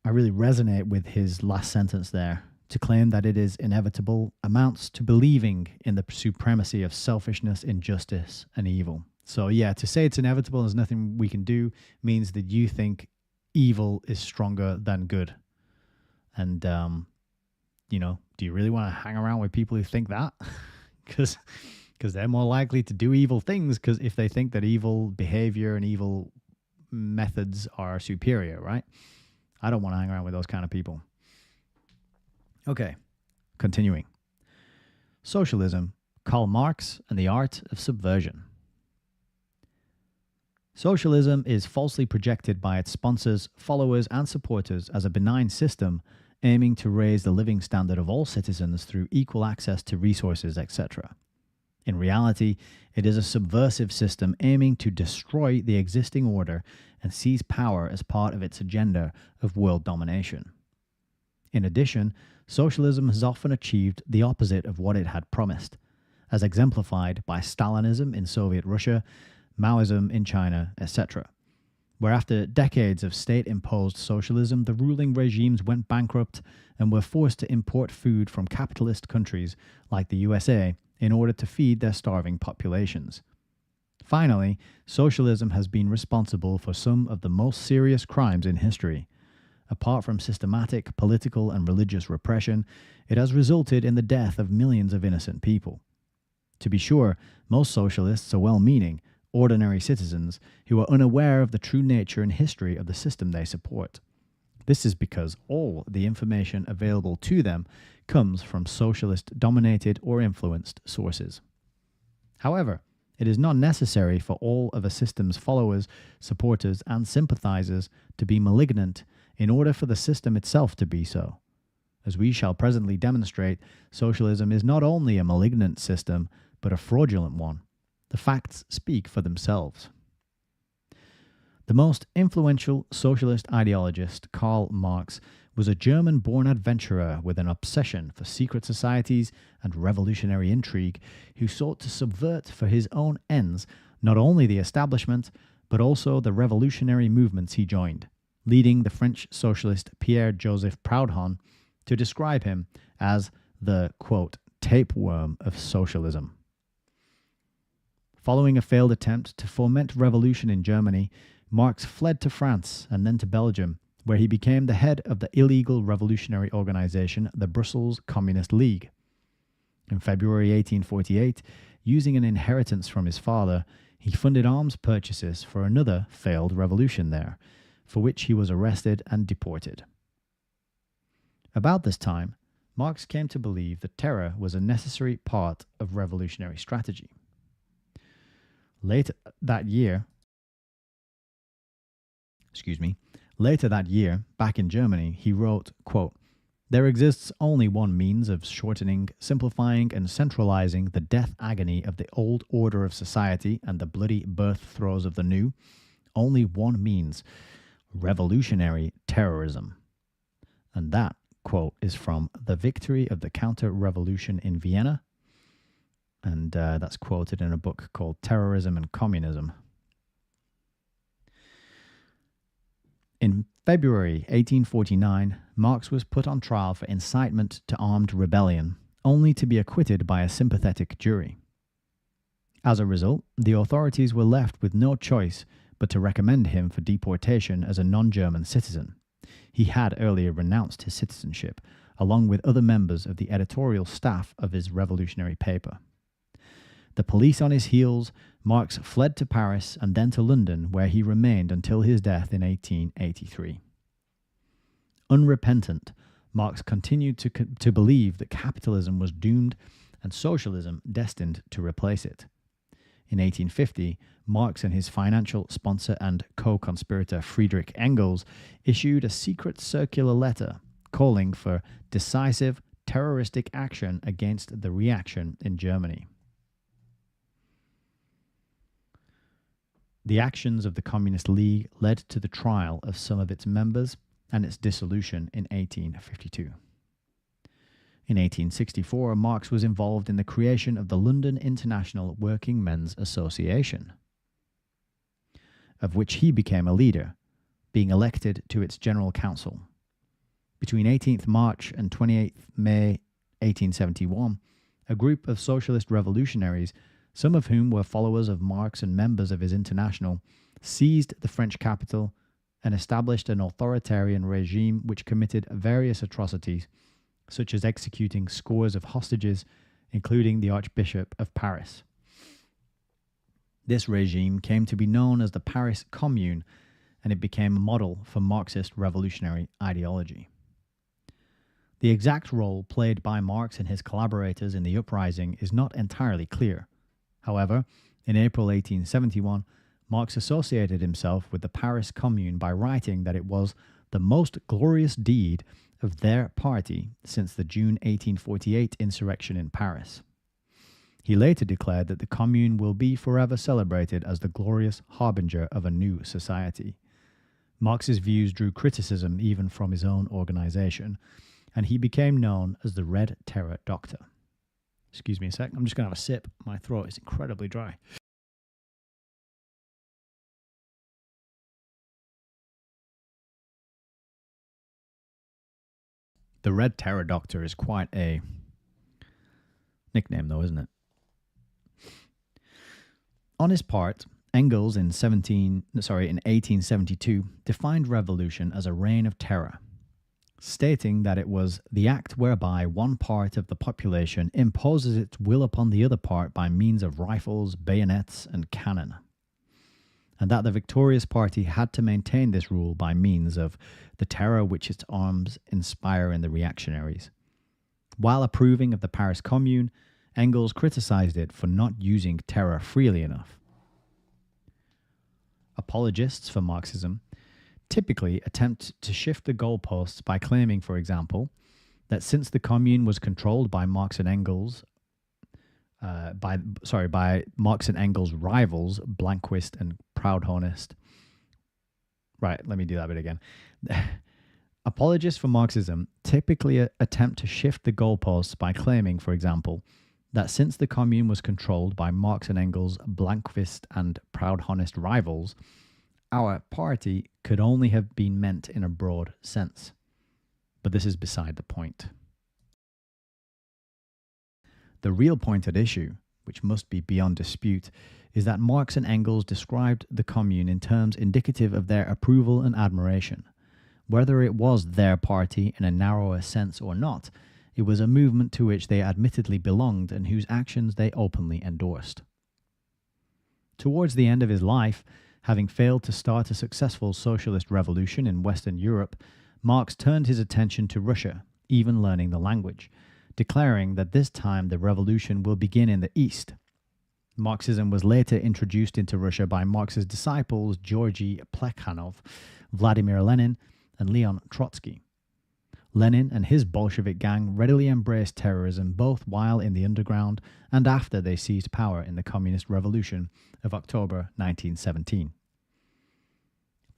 resonate with his last sentence there. To claim that it is inevitable amounts to believing in the supremacy of selfishness, injustice, and evil. So yeah, to say it's inevitable and there's nothing we can do means that you think evil is stronger than good. And, do you really want to hang around with people who think that? Because they're more likely to do evil things, because if they think that evil behavior and evil methods are superior, right? I don't want to hang around with those kind of people. Okay, continuing. Socialism, Karl Marx and the Art of Subversion. Socialism is falsely projected by its sponsors, followers, and supporters as a benign system aiming to raise the living standard of all citizens through equal access to resources, etc. In reality, it is a subversive system aiming to destroy the existing order and seize power as part of its agenda of world domination. In addition, socialism has often achieved the opposite of what it had promised, as exemplified by Stalinism in Soviet Russia, Maoism in China, etc., where after decades of state-imposed socialism, the ruling regimes went bankrupt and were forced to import food from capitalist countries like the USA in order to feed their starving populations. Finally, socialism has been responsible for some of the most serious crimes in history. Apart from systematic political and religious repression, it has resulted in the death of millions of innocent people. To be sure, most socialists are well-meaning, ordinary citizens who are unaware of the true nature and history of the system they support. This is because all the information available to them comes from socialist-dominated or influenced sources. However, it is not necessary for all of a system's followers, supporters, and sympathizers to be malignant in order for the system itself to be so. As we shall presently demonstrate, socialism is not only a malignant system, but a fraudulent one. The facts speak for themselves. The most influential socialist ideologist, Karl Marx, was a German-born adventurer with an obsession for secret societies and revolutionary intrigue, who sought to subvert for his own ends not only the establishment, but also the revolutionary movements he joined, leading the French socialist Pierre-Joseph Proudhon to describe him as the, quote, tapeworm of socialism. Following a failed attempt to foment revolution in Germany, Marx fled to France and then to Belgium, where he became the head of the illegal revolutionary organization, the Brussels Communist League. In February 1848, using an inheritance from his father, he funded arms purchases for another failed revolution there, for which he was arrested and deported. About this time, Marx came to believe that terror was a necessary part of revolutionary strategy. Later that year, back in Germany, he wrote, quote, "There exists only one means of shortening, simplifying, and centralizing the death agony of the old order of society and the bloody birth throes of the new. Only one means: revolutionary terrorism." And that quote is from The Victory of the Counter-Revolution in Vienna, and that's quoted in a book called Terrorism and Communism. In February 1849, Marx was put on trial for incitement to armed rebellion, only to be acquitted by a sympathetic jury. As a result, the authorities were left with no choice but to recommend him for deportation as a non-German citizen. He had earlier renounced his citizenship, along with other members of the editorial staff of his revolutionary paper. The police on his heels, Marx fled to Paris and then to London, where he remained until his death in 1883. Unrepentant, Marx continued to believe that capitalism was doomed and socialism destined to replace it. In 1850, Marx and his financial sponsor and co-conspirator Friedrich Engels issued a secret circular letter calling for decisive terroristic action against the reaction in Germany. The actions of the Communist League led to the trial of some of its members and its dissolution in 1852. In 1864, Marx was involved in the creation of the London International Working Men's Association, of which he became a leader, being elected to its General Council. Between 18th March and 28th May 1871, a group of socialist revolutionaries, some of whom were followers of Marx and members of his international, seized the French capital and established an authoritarian regime which committed various atrocities, such as executing scores of hostages, including the Archbishop of Paris. This regime came to be known as the Paris Commune, and it became a model for Marxist revolutionary ideology. The exact role played by Marx and his collaborators in the uprising is not entirely clear. However, in April 1871, Marx associated himself with the Paris Commune by writing that it was the most glorious deed of their party since the June 1848 insurrection in Paris. He later declared that the Commune will be forever celebrated as the glorious harbinger of a new society. Marx's views drew criticism even from his own organization, and he became known as the Red Terror Doctor. Excuse me a sec, I'm just going to have a sip. My throat is incredibly dry. The Red Terror Doctor is quite a nickname, though, isn't it? On his part, Engels in 1872 defined revolution as a reign of terror, stating that it was the act whereby one part of the population imposes its will upon the other part by means of rifles, bayonets, and cannon, and that the victorious party had to maintain this rule by means of the terror which its arms inspire in the reactionaries. While approving of the Paris Commune, Engels criticized it for not using terror freely enough. Apologists for Marxism typically attempt to shift the goalposts by claiming, for example, that since the Commune was controlled by Marx and Engels, by Marx and Engels' rivals, Blanquist and Proudhonist. Right, let me do that bit again. Apologists for Marxism typically attempt to shift the goalposts by claiming, for example, that since the Commune was controlled by Marx and Engels' Blanquist and Proudhonist rivals, our party could only have been meant in a broad sense. But this is beside the point. The real point at issue, which must be beyond dispute, is that Marx and Engels described the Commune in terms indicative of their approval and admiration. Whether it was their party in a narrower sense or not, it was a movement to which they admittedly belonged and whose actions they openly endorsed. Towards the end of his life, having failed to start a successful socialist revolution in Western Europe, Marx turned his attention to Russia, even learning the language, declaring that this time the revolution will begin in the East. Marxism was later introduced into Russia by Marx's disciples Georgy Plekhanov, Vladimir Lenin, and Leon Trotsky. Lenin and his Bolshevik gang readily embraced terrorism both while in the underground and after they seized power in the Communist Revolution of October 1917.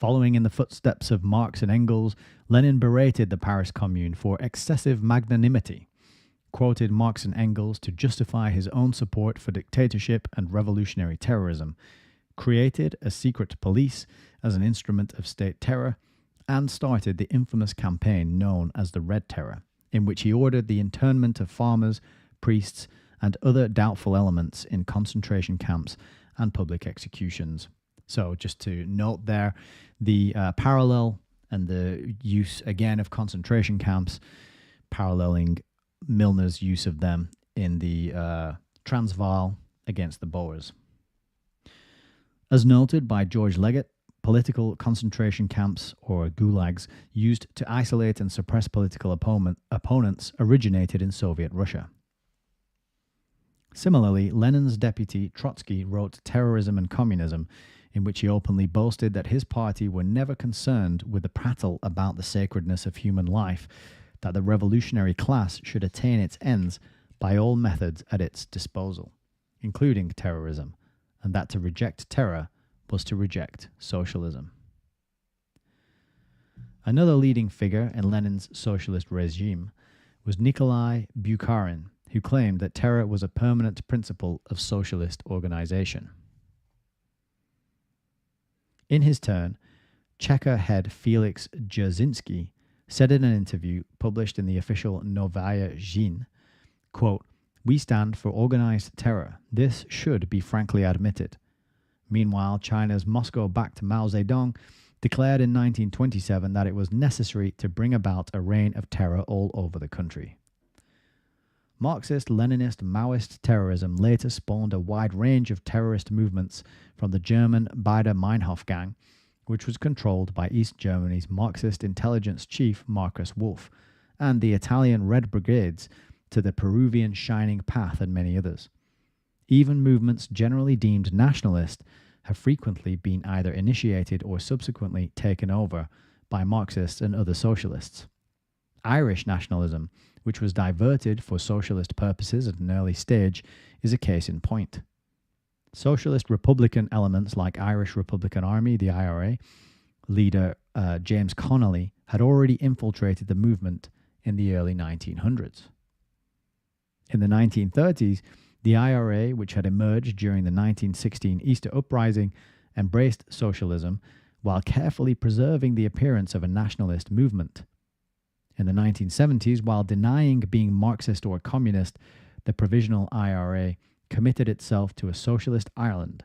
Following in the footsteps of Marx and Engels, Lenin berated the Paris Commune for excessive magnanimity, quoted Marx and Engels to justify his own support for dictatorship and revolutionary terrorism, created a secret police as an instrument of state terror, and started the infamous campaign known as the Red Terror, in which he ordered the internment of farmers, priests, and other doubtful elements in concentration camps and public executions. So just to note there, the parallel and the use again of concentration camps, paralleling Milner's use of them in the Transvaal against the Boers. As noted by George Leggett, political concentration camps, or gulags, used to isolate and suppress political opponents originated in Soviet Russia. Similarly, Lenin's deputy Trotsky wrote Terrorism and Communism, in which he openly boasted that his party were never concerned with the prattle about the sacredness of human life, that the revolutionary class should attain its ends by all methods at its disposal, including terrorism, and that to reject terror was to reject socialism. Another leading figure in Lenin's socialist regime was Nikolai Bukharin, who claimed that terror was a permanent principle of socialist organization. In his turn, Cheka head Felix Dzerzhinsky said in an interview published in the official Novaya Zhin, quote, "We stand for organized terror. This should be frankly admitted." Meanwhile, China's Moscow-backed Mao Zedong declared in 1927 that it was necessary to bring about a reign of terror all over the country. Marxist, Leninist, Maoist terrorism later spawned a wide range of terrorist movements from the German Baader-Meinhof gang, which was controlled by East Germany's Marxist intelligence chief Marcus Wolf, and the Italian Red Brigades, to the Peruvian Shining Path and many others. Even movements generally deemed nationalist have frequently been either initiated or subsequently taken over by Marxists and other socialists. Irish nationalism, which was diverted for socialist purposes at an early stage, is a case in point. Socialist Republican elements like Irish Republican Army, the IRA, leader James Connolly, had already infiltrated the movement in the early 1900s. In the 1930s, the IRA, which had emerged during the 1916 Easter Uprising, embraced socialism while carefully preserving the appearance of a nationalist movement. In the 1970s, while denying being Marxist or communist, the Provisional IRA committed itself to a socialist Ireland.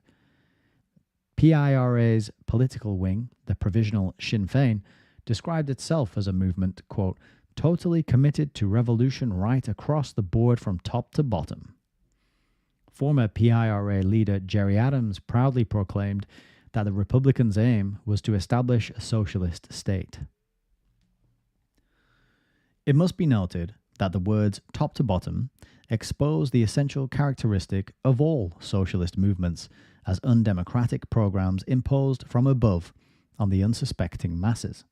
PIRA's political wing, the Provisional Sinn Féin, described itself as a movement, quote, "totally committed to revolution right across the board from top to bottom." Former PIRA leader Gerry Adams proudly proclaimed that the Republicans' aim was to establish a socialist state. It must be noted that the words top to bottom expose the essential characteristic of all socialist movements as undemocratic programs imposed from above on the unsuspecting masses.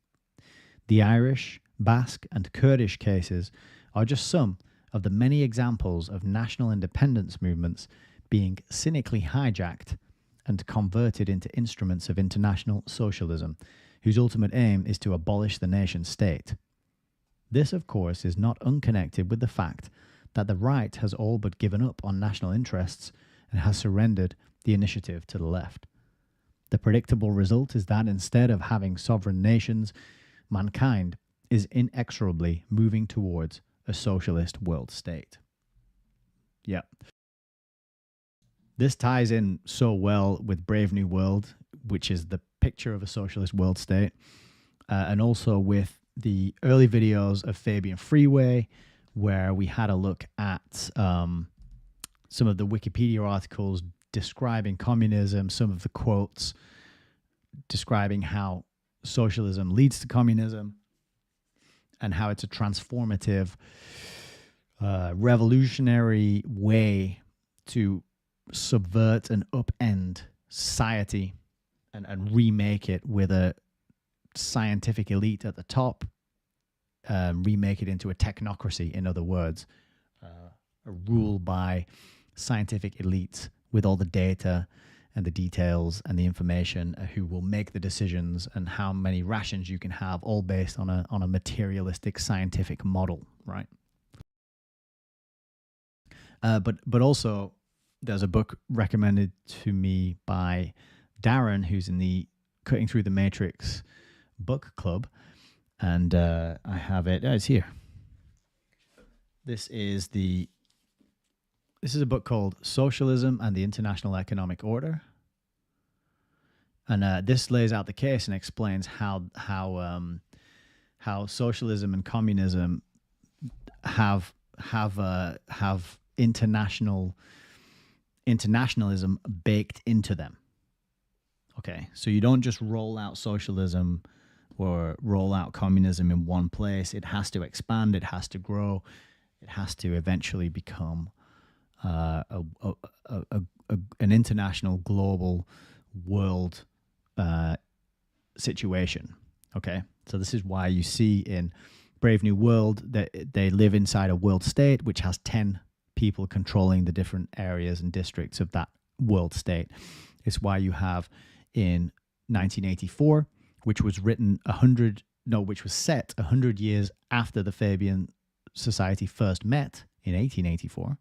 The Irish, Basque, and Kurdish cases are just some of the many examples of national independence movements being cynically hijacked and converted into instruments of international socialism, whose ultimate aim is to abolish the nation state. This, of course, is not unconnected with the fact that the right has all but given up on national interests and has surrendered the initiative to the left. The predictable result is that instead of having sovereign nations, mankind is inexorably moving towards a socialist world state. Yeah. This ties in so well with Brave New World, which is the picture of a socialist world state, and also with the early videos of Fabian Freeway, where we had a look at some of the Wikipedia articles describing communism, some of the quotes describing how socialism leads to communism, and how it's a transformative, revolutionary way to subvert and upend society and remake it with a scientific elite at the top, remake it into a technocracy, in other words, a rule by scientific elites with all the data and the details and the information, who will make the decisions and how many rations you can have, all based on a materialistic scientific model, right? But also, there's a book recommended to me by Darren, who's in the Cutting Through the Matrix book club, and I have it. Oh, it's here. This is a book called Socialism and the International Economic Order, and this lays out the case and explains how socialism and communism have internationalism baked into them. Okay, so you don't just roll out socialism or roll out communism in one place. It has to expand. It has to grow. It has to eventually become an international, global, world situation. Okay, so this is why you see in Brave New World that they live inside a world state which has 10 people controlling the different areas and districts of that world state. It's why you have in 1984, which was set 100 years after the Fabian Society first met in 1884.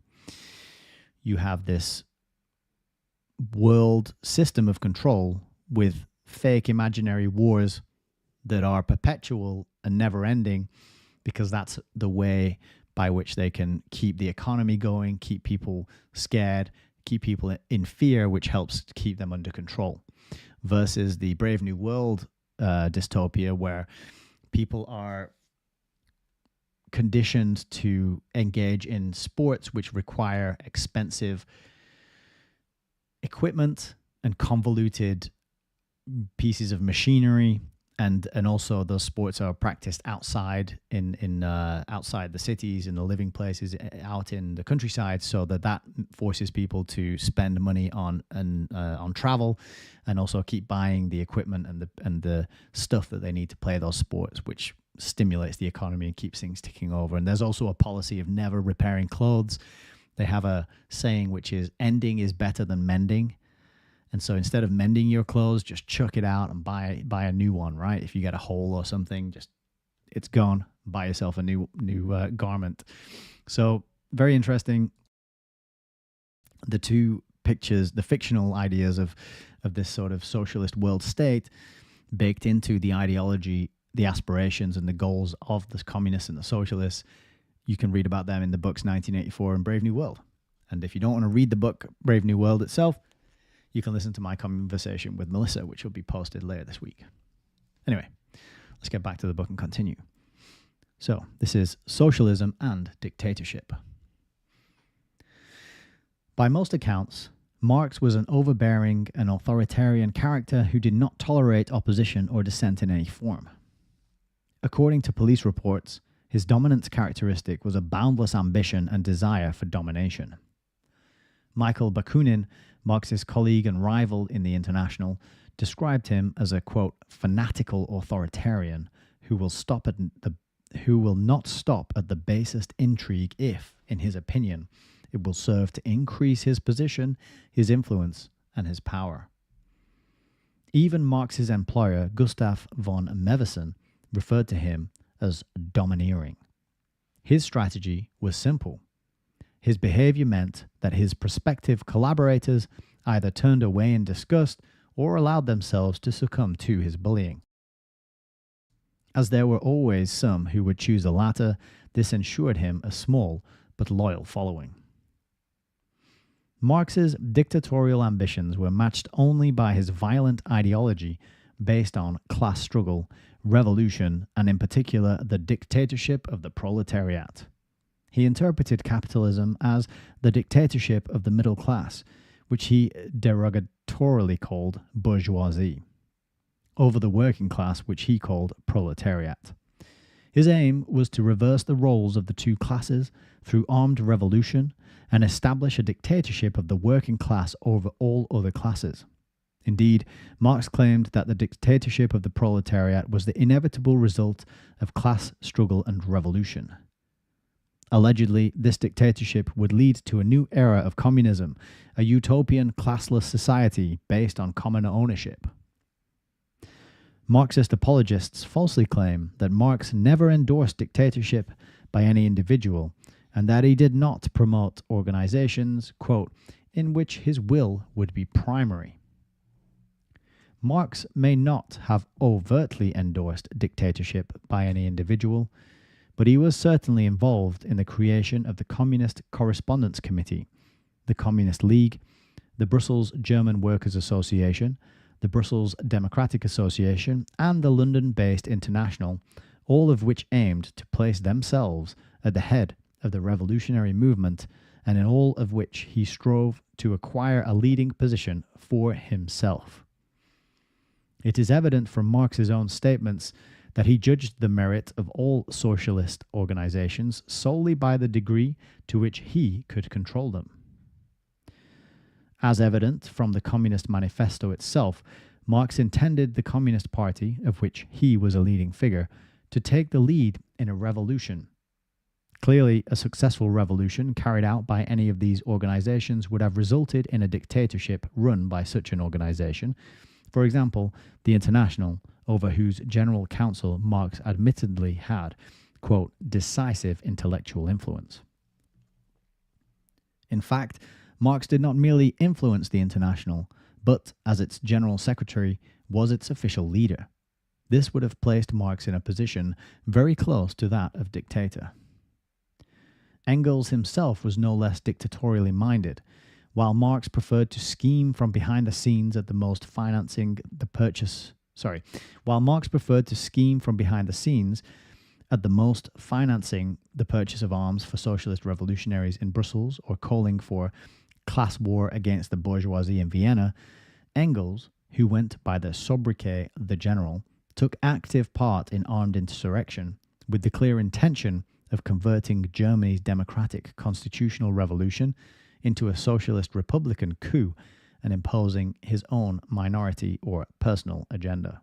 You have this world system of control with fake imaginary wars that are perpetual and never ending, because that's the way by which they can keep the economy going, keep people scared, keep people in fear, which helps to keep them under control, versus the Brave New World dystopia, where people are conditioned to engage in sports which require expensive equipment and convoluted pieces of machinery, and also those sports are practiced outside in outside the cities, in the living places, out in the countryside, so that forces people to spend money on travel, and also keep buying the equipment and the stuff that they need to play those sports, which stimulates the economy and keeps things ticking over. And there's also a policy of never repairing clothes. They have a saying which is ending is better than mending. And so instead of mending your clothes, just chuck it out and buy a new one, right? If you get a hole or something, just it's gone. Buy yourself a new garment. So very interesting. The two pictures, the fictional ideas of this sort of socialist world state baked into the ideology, the aspirations and the goals of the communists and the socialists. You can read about them in the books 1984 and Brave New World. And if you don't want to read the book Brave New World itself, you can listen to my conversation with Melissa, which will be posted later this week. Anyway, let's get back to the book and continue. So, this is Socialism and Dictatorship. By most accounts, Marx was an overbearing and authoritarian character who did not tolerate opposition or dissent in any form. According to police reports, his dominant characteristic was a boundless ambition and desire for domination. Michael Bakunin, Marx's colleague and rival in the International, described him as a, quote, fanatical authoritarian who will not stop at the basest intrigue if, in his opinion, it will serve to increase his position, his influence, and his power. Even Marx's employer, Gustav von Meveson, referred to him as domineering. His strategy was simple. His behavior meant that his prospective collaborators either turned away in disgust or allowed themselves to succumb to his bullying. As there were always some who would choose the latter, this ensured him a small but loyal following. Marx's dictatorial ambitions were matched only by his violent ideology based on class struggle, revolution, and in particular the dictatorship of the proletariat. He interpreted capitalism as the dictatorship of the middle class, which he derogatorily called bourgeoisie, over the working class, which he called proletariat. His aim was to reverse the roles of the two classes through armed revolution and establish a dictatorship of the working class over all other classes. Indeed, Marx claimed that the dictatorship of the proletariat was the inevitable result of class struggle and revolution. Allegedly, this dictatorship would lead to a new era of communism, a utopian classless society based on common ownership. Marxist apologists falsely claim that Marx never endorsed dictatorship by any individual, and that he did not promote organizations, quote, in which his will would be primary. Marx may not have overtly endorsed dictatorship by any individual, but he was certainly involved in the creation of the Communist Correspondence Committee, the Communist League, the Brussels German Workers' Association, the Brussels Democratic Association, and the London-based International, all of which aimed to place themselves at the head of the revolutionary movement, and in all of which he strove to acquire a leading position for himself. It is evident from Marx's own statements that he judged the merit of all socialist organizations solely by the degree to which he could control them. As evident from the Communist Manifesto itself, Marx intended the Communist Party, of which he was a leading figure, to take the lead in a revolution. Clearly, a successful revolution carried out by any of these organizations would have resulted in a dictatorship run by such an organization, For example, the International, over whose general council Marx admittedly had, quote, decisive intellectual influence. In fact, Marx did not merely influence the International, but, as its general secretary, was its official leader. This would have placed Marx in a position very close to that of dictator. Engels himself was no less dictatorially minded. While Marx preferred to scheme from behind the scenes at the most financing the purchase of arms for socialist revolutionaries in Brussels or calling for class war against the bourgeoisie in Vienna, Engels, who went by the sobriquet the General, took active part in armed insurrection with the clear intention of converting Germany's democratic constitutional revolution into a socialist republican coup and imposing his own minority or personal agenda.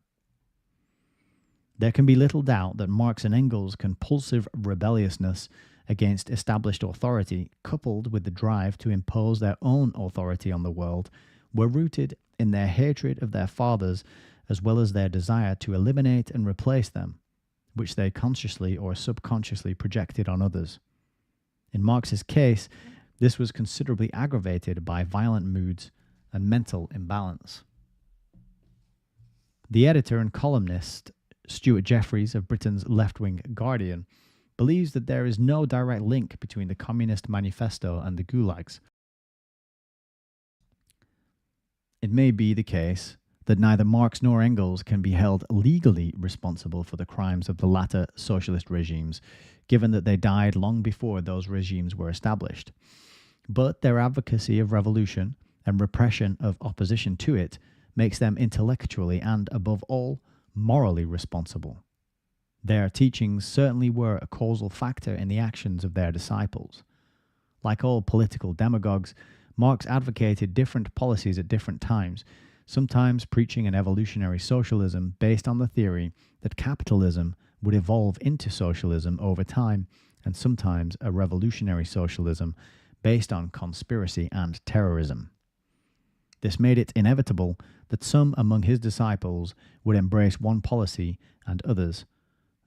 There can be little doubt that Marx and Engels' compulsive rebelliousness against established authority, coupled with the drive to impose their own authority on the world, were rooted in their hatred of their fathers as well as their desire to eliminate and replace them, which they consciously or subconsciously projected on others. In Marx's case, this was considerably aggravated by violent moods and mental imbalance. The editor and columnist Stuart Jeffreys of Britain's left-wing Guardian believes that there is no direct link between the Communist Manifesto and the gulags. It may be the case that neither Marx nor Engels can be held legally responsible for the crimes of the latter socialist regimes, given that they died long before those regimes were established. But their advocacy of revolution and repression of opposition to it makes them intellectually and, above all, morally responsible. Their teachings certainly were a causal factor in the actions of their disciples. Like all political demagogues, Marx advocated different policies at different times, sometimes preaching an evolutionary socialism based on the theory that capitalism would evolve into socialism over time, and sometimes a revolutionary socialism based on conspiracy and terrorism. This made it inevitable that some among his disciples would embrace one policy and others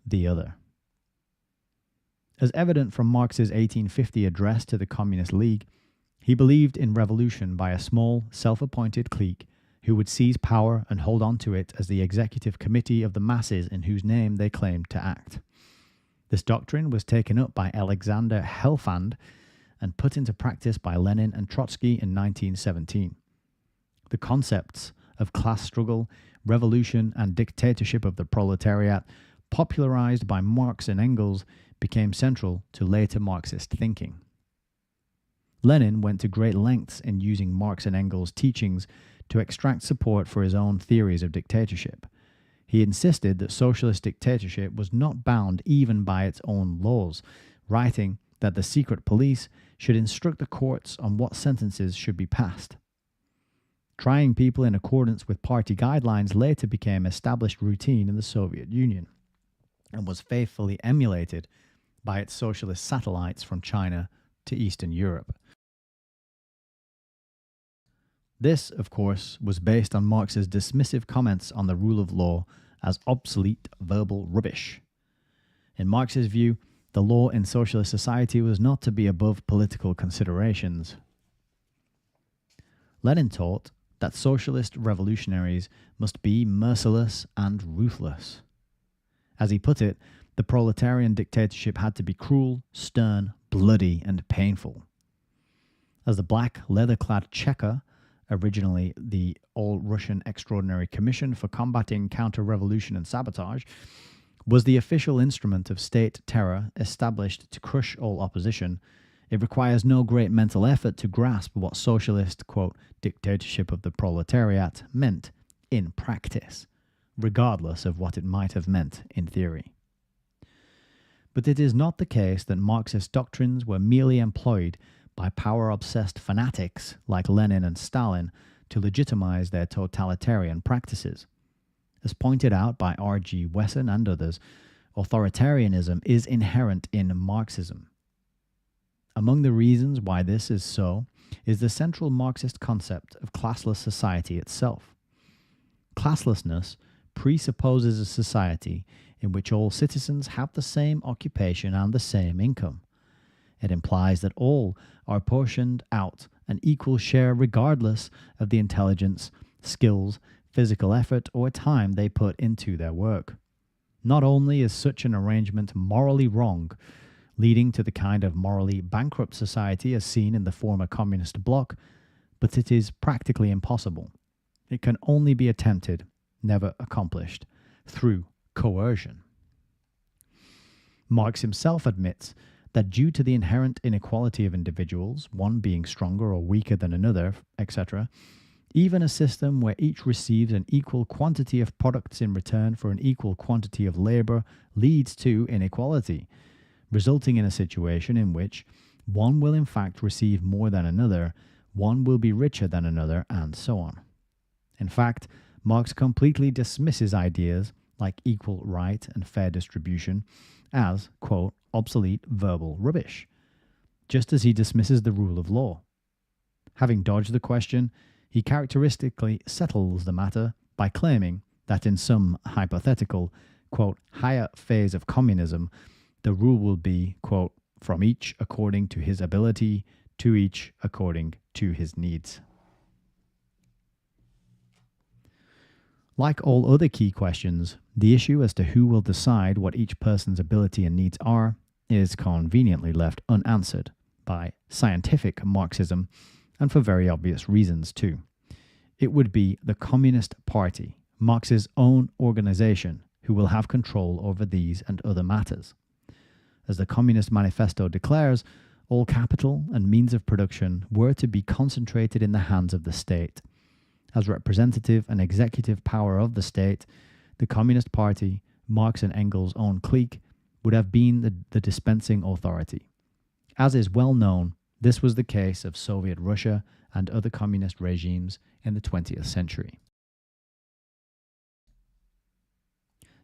the other. As evident from Marx's 1850 address to the Communist League, he believed in revolution by a small, self-appointed clique who would seize power and hold on to it as the executive committee of the masses in whose name they claimed to act. This doctrine was taken up by Alexander Helfand and put into practice by Lenin and Trotsky in 1917. The concepts of class struggle, revolution, and dictatorship of the proletariat, popularized by Marx and Engels, became central to later Marxist thinking. Lenin went to great lengths in using Marx and Engels' teachings to extract support for his own theories of dictatorship. He insisted that socialist dictatorship was not bound even by its own laws, writing that the secret police should instruct the courts on what sentences should be passed. Trying people in accordance with party guidelines later became established routine in the Soviet Union and was faithfully emulated by its socialist satellites from China to Eastern Europe. This, of course, was based on Marx's dismissive comments on the rule of law as obsolete verbal rubbish. In Marx's view, the law in socialist society was not to be above political considerations. Lenin taught that socialist revolutionaries must be merciless and ruthless. As he put it, the proletarian dictatorship had to be cruel, stern, bloody, and painful. As the black leather-clad Cheka, originally the All-Russian Extraordinary Commission for Combating Counter-Revolution and Sabotage, was the official instrument of state terror established to crush all opposition, it requires no great mental effort to grasp what socialist, quote, dictatorship of the proletariat meant in practice, regardless of what it might have meant in theory. But it is not the case that Marxist doctrines were merely employed by power-obsessed fanatics like Lenin and Stalin to legitimize their totalitarian practices. As pointed out by R.G. Wesson and others, authoritarianism is inherent in Marxism. Among the reasons why this is so is the central Marxist concept of classless society itself. Classlessness presupposes a society in which all citizens have the same occupation and the same income. It implies that all are portioned out an equal share regardless of the intelligence, skills, physical effort, or time they put into their work. Not only is such an arrangement morally wrong, leading to the kind of morally bankrupt society as seen in the former communist bloc, but it is practically impossible. It can only be attempted, never accomplished, through coercion. Marx himself admits that due to the inherent inequality of individuals, one being stronger or weaker than another, etc., even a system where each receives an equal quantity of products in return for an equal quantity of labor leads to inequality, resulting in a situation in which one will in fact receive more than another, one will be richer than another, and so on. In fact, Marx completely dismisses ideas like equal right and fair distribution as, quote, obsolete verbal rubbish, just as he dismisses the rule of law. Having dodged the question, he characteristically settles the matter by claiming that in some hypothetical, quote, higher phase of communism, the rule will be, quote, from each according to his ability, to each according to his needs. Like all other key questions, the issue as to who will decide what each person's ability and needs are is conveniently left unanswered by scientific Marxism, and for very obvious reasons too. It would be the Communist Party, Marx's own organization, who will have control over these and other matters. As the Communist Manifesto declares, all capital and means of production were to be concentrated in the hands of the state. As representative and executive power of the state, the Communist Party, Marx and Engels' own clique, would have been the dispensing authority. As is well known, this was the case of Soviet Russia and other communist regimes in the 20th century.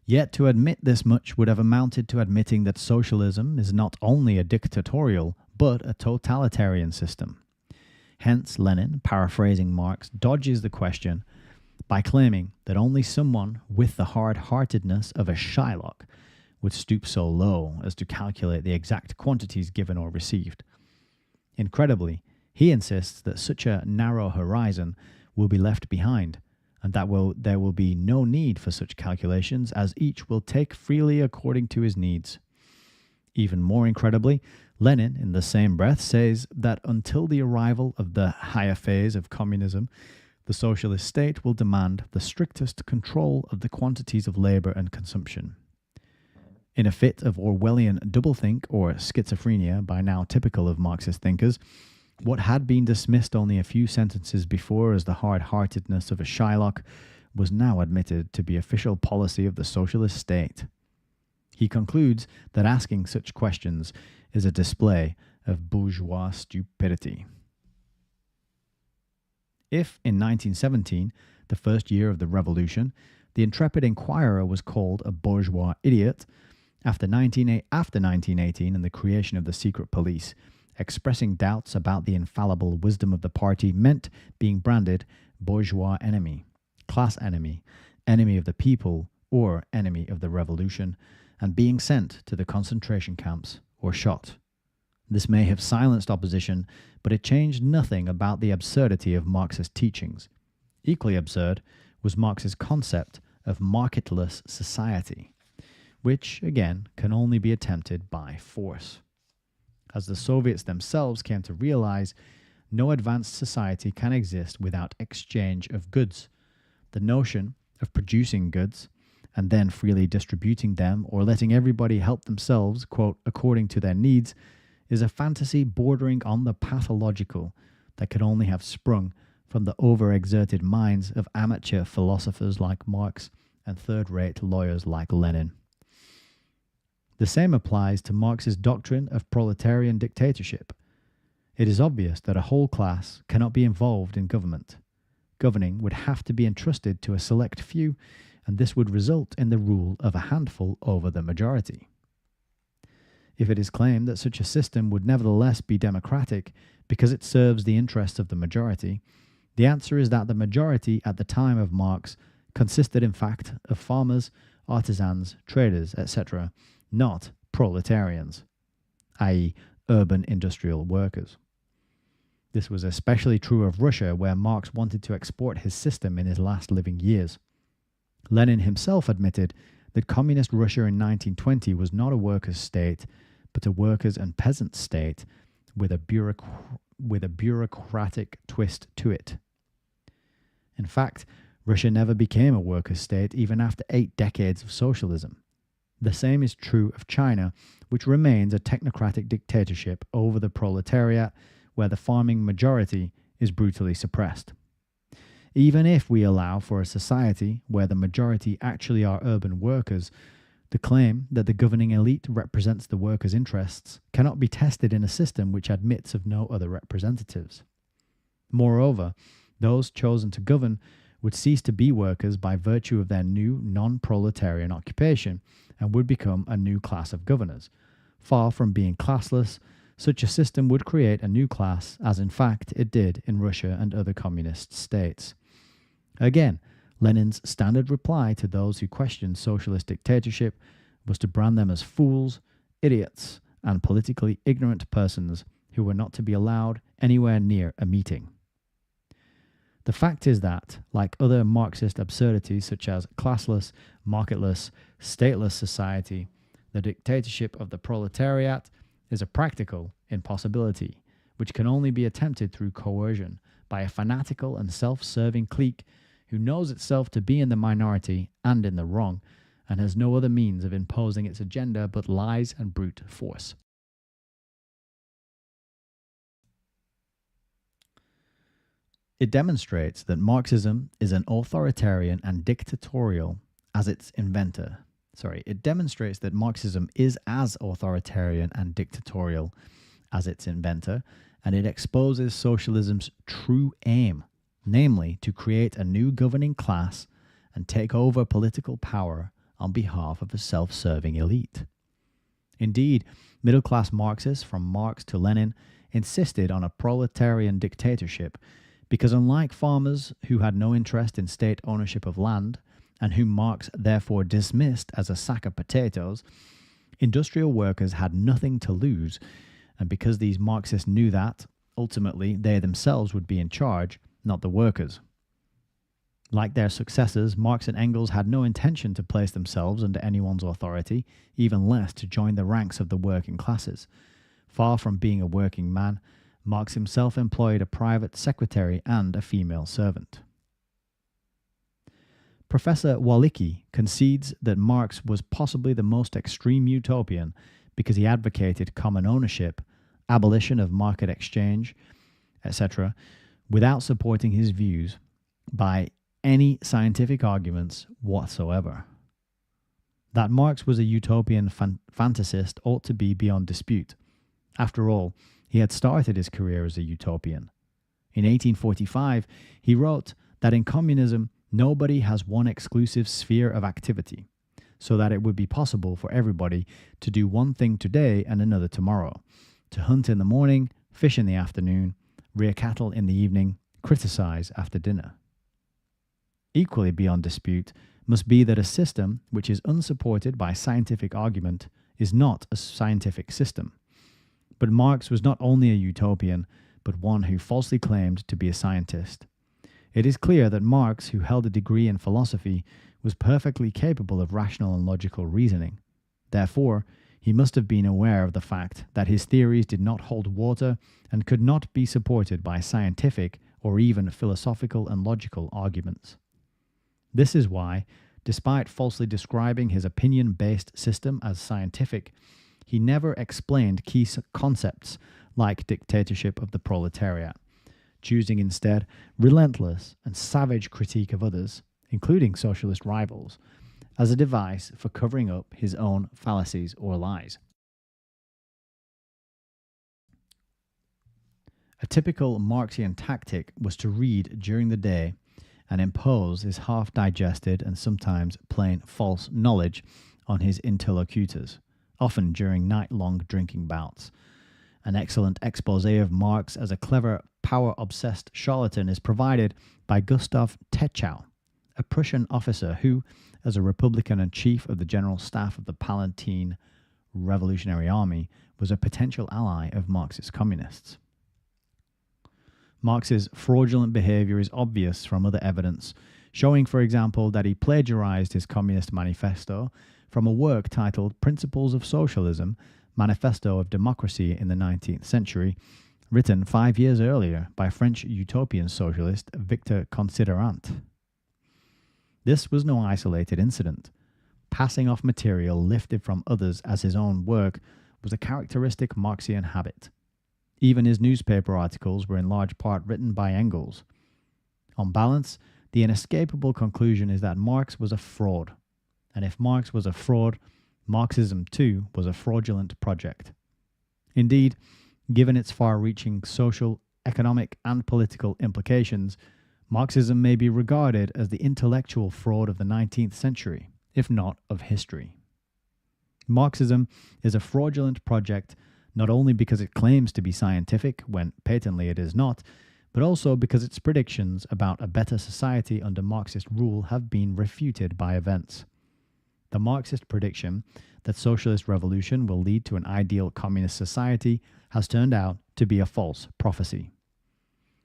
Yet to admit this much would have amounted to admitting that socialism is not only a dictatorial, but a totalitarian system. Hence, Lenin, paraphrasing Marx, dodges the question by claiming that only someone with the hard-heartedness of a Shylock would stoop so low as to calculate the exact quantities given or received. Incredibly, he insists that such a narrow horizon will be left behind, and that there will be no need for such calculations, as each will take freely according to his needs. Even more incredibly, Lenin, in the same breath, says that until the arrival of the higher phase of communism, the socialist state will demand the strictest control of the quantities of labor and consumption. In a fit of Orwellian doublethink or schizophrenia, by now typical of Marxist thinkers, what had been dismissed only a few sentences before as the hard-heartedness of a Shylock was now admitted to be official policy of the socialist state. He concludes that asking such questions is a display of bourgeois stupidity. If, in 1917, the first year of the Revolution, the intrepid inquirer was called a bourgeois idiot, after 1918 and the creation of the secret police, expressing doubts about the infallible wisdom of the party meant being branded bourgeois enemy, class enemy, enemy of the people, or enemy of the revolution, and being sent to the concentration camps or shot. This may have silenced opposition, but it changed nothing about the absurdity of Marx's teachings. Equally absurd was Marx's concept of marketless society, which, again, can only be attempted by force. As the Soviets themselves came to realize, no advanced society can exist without exchange of goods. The notion of producing goods and then freely distributing them or letting everybody help themselves, quote, according to their needs, is a fantasy bordering on the pathological that could only have sprung from the overexerted minds of amateur philosophers like Marx and third-rate lawyers like Lenin. The same applies to Marx's doctrine of proletarian dictatorship. It is obvious that a whole class cannot be involved in government. Governing would have to be entrusted to a select few, and this would result in the rule of a handful over the majority. If it is claimed that such a system would nevertheless be democratic because it serves the interests of the majority, the answer is that the majority at the time of Marx consisted in fact of farmers, artisans, traders, etc., not proletarians, i.e., urban industrial workers. This was especially true of Russia, where Marx wanted to export his system in his last living years. Lenin himself admitted that communist Russia in 1920 was not a workers' state, but a workers' and peasants' state with a bureaucratic twist to it. In fact, Russia never became a workers' state even after 8 decades of socialism. The same is true of China, which remains a technocratic dictatorship over the proletariat, where the farming majority is brutally suppressed. Even if we allow for a society where the majority actually are urban workers, the claim that the governing elite represents the workers' interests cannot be tested in a system which admits of no other representatives. Moreover, those chosen to govern would cease to be workers by virtue of their new non-proletarian occupation and would become a new class of governors. Far from being classless, such a system would create a new class, as in fact it did in Russia and other communist states. Again, Lenin's standard reply to those who questioned socialist dictatorship was to brand them as fools, idiots, and politically ignorant persons who were not to be allowed anywhere near a meeting. The fact is that, like other Marxist absurdities such as classless, marketless, stateless society, the dictatorship of the proletariat is a practical impossibility, which can only be attempted through coercion by a fanatical and self-serving clique who knows itself to be in the minority and in the wrong, and has no other means of imposing its agenda but lies and brute force. It demonstrates that Marxism is an authoritarian and dictatorial as its inventor. It demonstrates that Marxism is as authoritarian and dictatorial as its inventor, and it exposes socialism's true aim, namely to create a new governing class and take over political power on behalf of a self-serving elite. Indeed, middle-class Marxists from Marx to Lenin insisted on a proletarian dictatorship because, unlike farmers who had no interest in state ownership of land and whom Marx therefore dismissed as a sack of potatoes, industrial workers had nothing to lose, and because these Marxists knew that, ultimately, they themselves would be in charge, not the workers. Like their successors, Marx and Engels had no intention to place themselves under anyone's authority, even less to join the ranks of the working classes. Far from being a working man, Marx himself employed a private secretary and a female servant. Professor Walicki concedes that Marx was possibly the most extreme utopian because he advocated common ownership, abolition of market exchange, etc., without supporting his views by any scientific arguments whatsoever. That Marx was a utopian fantasist ought to be beyond dispute. After all, he had started his career as a utopian. In 1845, he wrote that in communism, nobody has one exclusive sphere of activity, so that it would be possible for everybody to do one thing today and another tomorrow, to hunt in the morning, fish in the afternoon, rear cattle in the evening, criticize after dinner. Equally beyond dispute must be that a system which is unsupported by scientific argument is not a scientific system. But Marx was not only a utopian, but one who falsely claimed to be a scientist. It is clear that Marx, who held a degree in philosophy, was perfectly capable of rational and logical reasoning. Therefore, he must have been aware of the fact that his theories did not hold water and could not be supported by scientific or even philosophical and logical arguments. This is why, despite falsely describing his opinion-based system as scientific, he never explained key concepts like dictatorship of the proletariat, choosing instead relentless and savage critique of others, including socialist rivals, as a device for covering up his own fallacies or lies. A typical Marxian tactic was to read during the day and impose his half-digested and sometimes plain false knowledge on his interlocutors, often during night-long drinking bouts. An excellent exposé of Marx as a clever, power-obsessed charlatan is provided by Gustav Techow, a Prussian officer who, as a Republican and chief of the general staff of the Palatine Revolutionary Army, was a potential ally of Marxist communists. Marx's fraudulent behavior is obvious from other evidence, showing, for example, that he plagiarized his Communist Manifesto from a work titled Principles of Socialism, Manifesto of Democracy in the 19th Century, written 5 years earlier by French utopian socialist Victor Considerant. This was no isolated incident. Passing off material lifted from others as his own work was a characteristic Marxian habit. Even his newspaper articles were in large part written by Engels. On balance, the inescapable conclusion is that Marx was a fraud. And if Marx was a fraud, Marxism too was a fraudulent project. Indeed, given its far-reaching social, economic, and political implications, Marxism may be regarded as the intellectual fraud of the 19th century, if not of history. Marxism is a fraudulent project not only because it claims to be scientific when patently it is not, but also because its predictions about a better society under Marxist rule have been refuted by events. The Marxist prediction that socialist revolution will lead to an ideal communist society has turned out to be a false prophecy.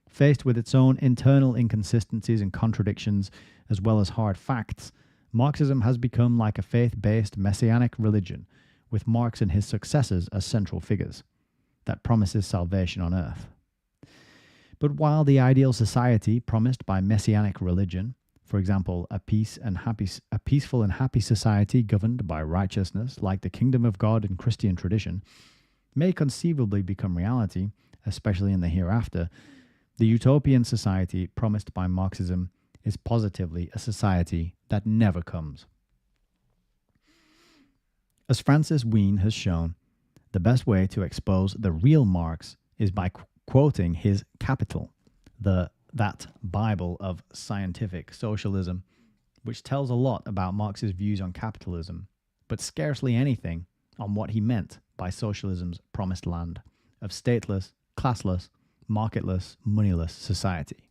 Faced with its own internal inconsistencies and contradictions, as well as hard facts, Marxism has become like a faith-based messianic religion, with Marx and his successors as central figures, that promises salvation on earth. But while the ideal society promised by messianic religion, for example, a peaceful and happy society governed by righteousness like the kingdom of God in Christian tradition, may conceivably become reality, especially in the hereafter, the utopian society promised by Marxism is positively a society that never comes. As Francis Wheen has shown, the best way to expose the real Marx is by quoting his Capital, that Bible of scientific socialism, which tells a lot about Marx's views on capitalism, but scarcely anything on what he meant by socialism's promised land of stateless, classless, marketless, moneyless society.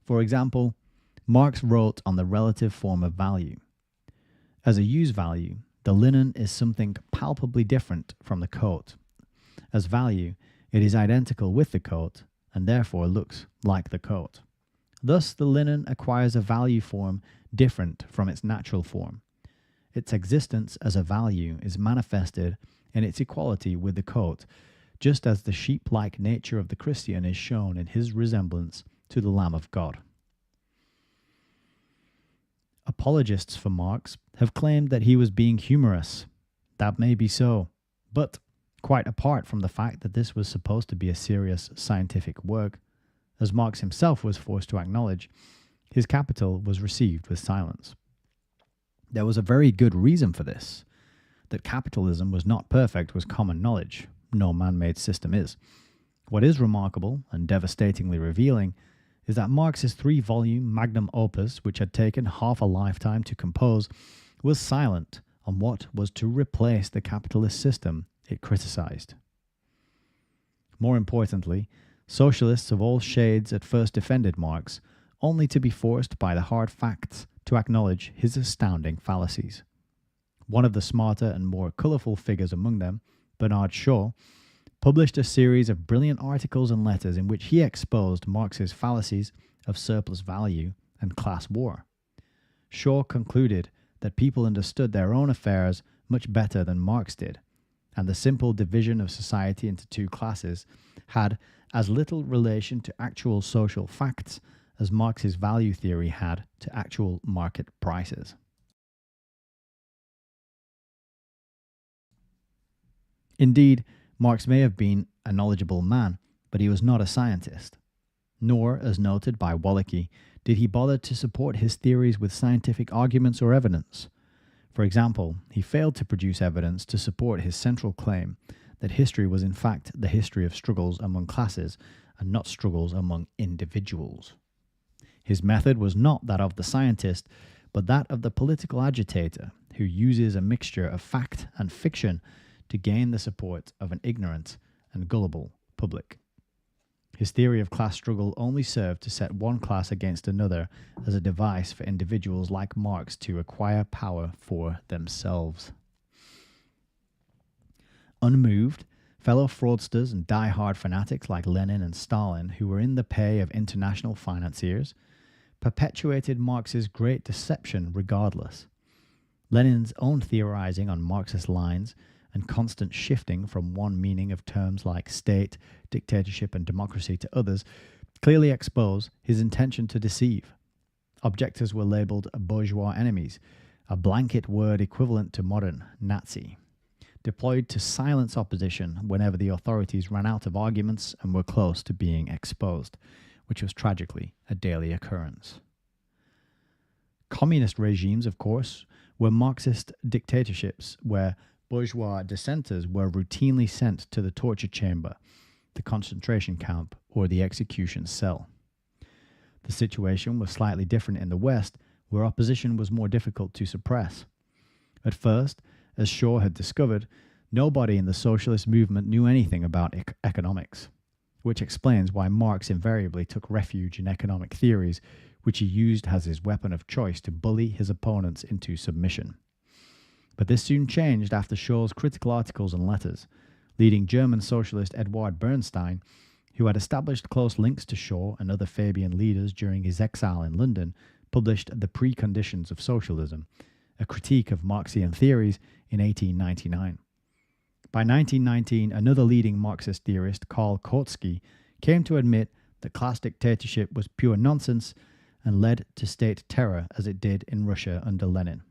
For example, Marx wrote on the relative form of value. As a use value, the linen is something palpably different from the coat. As value, it is identical with the coat, and therefore looks like the coat. Thus, the linen acquires a value form different from its natural form. Its existence as a value is manifested in its equality with the coat, just as the sheep-like nature of the Christian is shown in his resemblance to the Lamb of God. Apologists for Marx have claimed that he was being humorous. That may be so, but quite apart from the fact that this was supposed to be a serious scientific work, as Marx himself was forced to acknowledge, his Capital was received with silence. There was a very good reason for this. That capitalism was not perfect was common knowledge. No man-made system is. What is remarkable and devastatingly revealing is that Marx's 3-volume magnum opus, which had taken half a lifetime to compose, was silent on what was to replace the capitalist system it criticized. More importantly, socialists of all shades at first defended Marx, only to be forced by the hard facts to acknowledge his astounding fallacies. One of the smarter and more colorful figures among them, Bernard Shaw, published a series of brilliant articles and letters in which he exposed Marx's fallacies of surplus value and class war. Shaw concluded that people understood their own affairs much better than Marx did, and the simple division of society into two classes had as little relation to actual social facts as Marx's value theory had to actual market prices. Indeed, Marx may have been a knowledgeable man, but he was not a scientist. Nor, as noted by Wallachy, did he bother to support his theories with scientific arguments or evidence. For example, he failed to produce evidence to support his central claim that history was in fact the history of struggles among classes and not struggles among individuals. His method was not that of the scientist, but that of the political agitator who uses a mixture of fact and fiction to gain the support of an ignorant and gullible public. His theory of class struggle only served to set one class against another as a device for individuals like Marx to acquire power for themselves. Unmoved, fellow fraudsters and die-hard fanatics like Lenin and Stalin, who were in the pay of international financiers, perpetuated Marx's great deception regardless. Lenin's own theorizing on Marxist lines and constant shifting from one meaning of terms like state, dictatorship, and democracy to others clearly expose his intention to deceive. Objectors were labeled bourgeois enemies, a blanket word equivalent to modern Nazi, deployed to silence opposition whenever the authorities ran out of arguments and were close to being exposed, which was tragically a daily occurrence. Communist regimes, of course, were Marxist dictatorships where bourgeois dissenters were routinely sent to the torture chamber, the concentration camp, or the execution cell. The situation was slightly different in the West, where opposition was more difficult to suppress. At first, as Shaw had discovered, nobody in the socialist movement knew anything about economics, which explains why Marx invariably took refuge in economic theories, which he used as his weapon of choice to bully his opponents into submission. But this soon changed after Shaw's critical articles and letters, leading German socialist Eduard Bernstein, who had established close links to Shaw and other Fabian leaders during his exile in London, published The Preconditions of Socialism, a critique of Marxian theories, in 1899. By 1919, another leading Marxist theorist, Karl Kautsky, came to admit that class dictatorship was pure nonsense and led to state terror as it did in Russia under Lenin.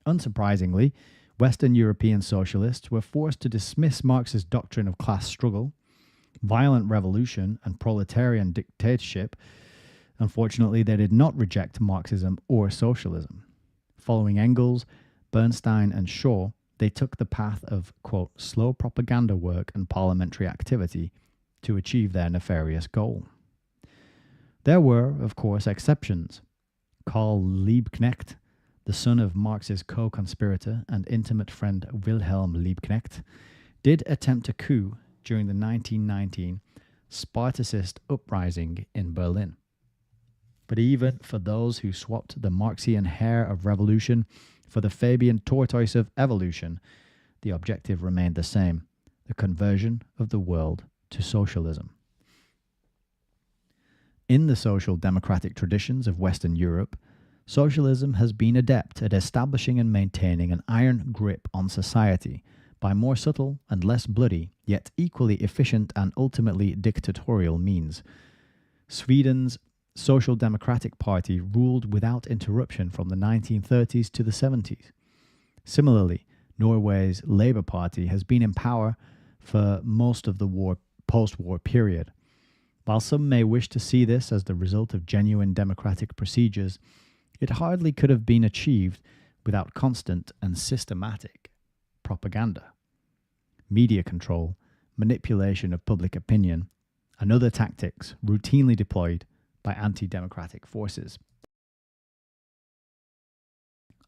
Unsurprisingly, Western European socialists were forced to dismiss Marx's doctrine of class struggle, violent revolution, and proletarian dictatorship. Unfortunately, they did not reject Marxism or socialism. Following Engels, Bernstein, and Shaw, they took the path of, quote, slow propaganda work and parliamentary activity to achieve their nefarious goal. There were, of course, exceptions. Karl Liebknecht, the son of Marx's co-conspirator and intimate friend Wilhelm Liebknecht, did attempt a coup during the 1919 Spartacist uprising in Berlin. But even for those who swapped the Marxian hare of revolution for the Fabian tortoise of evolution, the objective remained the same: the conversion of the world to socialism. In the social democratic traditions of Western Europe, socialism has been adept at establishing and maintaining an iron grip on society by more subtle and less bloody, yet equally efficient and ultimately dictatorial means. Sweden's Social Democratic Party ruled without interruption from the 1930s to the 70s. Similarly, Norway's Labour Party has been in power for most of the post-war period. While some may wish to see this as the result of genuine democratic procedures, it hardly could have been achieved without constant and systematic propaganda, media control, manipulation of public opinion, and other tactics routinely deployed by anti-democratic forces.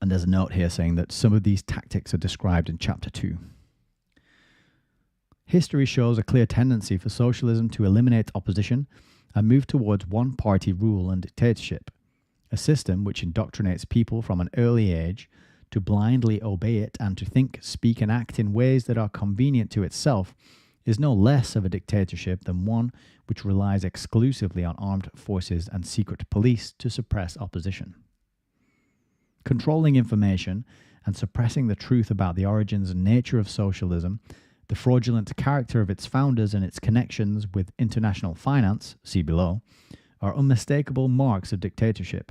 And there's a note here saying that some of these tactics are described in Chapter 2. History shows a clear tendency for socialism to eliminate opposition and move towards one-party rule and dictatorship, a system which indoctrinates people from an early age to blindly obey it and to think, speak, and act in ways that are convenient to itself is no less of a dictatorship than one which relies exclusively on armed forces and secret police to suppress opposition. Controlling information and suppressing the truth about the origins and nature of socialism, the fraudulent character of its founders and its connections with international finance, see below, are unmistakable marks of dictatorship.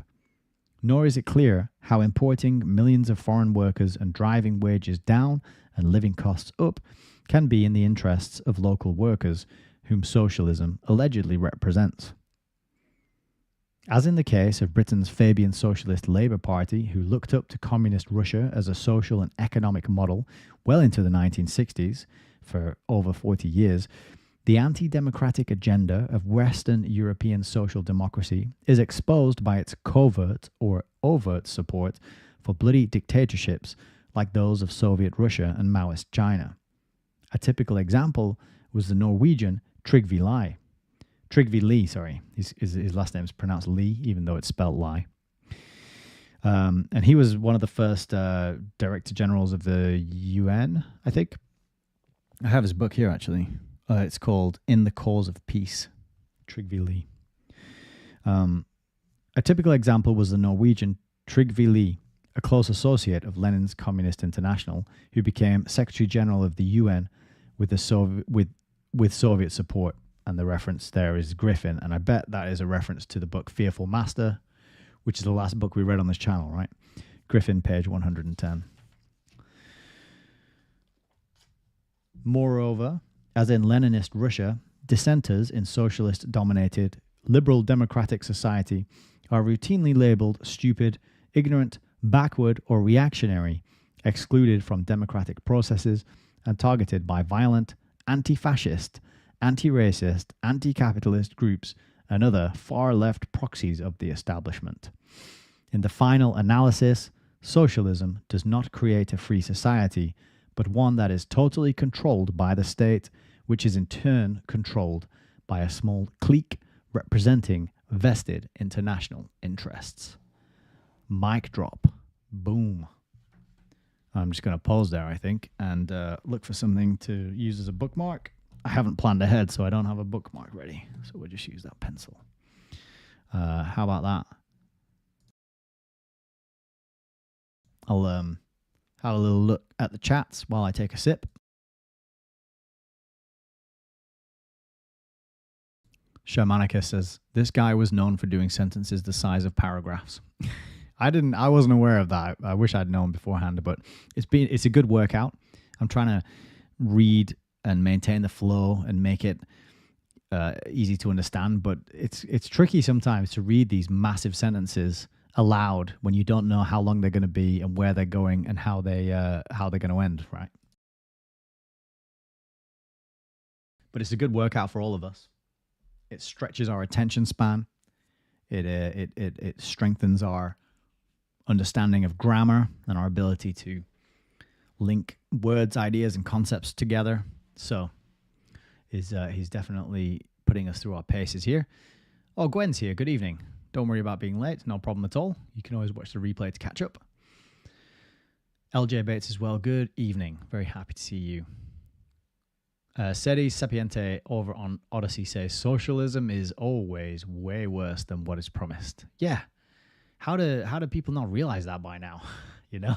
Nor is it clear how importing millions of foreign workers and driving wages down and living costs up can be in the interests of local workers, whom socialism allegedly represents. As in the case of Britain's Fabian Socialist Labour Party, who looked up to communist Russia as a social and economic model well into the 1960s, for over 40 years, the anti-democratic agenda of Western European social democracy is exposed by its covert or overt support for bloody dictatorships like those of Soviet Russia and Maoist China. A typical example was the Norwegian Trygve Lie, Lee, sorry. His last name is pronounced Lee, even though it's spelled lie. And he was one of the first director generals of the UN, I think. I have his book here, actually. It's called In the Cause of Peace, Trygve Lie. A typical example was the Norwegian Trygve Lie, a close associate of Lenin's Communist International, who became Secretary General of the UN with Soviet support. And the reference there is Griffin, and I bet that is a reference to the book Fearful Master, which is the last book we read on this channel, right? Griffin, page 110. Moreover, as in Leninist Russia, dissenters in socialist-dominated liberal democratic society are routinely labeled stupid, ignorant, backward, or reactionary, excluded from democratic processes, and targeted by violent, anti-fascist, anti-racist, anti-capitalist groups and other far-left proxies of the establishment. In the final analysis, socialism does not create a free society, but one that is totally controlled by the state, which is in turn controlled by a small clique representing vested international interests. Mic drop. Boom. I'm just going to pause there, I think, and look for something to use as a bookmark. I haven't planned ahead, so I don't have a bookmark ready. So we'll just use that pencil. How about that? I'll have a little look at the chats while I take a sip. Shermanica says, this guy was known for doing sentences the size of paragraphs. I wasn't aware of that. I wish I'd known beforehand, but it's a good workout. I'm trying to read and maintain the flow and make it easy to understand, but it's tricky sometimes to read these massive sentences aloud when you don't know how long they're going to be and where they're going and how they're going to end, right? But it's a good workout for all of us. It stretches our attention span. It strengthens our understanding of grammar and our ability to link words, ideas, and concepts together. So he's definitely putting us through our paces here. Oh, Gwen's here. Good evening. Don't worry about being late. No problem at all. You can always watch the replay to catch up. LJ Bates as well. Good evening. Very happy to see you. Seri Sapiente over on Odyssey says, socialism is always way worse than what is promised. Yeah. How do people not realize that by now? You know?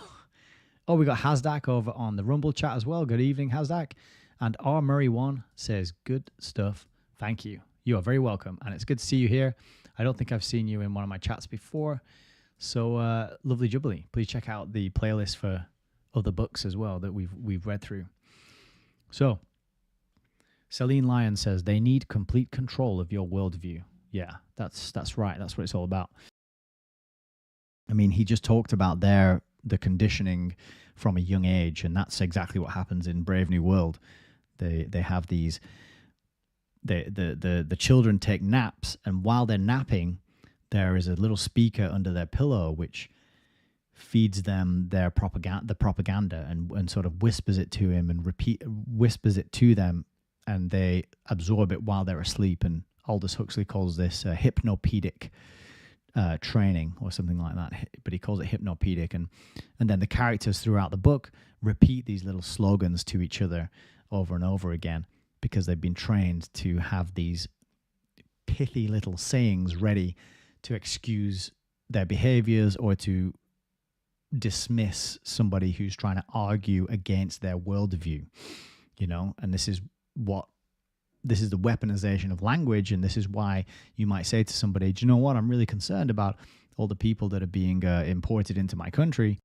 Oh, we got Hasdak over on the Rumble chat as well. Good evening, Hasdak. And R. Murray1 says, good stuff. Thank you. You are very welcome. And it's good to see you here. I don't think I've seen you in one of my chats before. So lovely jubbly. Please check out the playlist for other books as well that we've read through. So Celine Lyon says, they need complete control of your worldview. Yeah, that's right. That's what it's all about. I mean, he just talked about the conditioning from a young age, and that's exactly what happens in Brave New World. They have these, the children take naps, and while they're napping, there is a little speaker under their pillow which feeds them the propaganda and sort of whispers it to him and whispers it to them, and they absorb it while they're asleep. And Aldous Huxley calls this hypnopedic training or something like that, but he calls it hypnopedic. And then the characters throughout the book repeat these little slogans to each other over and over again because they've been trained to have these pithy little sayings ready to excuse their behaviors or to dismiss somebody who's trying to argue against their worldview, you know. And this is the weaponization of language, and this is why you might say to somebody, do you know what, I'm really concerned about all the people that are being imported into my country.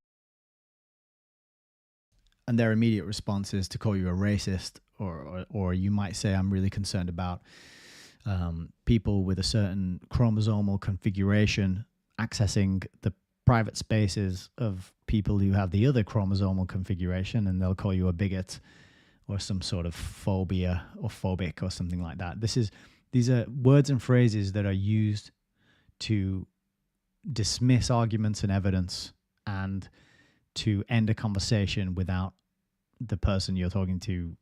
And their immediate response is to call you a racist, or you might say, I'm really concerned about people with a certain chromosomal configuration accessing the private spaces of people who have the other chromosomal configuration, and they'll call you a bigot or some sort of phobia or phobic or something like that. These are words and phrases that are used to dismiss arguments and evidence and to end a conversation without the person you're talking to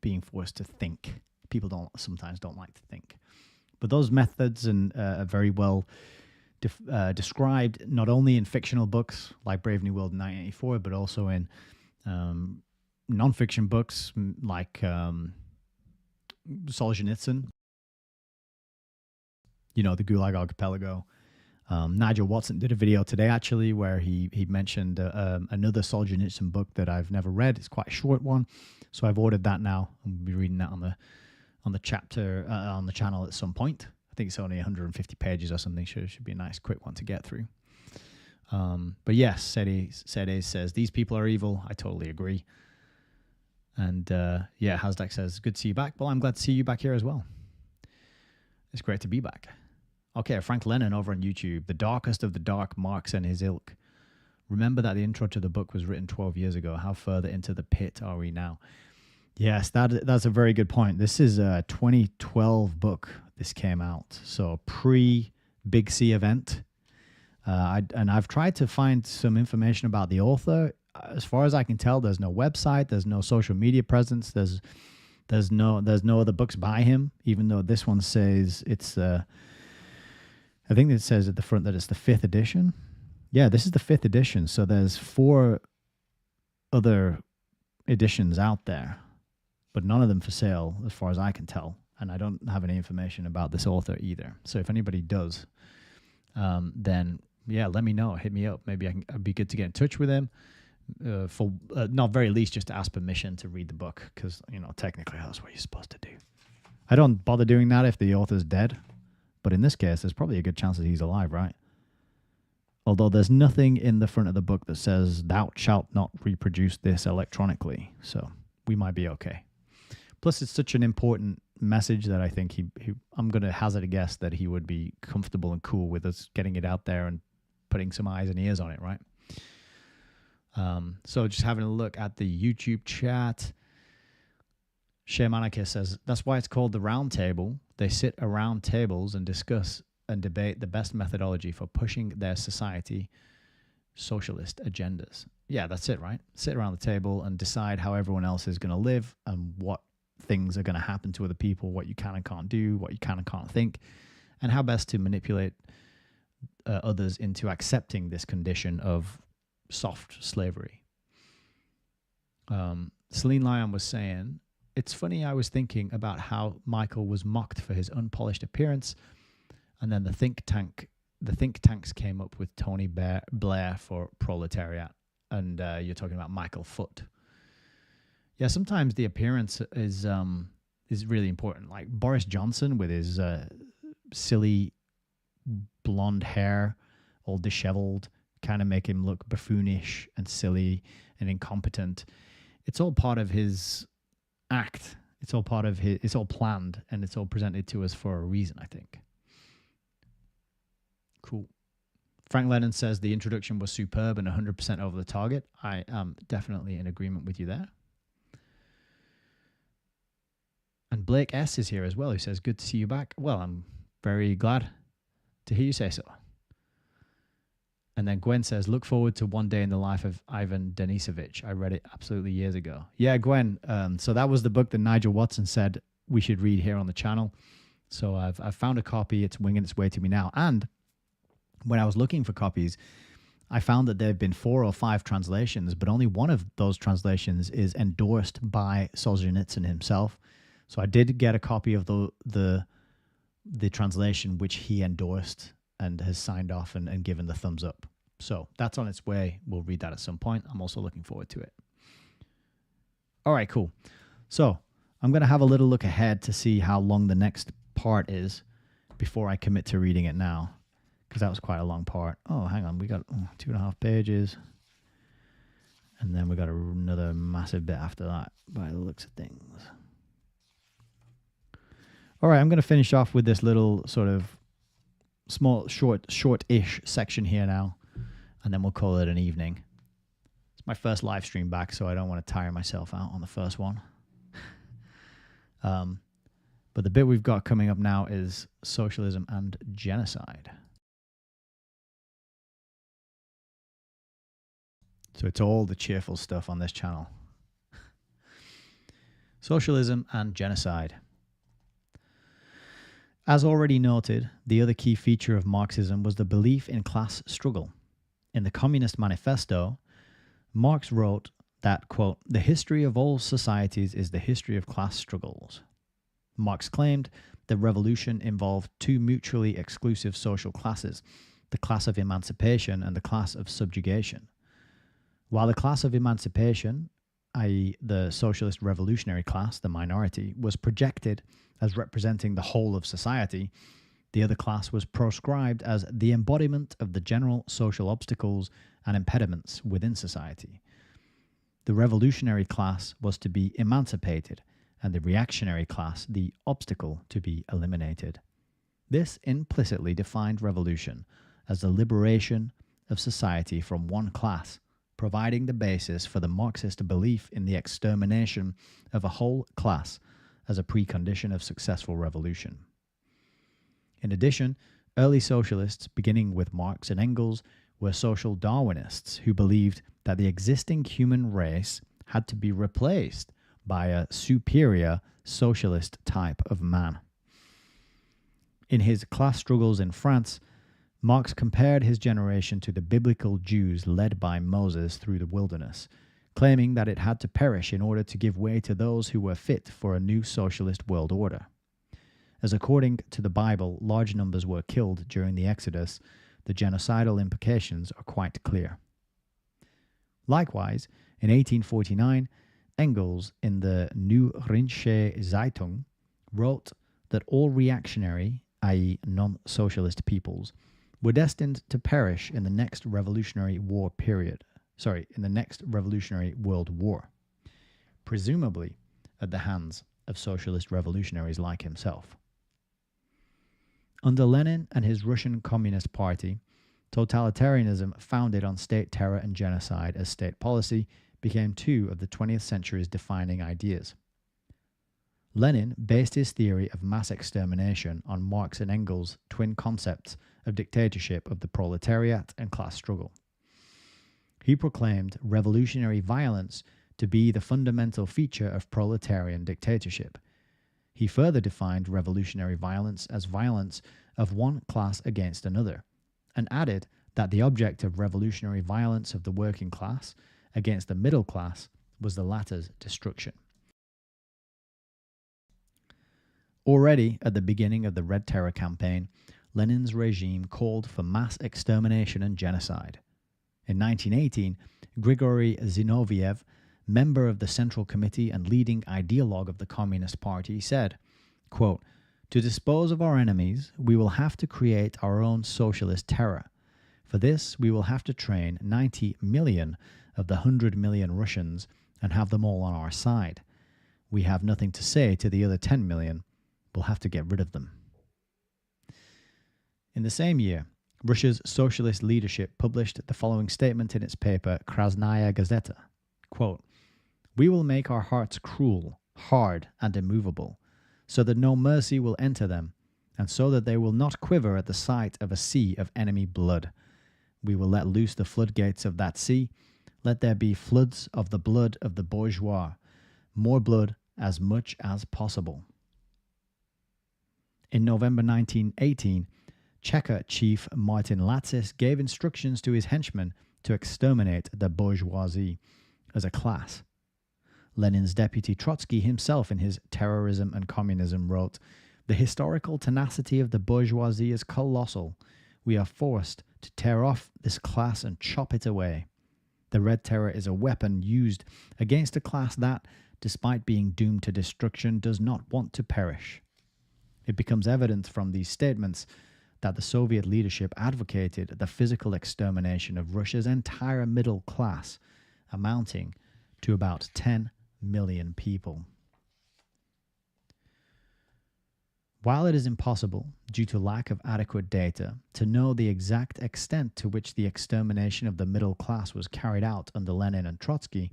being forced to think. People sometimes don't like to think. But those methods are very well described not only in fictional books like Brave New World in 1984, but also in non-fiction books like Solzhenitsyn, the Gulag Archipelago. Nigel Watson did a video today actually where he mentioned another Solzhenitsyn book that I've never read. It's quite a short one, so I've ordered that now. I'll be reading that on the chapter on the channel at some point. I think it's only 150 pages or something. Should be a nice quick one to get through. But yes, Sede says these people are evil. I totally agree. And Hasdak says good to see you back. Well, I'm glad to see you back here as well. It's great to be back. Okay, Frank Lennon over on YouTube. The darkest of the dark, Marx and his ilk. Remember that the intro to the book was written 12 years ago. How further into the pit are we now? Yes, that's a very good point. This is a 2012 book. This came out, so pre-Big C event. I've tried to find some information about the author. As far as I can tell, there's no website, there's no social media presence, there's no other books by him. Even though this one says it's, I think it says at the front that it's the 5th edition. Yeah, this is the 5th edition. So there's 4 other editions out there, but none of them for sale, as far as I can tell. And I don't have any information about this author either. So if anybody does, then yeah, let me know. Hit me up. Maybe I'd be good to get in touch with him. For not very least, just to ask permission to read the book, because technically that's what you're supposed to do. I don't bother doing that if the author's dead, but in this case, there's probably a good chance that he's alive, right? Although there's nothing in the front of the book that says thou shalt not reproduce this electronically, so we might be okay. Plus, it's such an important message that I think I'm going to hazard a guess that he would be comfortable and cool with us getting it out there and putting some eyes and ears on it, right? So just having a look at the YouTube chat. Shamanica says, that's why it's called the round table. They sit around tables and discuss and debate the best methodology for pushing their society socialist agendas. Yeah, that's it, right? Sit around the table and decide how everyone else is going to live and what things are going to happen to other people, what you can and can't do, what you can and can't think, and how best to manipulate others into accepting this condition of soft slavery. Celine Lyon was saying, it's funny, I was thinking about how Michael was mocked for his unpolished appearance, and then the think tanks came up with Tony Blair for proletariat, and you're talking about Michael Foot. Yeah, sometimes the appearance is really important. Like Boris Johnson with his silly blonde hair, all disheveled, kind of make him look buffoonish and silly and incompetent. It's all part of his act. It's all planned, and it's all presented to us for a reason, I think. Cool. Frank Lennon says the introduction was superb and 100% over the target. I am definitely in agreement with you there. And Blake S. is here as well, who says, good to see you back. Well, I'm very glad to hear you say so. And then Gwen says, look forward to One Day in the Life of Ivan Denisovich. I read it absolutely years ago. Yeah, Gwen. So that was the book that Nigel Watson said we should read here on the channel. So I've found a copy. It's winging its way to me now. And when I was looking for copies, I found that there have been 4 or 5 translations, but only one of those translations is endorsed by Solzhenitsyn himself. So I did get a copy of the translation which he endorsed and has signed off and given the thumbs up. So that's on its way. We'll read that at some point. I'm also looking forward to it. All right, cool. So I'm going to have a little look ahead to see how long the next part is before I commit to reading it now, because that was quite a long part. Oh, hang on. We got 2.5 pages. And then we got another massive bit after that by the looks of things. All right, I'm going to finish off with this little sort of small, short-ish section here now, and then we'll call it an evening. It's my first live stream back, so I don't want to tire myself out on the first one. But the bit we've got coming up now is socialism and genocide. So it's all the cheerful stuff on this channel. Socialism and genocide. As already noted, the other key feature of Marxism was the belief in class struggle. In the Communist Manifesto, Marx wrote that, quote, "The history of all societies is the history of class struggles." Marx claimed that revolution involved two mutually exclusive social classes, the class of emancipation and the class of subjugation. While the class of emancipation, i.e. the socialist revolutionary class, the minority, was projected as representing the whole of society, the other class was proscribed as the embodiment of the general social obstacles and impediments within society. The revolutionary class was to be emancipated, and the reactionary class the obstacle to be eliminated. This implicitly defined revolution as the liberation of society from one class, providing the basis for the Marxist belief in the extermination of a whole class as a precondition of successful revolution. In addition, early socialists, beginning with Marx and Engels, were social Darwinists who believed that the existing human race had to be replaced by a superior socialist type of man. In his Class Struggles in France, Marx compared his generation to the biblical Jews led by Moses through the wilderness, claiming that it had to perish in order to give way to those who were fit for a new socialist world order. As according to the Bible, large numbers were killed during the Exodus, the genocidal implications are quite clear. Likewise, in 1849, Engels, in the Neue Rheinische Zeitung, wrote that all reactionary, i.e. non-socialist peoples, were destined to perish in the next Revolutionary War in the next Revolutionary World War, presumably at the hands of socialist revolutionaries like himself. Under Lenin and his Russian Communist Party, totalitarianism founded on state terror and genocide as state policy became two of the 20th century's defining ideas. Lenin based his theory of mass extermination on Marx and Engels' twin concepts of dictatorship of the proletariat and class struggle. He proclaimed revolutionary violence to be the fundamental feature of proletarian dictatorship. He further defined revolutionary violence as violence of one class against another, and added that the object of revolutionary violence of the working class against the middle class was the latter's destruction. Already at the beginning of the Red Terror campaign, Lenin's regime called for mass extermination and genocide. In 1918, Grigory Zinoviev, member of the Central Committee and leading ideologue of the Communist Party, said, quote, "To dispose of our enemies, we will have to create our own socialist terror. For this, we will have to train 90 million of the 100 million Russians and have them all on our side. We have nothing to say to the other 10 million. We'll have to get rid of them." In the same year, Russia's socialist leadership published the following statement in its paper Krasnaya Gazeta, quote, "We will make our hearts cruel, hard, and immovable, so that no mercy will enter them, and so that they will not quiver at the sight of a sea of enemy blood. We will let loose the floodgates of that sea. Let there be floods of the blood of the bourgeois, more blood as much as possible." In November 1918, Cheka chief Martin Latsis gave instructions to his henchmen to exterminate the bourgeoisie as a class. Lenin's deputy Trotsky himself, in his Terrorism and Communism, wrote, "The historical tenacity of the bourgeoisie is colossal. We are forced to tear off this class and chop it away. The Red Terror is a weapon used against a class that, despite being doomed to destruction, does not want to perish." It becomes evident from these statements that the Soviet leadership advocated the physical extermination of Russia's entire middle class, amounting to about 10 million people. While it is impossible, due to lack of adequate data, to know the exact extent to which the extermination of the middle class was carried out under Lenin and Trotsky,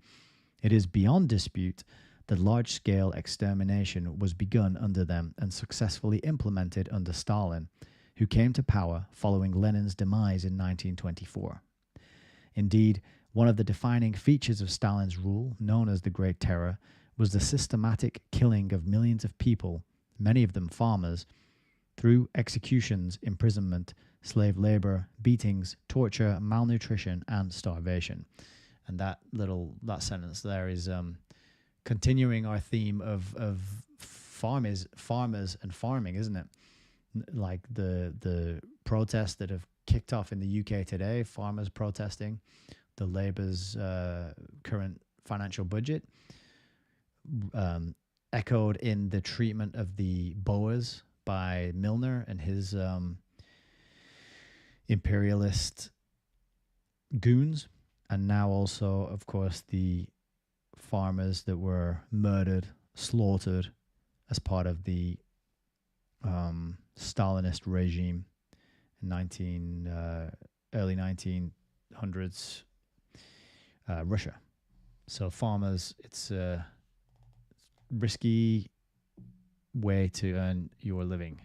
it is beyond dispute that large-scale extermination was begun under them and successfully implemented under Stalin, who came to power following Lenin's demise in 1924. Indeed, one of the defining features of Stalin's rule, known as the Great Terror, was the systematic killing of millions of people, many of them farmers, through executions, imprisonment, slave labor, beatings, torture, malnutrition, and starvation. And that sentence there is continuing our theme of farmers and farming, isn't it? Like the protests that have kicked off in the UK today, farmers protesting the Labour's current financial budget, echoed in the treatment of the Boers by Milner and his imperialist goons, and now also, of course, the farmers that were murdered, slaughtered as part of the Stalinist regime in early 1900s Russia. So farmers, it's a risky way to earn your living.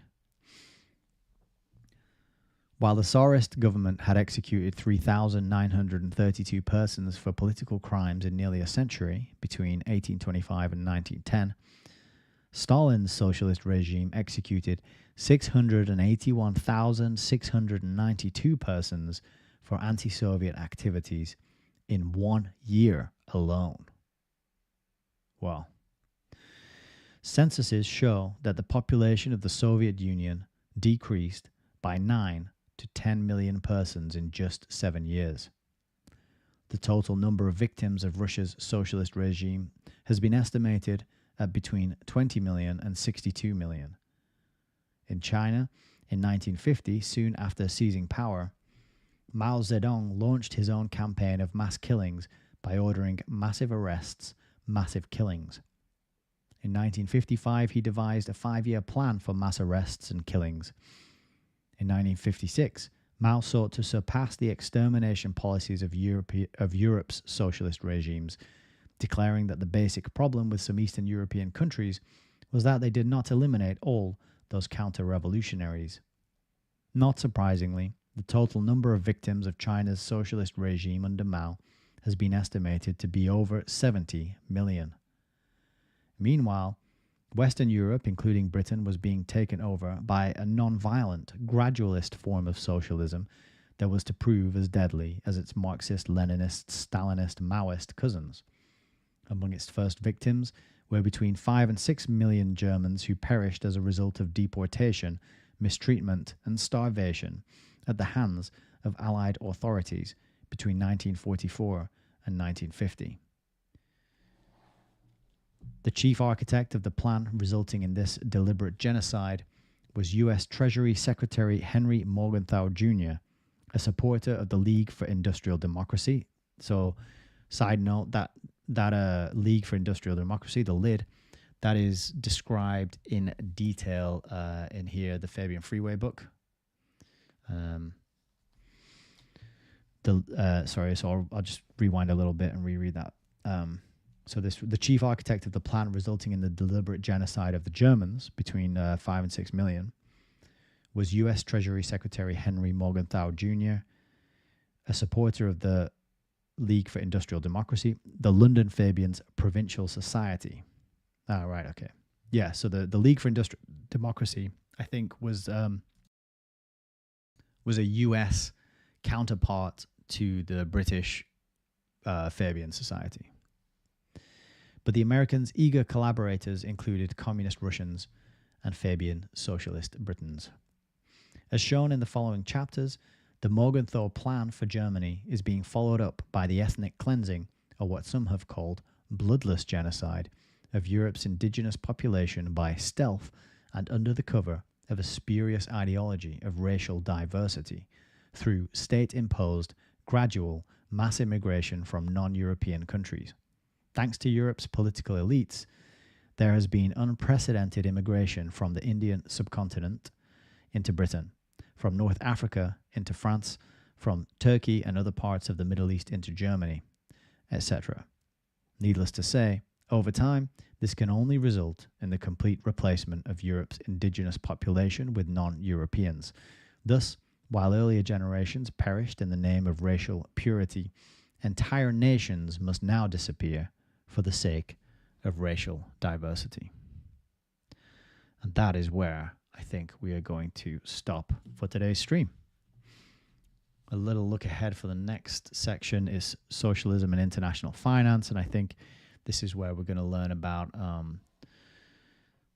While the Tsarist government had executed 3,932 persons for political crimes in nearly a century, between 1825 and 1910, Stalin's socialist regime executed 681,692 persons for anti-Soviet activities in 1 year alone. Wow. Censuses show that the population of the Soviet Union decreased by 9 to 10 million persons in just 7 years. The total number of victims of Russia's socialist regime has been estimated at between 20 million and 62 million. In China, in 1950, soon after seizing power, Mao Zedong launched his own campaign of mass killings by ordering massive arrests, massive killings. In 1955, he devised a 5-year plan for mass arrests and killings. In 1956, Mao sought to surpass the extermination policies of Europe's socialist regimes, declaring that the basic problem with some Eastern European countries was that they did not eliminate all those counter-revolutionaries. Not surprisingly, the total number of victims of China's socialist regime under Mao has been estimated to be over 70 million. Meanwhile, Western Europe, including Britain, was being taken over by a non-violent, gradualist form of socialism that was to prove as deadly as its Marxist, Leninist, Stalinist, Maoist cousins. Among its first victims were between 5 and 6 million Germans who perished as a result of deportation, mistreatment, and starvation at the hands of Allied authorities between 1944 and 1950. The chief architect of the plan resulting in this deliberate genocide was U.S. Treasury Secretary Henry Morgenthau Jr., a supporter of the League for Industrial Democracy. So, side note, that League for Industrial Democracy, the LID, that is described in detail in here, the Fabian Freeway book. So I'll just rewind a little bit and reread that. So the chief architect of the plan resulting in the deliberate genocide of the Germans, between 5 and 6 million, was U.S. Treasury Secretary Henry Morgenthau Jr., a supporter of the League for Industrial Democracy, the Milner-Fabian's Provincial Society. Ah, right, okay. Yeah, so the League for Industrial Democracy, I think, was a U.S. counterpart to the British Fabian Society. But the Americans' eager collaborators included communist Russians and Fabian socialist Britons. As shown in the following chapters, the Morgenthau Plan for Germany is being followed up by the ethnic cleansing, or what some have called bloodless genocide, of Europe's indigenous population by stealth and under the cover of a spurious ideology of racial diversity through state-imposed, gradual mass immigration from non-European countries. Thanks to Europe's political elites, there has been unprecedented immigration from the Indian subcontinent into Britain, from North Africa into France, from Turkey and other parts of the Middle East into Germany, etc. Needless to say, over time, this can only result in the complete replacement of Europe's indigenous population with non-Europeans. Thus, while earlier generations perished in the name of racial purity, entire nations must now disappear for the sake of racial diversity. And that is where I I think we are going to stop for today's stream. A little look ahead for the next section is socialism and international finance, and I think this is where we're going to learn about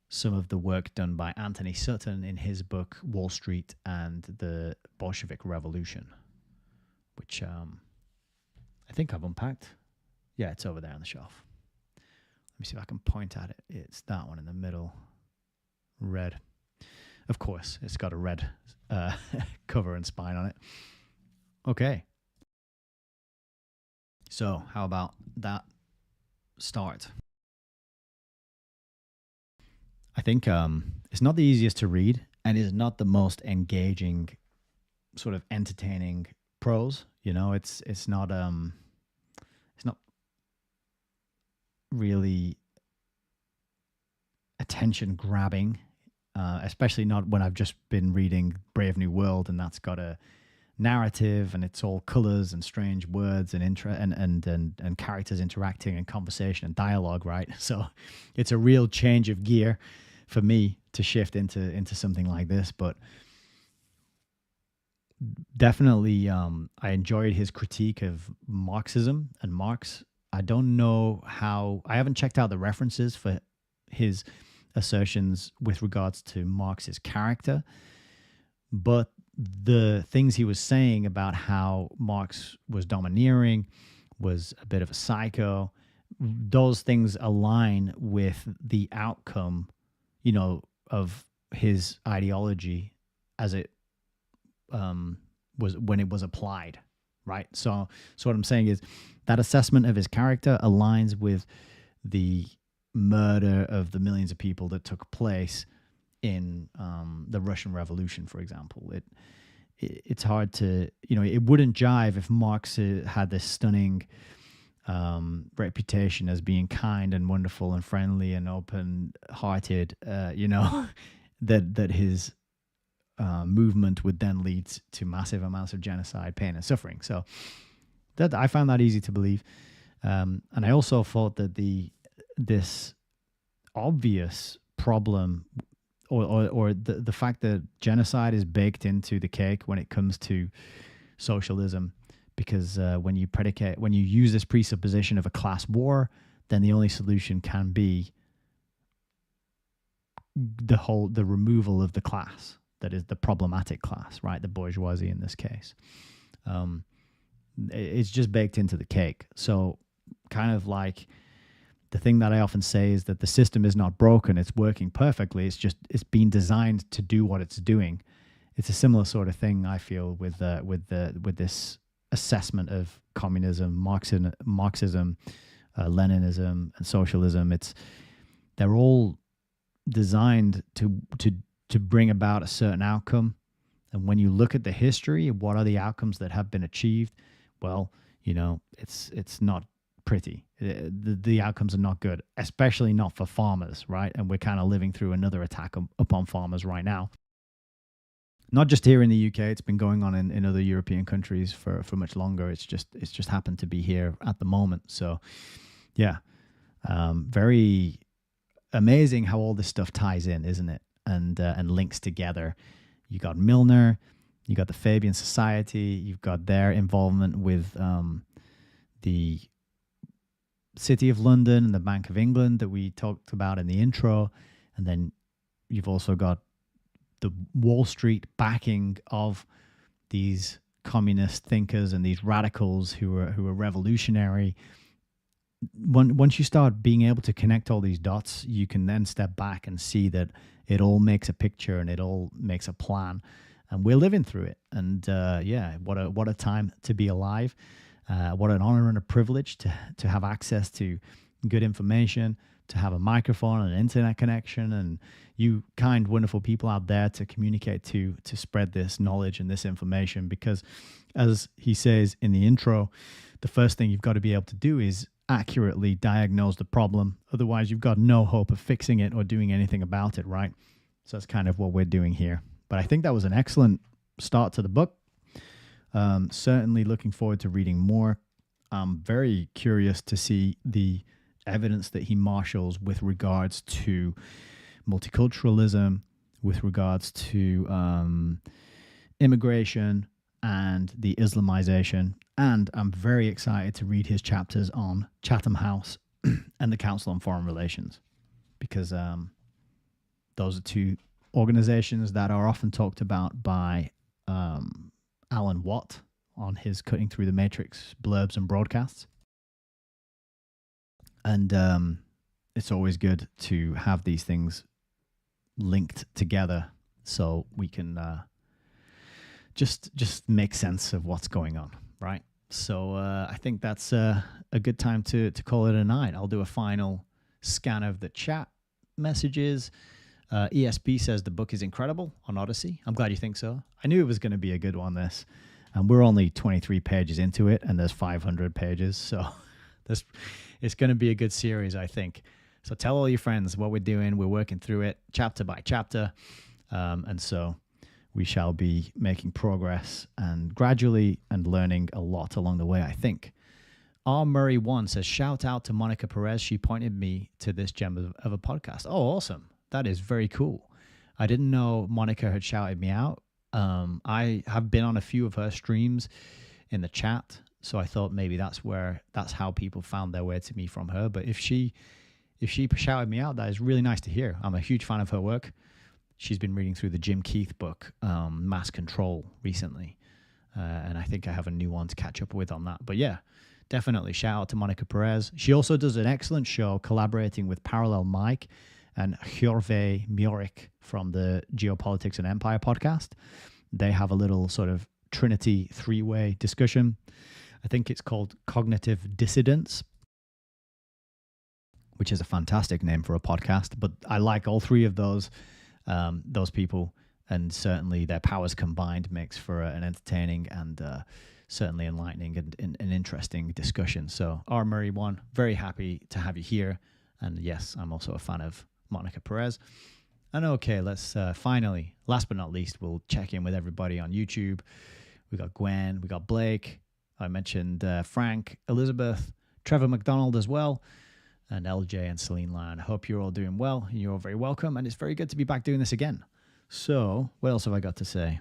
some of the work done by Anthony Sutton in his book Wall Street and the Bolshevik Revolution, which I think I've unpacked. Yeah, it's over there on the shelf. Let me see if I can point at it. It's that one in the middle. Red. Of course, it's got a red cover and spine on it. Okay. So, how about that start? I think it's not the easiest to read and is not the most engaging, sort of entertaining prose. You know, it's not really attention grabbing, especially not when I've just been reading Brave New World and that's got a narrative and it's all colors and strange words and and characters interacting and conversation and dialogue, right? So it's a real change of gear for me to shift into something like this, but definitely I enjoyed his critique of Marxism and Marx. I don't know how, I haven't checked out the references for his assertions with regards to Marx's character, but the things he was saying about how Marx was domineering, was a bit of a psycho, those things align with the outcome, you know, of his ideology as it was when it was applied, right? So what I'm saying is that assessment of his character aligns with the murder of the millions of people that took place in the Russian Revolution, for example. It's hard to, you know, it wouldn't jive if Marx had this stunning reputation as being kind and wonderful and friendly and open-hearted, you know, that his movement would then lead to massive amounts of genocide, pain, and suffering. So that I found that easy to believe, and I also thought that this obvious problem, or the fact that genocide is baked into the cake when it comes to socialism, because when you use this presupposition of a class war, then the only solution can be the removal of the class that is the problematic class, right? The bourgeoisie in this case. It's just baked into the cake. So kind of like the thing that I often say is that the system is not broken. It's working perfectly. It's been designed to do what it's doing. It's a similar sort of thing I feel with this assessment of communism, Marxism, Leninism, and socialism. They're all designed to bring about a certain outcome. And when you look at the history, what are the outcomes that have been achieved? Well, you know, it's not pretty. The outcomes are not good, especially not for farmers, right? And we're kind of living through another attack upon farmers right now. Not just here in the UK, it's been going on in other European countries for much longer. It's just happened to be here at the moment. So yeah, very amazing how all this stuff ties in, isn't it? And links together. You got Milner, you got the Fabian Society, you've got their involvement with the City of London and the Bank of England that we talked about in the intro, and then you've also got the Wall Street backing of these communist thinkers and these radicals who are revolutionary. Once you start being able to connect all these dots, you can then step back and see that it all makes a picture and it all makes a plan, and we're living through it. And yeah, what a time to be alive. What an honor and a privilege to have access to good information, to have a microphone and an internet connection, and you kind, wonderful people out there to communicate to spread this knowledge and this information. Because as he says in the intro, the first thing you've got to be able to do is accurately diagnose the problem. Otherwise, you've got no hope of fixing it or doing anything about it, right? So that's kind of what we're doing here. But I think that was an excellent start to the book. Certainly looking forward to reading more. I'm very curious to see the evidence that he marshals with regards to multiculturalism, with regards to immigration and the Islamization. And I'm very excited to read his chapters on Chatham House and the Council on Foreign Relations, because those are two organizations that are often talked about by Alan Watt on his Cutting Through the Matrix blurbs and broadcasts. And it's always good to have these things linked together so we can just make sense of what's going on, right? So I think that's a good time to call it a night. I'll do a final scan of the chat messages. ESP says the book is incredible on Odyssey. I'm glad you think so. I knew it was going to be a good one, this. And we're only 23 pages into it, and there's 500 pages. So it's going to be a good series, I think. So tell all your friends what we're doing. We're working through it chapter by chapter. And so we shall be making progress and gradually and learning a lot along the way, I think. R. Murray 1 says, shout out to Monica Perez. She pointed me to this gem of a podcast. Oh, awesome. That is very cool. I didn't know Monica had shouted me out. I have been on a few of her streams in the chat, so I thought maybe that's how people found their way to me from her. But if she shouted me out, that is really nice to hear. I'm a huge fan of her work. She's been reading through the Jim Keith book, Mass Control, recently. And I think I have a new one to catch up with on that. But yeah, definitely shout out to Monica Perez. She also does an excellent show collaborating with Parallel Mike and Hjorve Mjorik from the Geopolitics and Empire podcast. They have a little sort of Trinity three-way discussion. I think it's called Cognitive Dissidence, which is a fantastic name for a podcast. But I like all three of those people, and certainly their powers combined makes for an entertaining and certainly enlightening and interesting discussion. So R. Murray 1, very happy to have you here. And yes, I'm also a fan of Monica Perez. And okay, let's finally, last but not least, we'll check in with everybody on YouTube. We got Gwen, we got Blake. I mentioned Frank, Elizabeth, Trevor McDonald as well, and LJ and Celine Lyon. Hope you're all doing well. You're all very welcome, and it's very good to be back doing this again. So, what else have I got to say?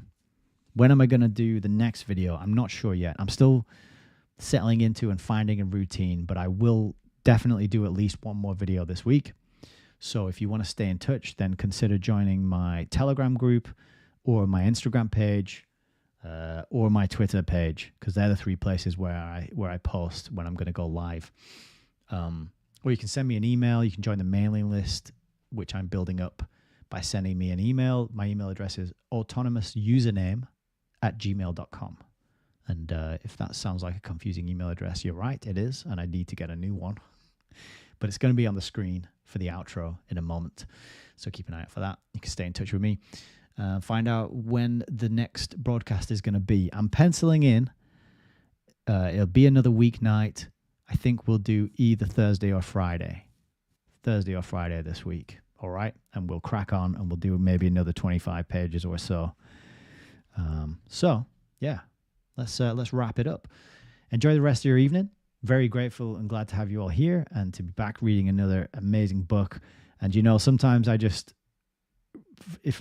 When am I going to do the next video? I'm not sure yet. I'm still settling into and finding a routine, but I will definitely do at least one more video this week. So if you want to stay in touch, then consider joining my Telegram group or my Instagram page or my Twitter page, because they're the three places where I post when I'm going to go live. Or you can send me an email. You can join the mailing list, which I'm building up by sending me an email. My email address is autonomoususername@gmail.com. And if that sounds like a confusing email address, you're right, it is, and I need to get a new one. But it's going to be on the screen for the outro in a moment, so keep an eye out for that. You can stay in touch with me. Find out when the next broadcast is going to be. I'm penciling in. It'll be another weeknight. I think we'll do either Thursday or Friday. Thursday or Friday this week. All right? And we'll crack on and we'll do maybe another 25 pages or so. So, yeah. Let's wrap it up. Enjoy the rest of your evening. Very grateful and glad to have you all here and to be back reading another amazing book. And you know, sometimes I just, if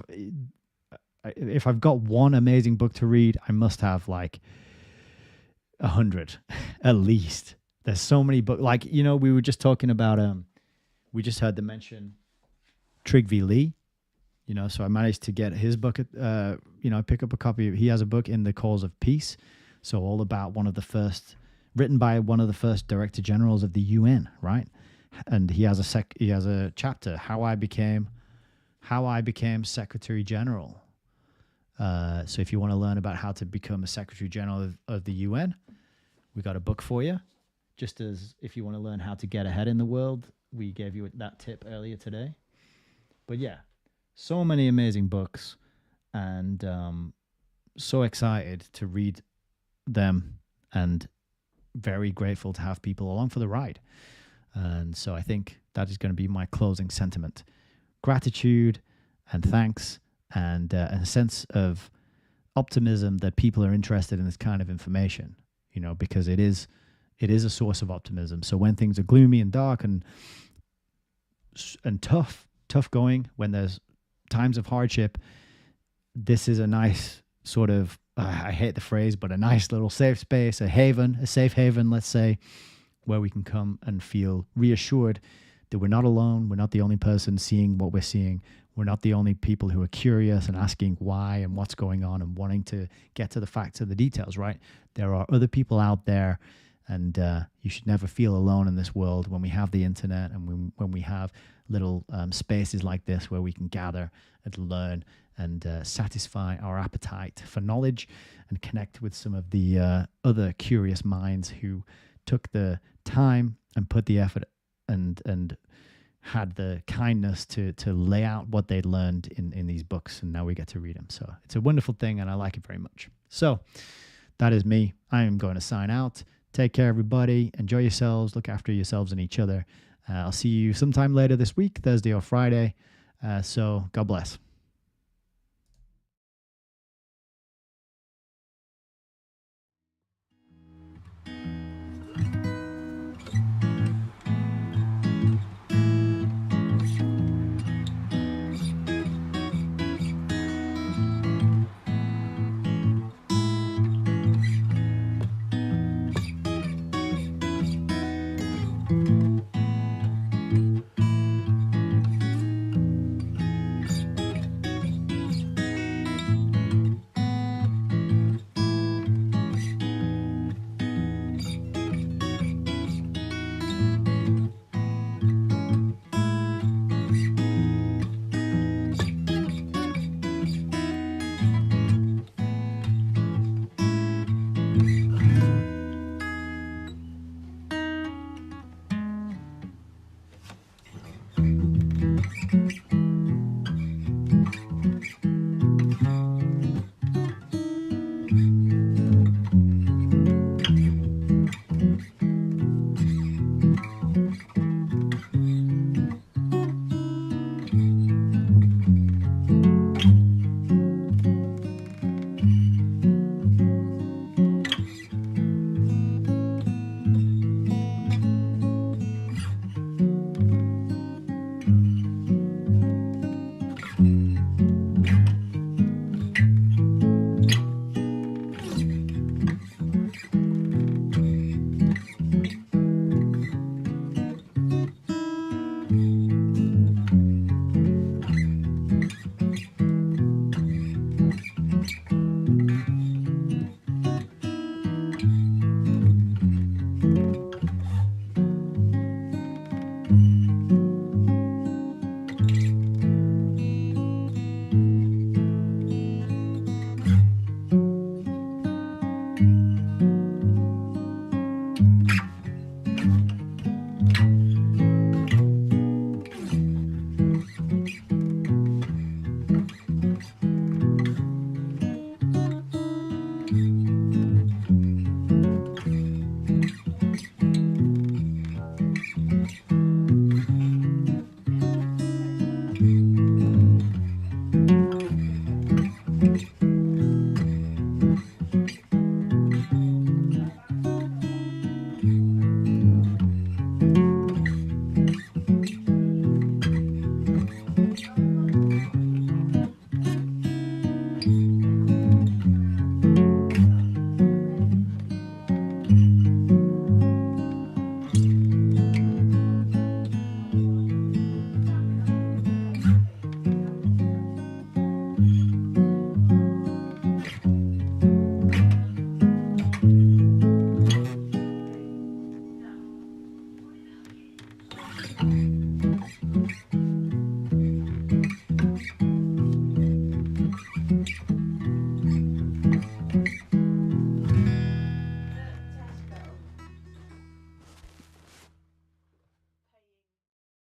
I've got one amazing book to read, I must have like 100 at least. There's so many books. Like, you know, we were just talking about, we just heard the mention Trig V. Lee. You know, so I managed to get his book, I pick up a copy. He has a book, In the Cause of Peace. So all about written by one of the first Director Generals of the UN, right? And he has a chapter, How I Became Secretary General. So if you want to learn about how to become a Secretary General of the UN, we got a book for you. Just as if you want to learn how to get ahead in the world, we gave you that tip earlier today. But yeah. So many amazing books, and so excited to read them, and very grateful to have people along for the ride. And so I think that is going to be my closing sentiment. Gratitude and thanks, and a sense of optimism that people are interested in this kind of information, you know, because it is a source of optimism. So when things are gloomy and dark and tough going, when there's times of hardship, this is a nice sort of, I hate the phrase, but a nice little safe space, a haven, a safe haven, let's say, where we can come and feel reassured that we're not alone. We're not the only person seeing what we're seeing. We're not the only people who are curious and asking why and what's going on and wanting to get to the facts of the details, right? There are other people out there, and you should never feel alone in this world when we have the internet and when we have little spaces like this where we can gather and learn and satisfy our appetite for knowledge and connect with some of the other curious minds who took the time and put the effort and had the kindness to lay out what they'd learned in these books, and now we get to read them. So it's a wonderful thing, and I like it very much. So that is me. I am going to sign out. Take care, everybody. Enjoy yourselves. Look after yourselves and each other. I'll see you sometime later this week, Thursday or Friday. So God bless.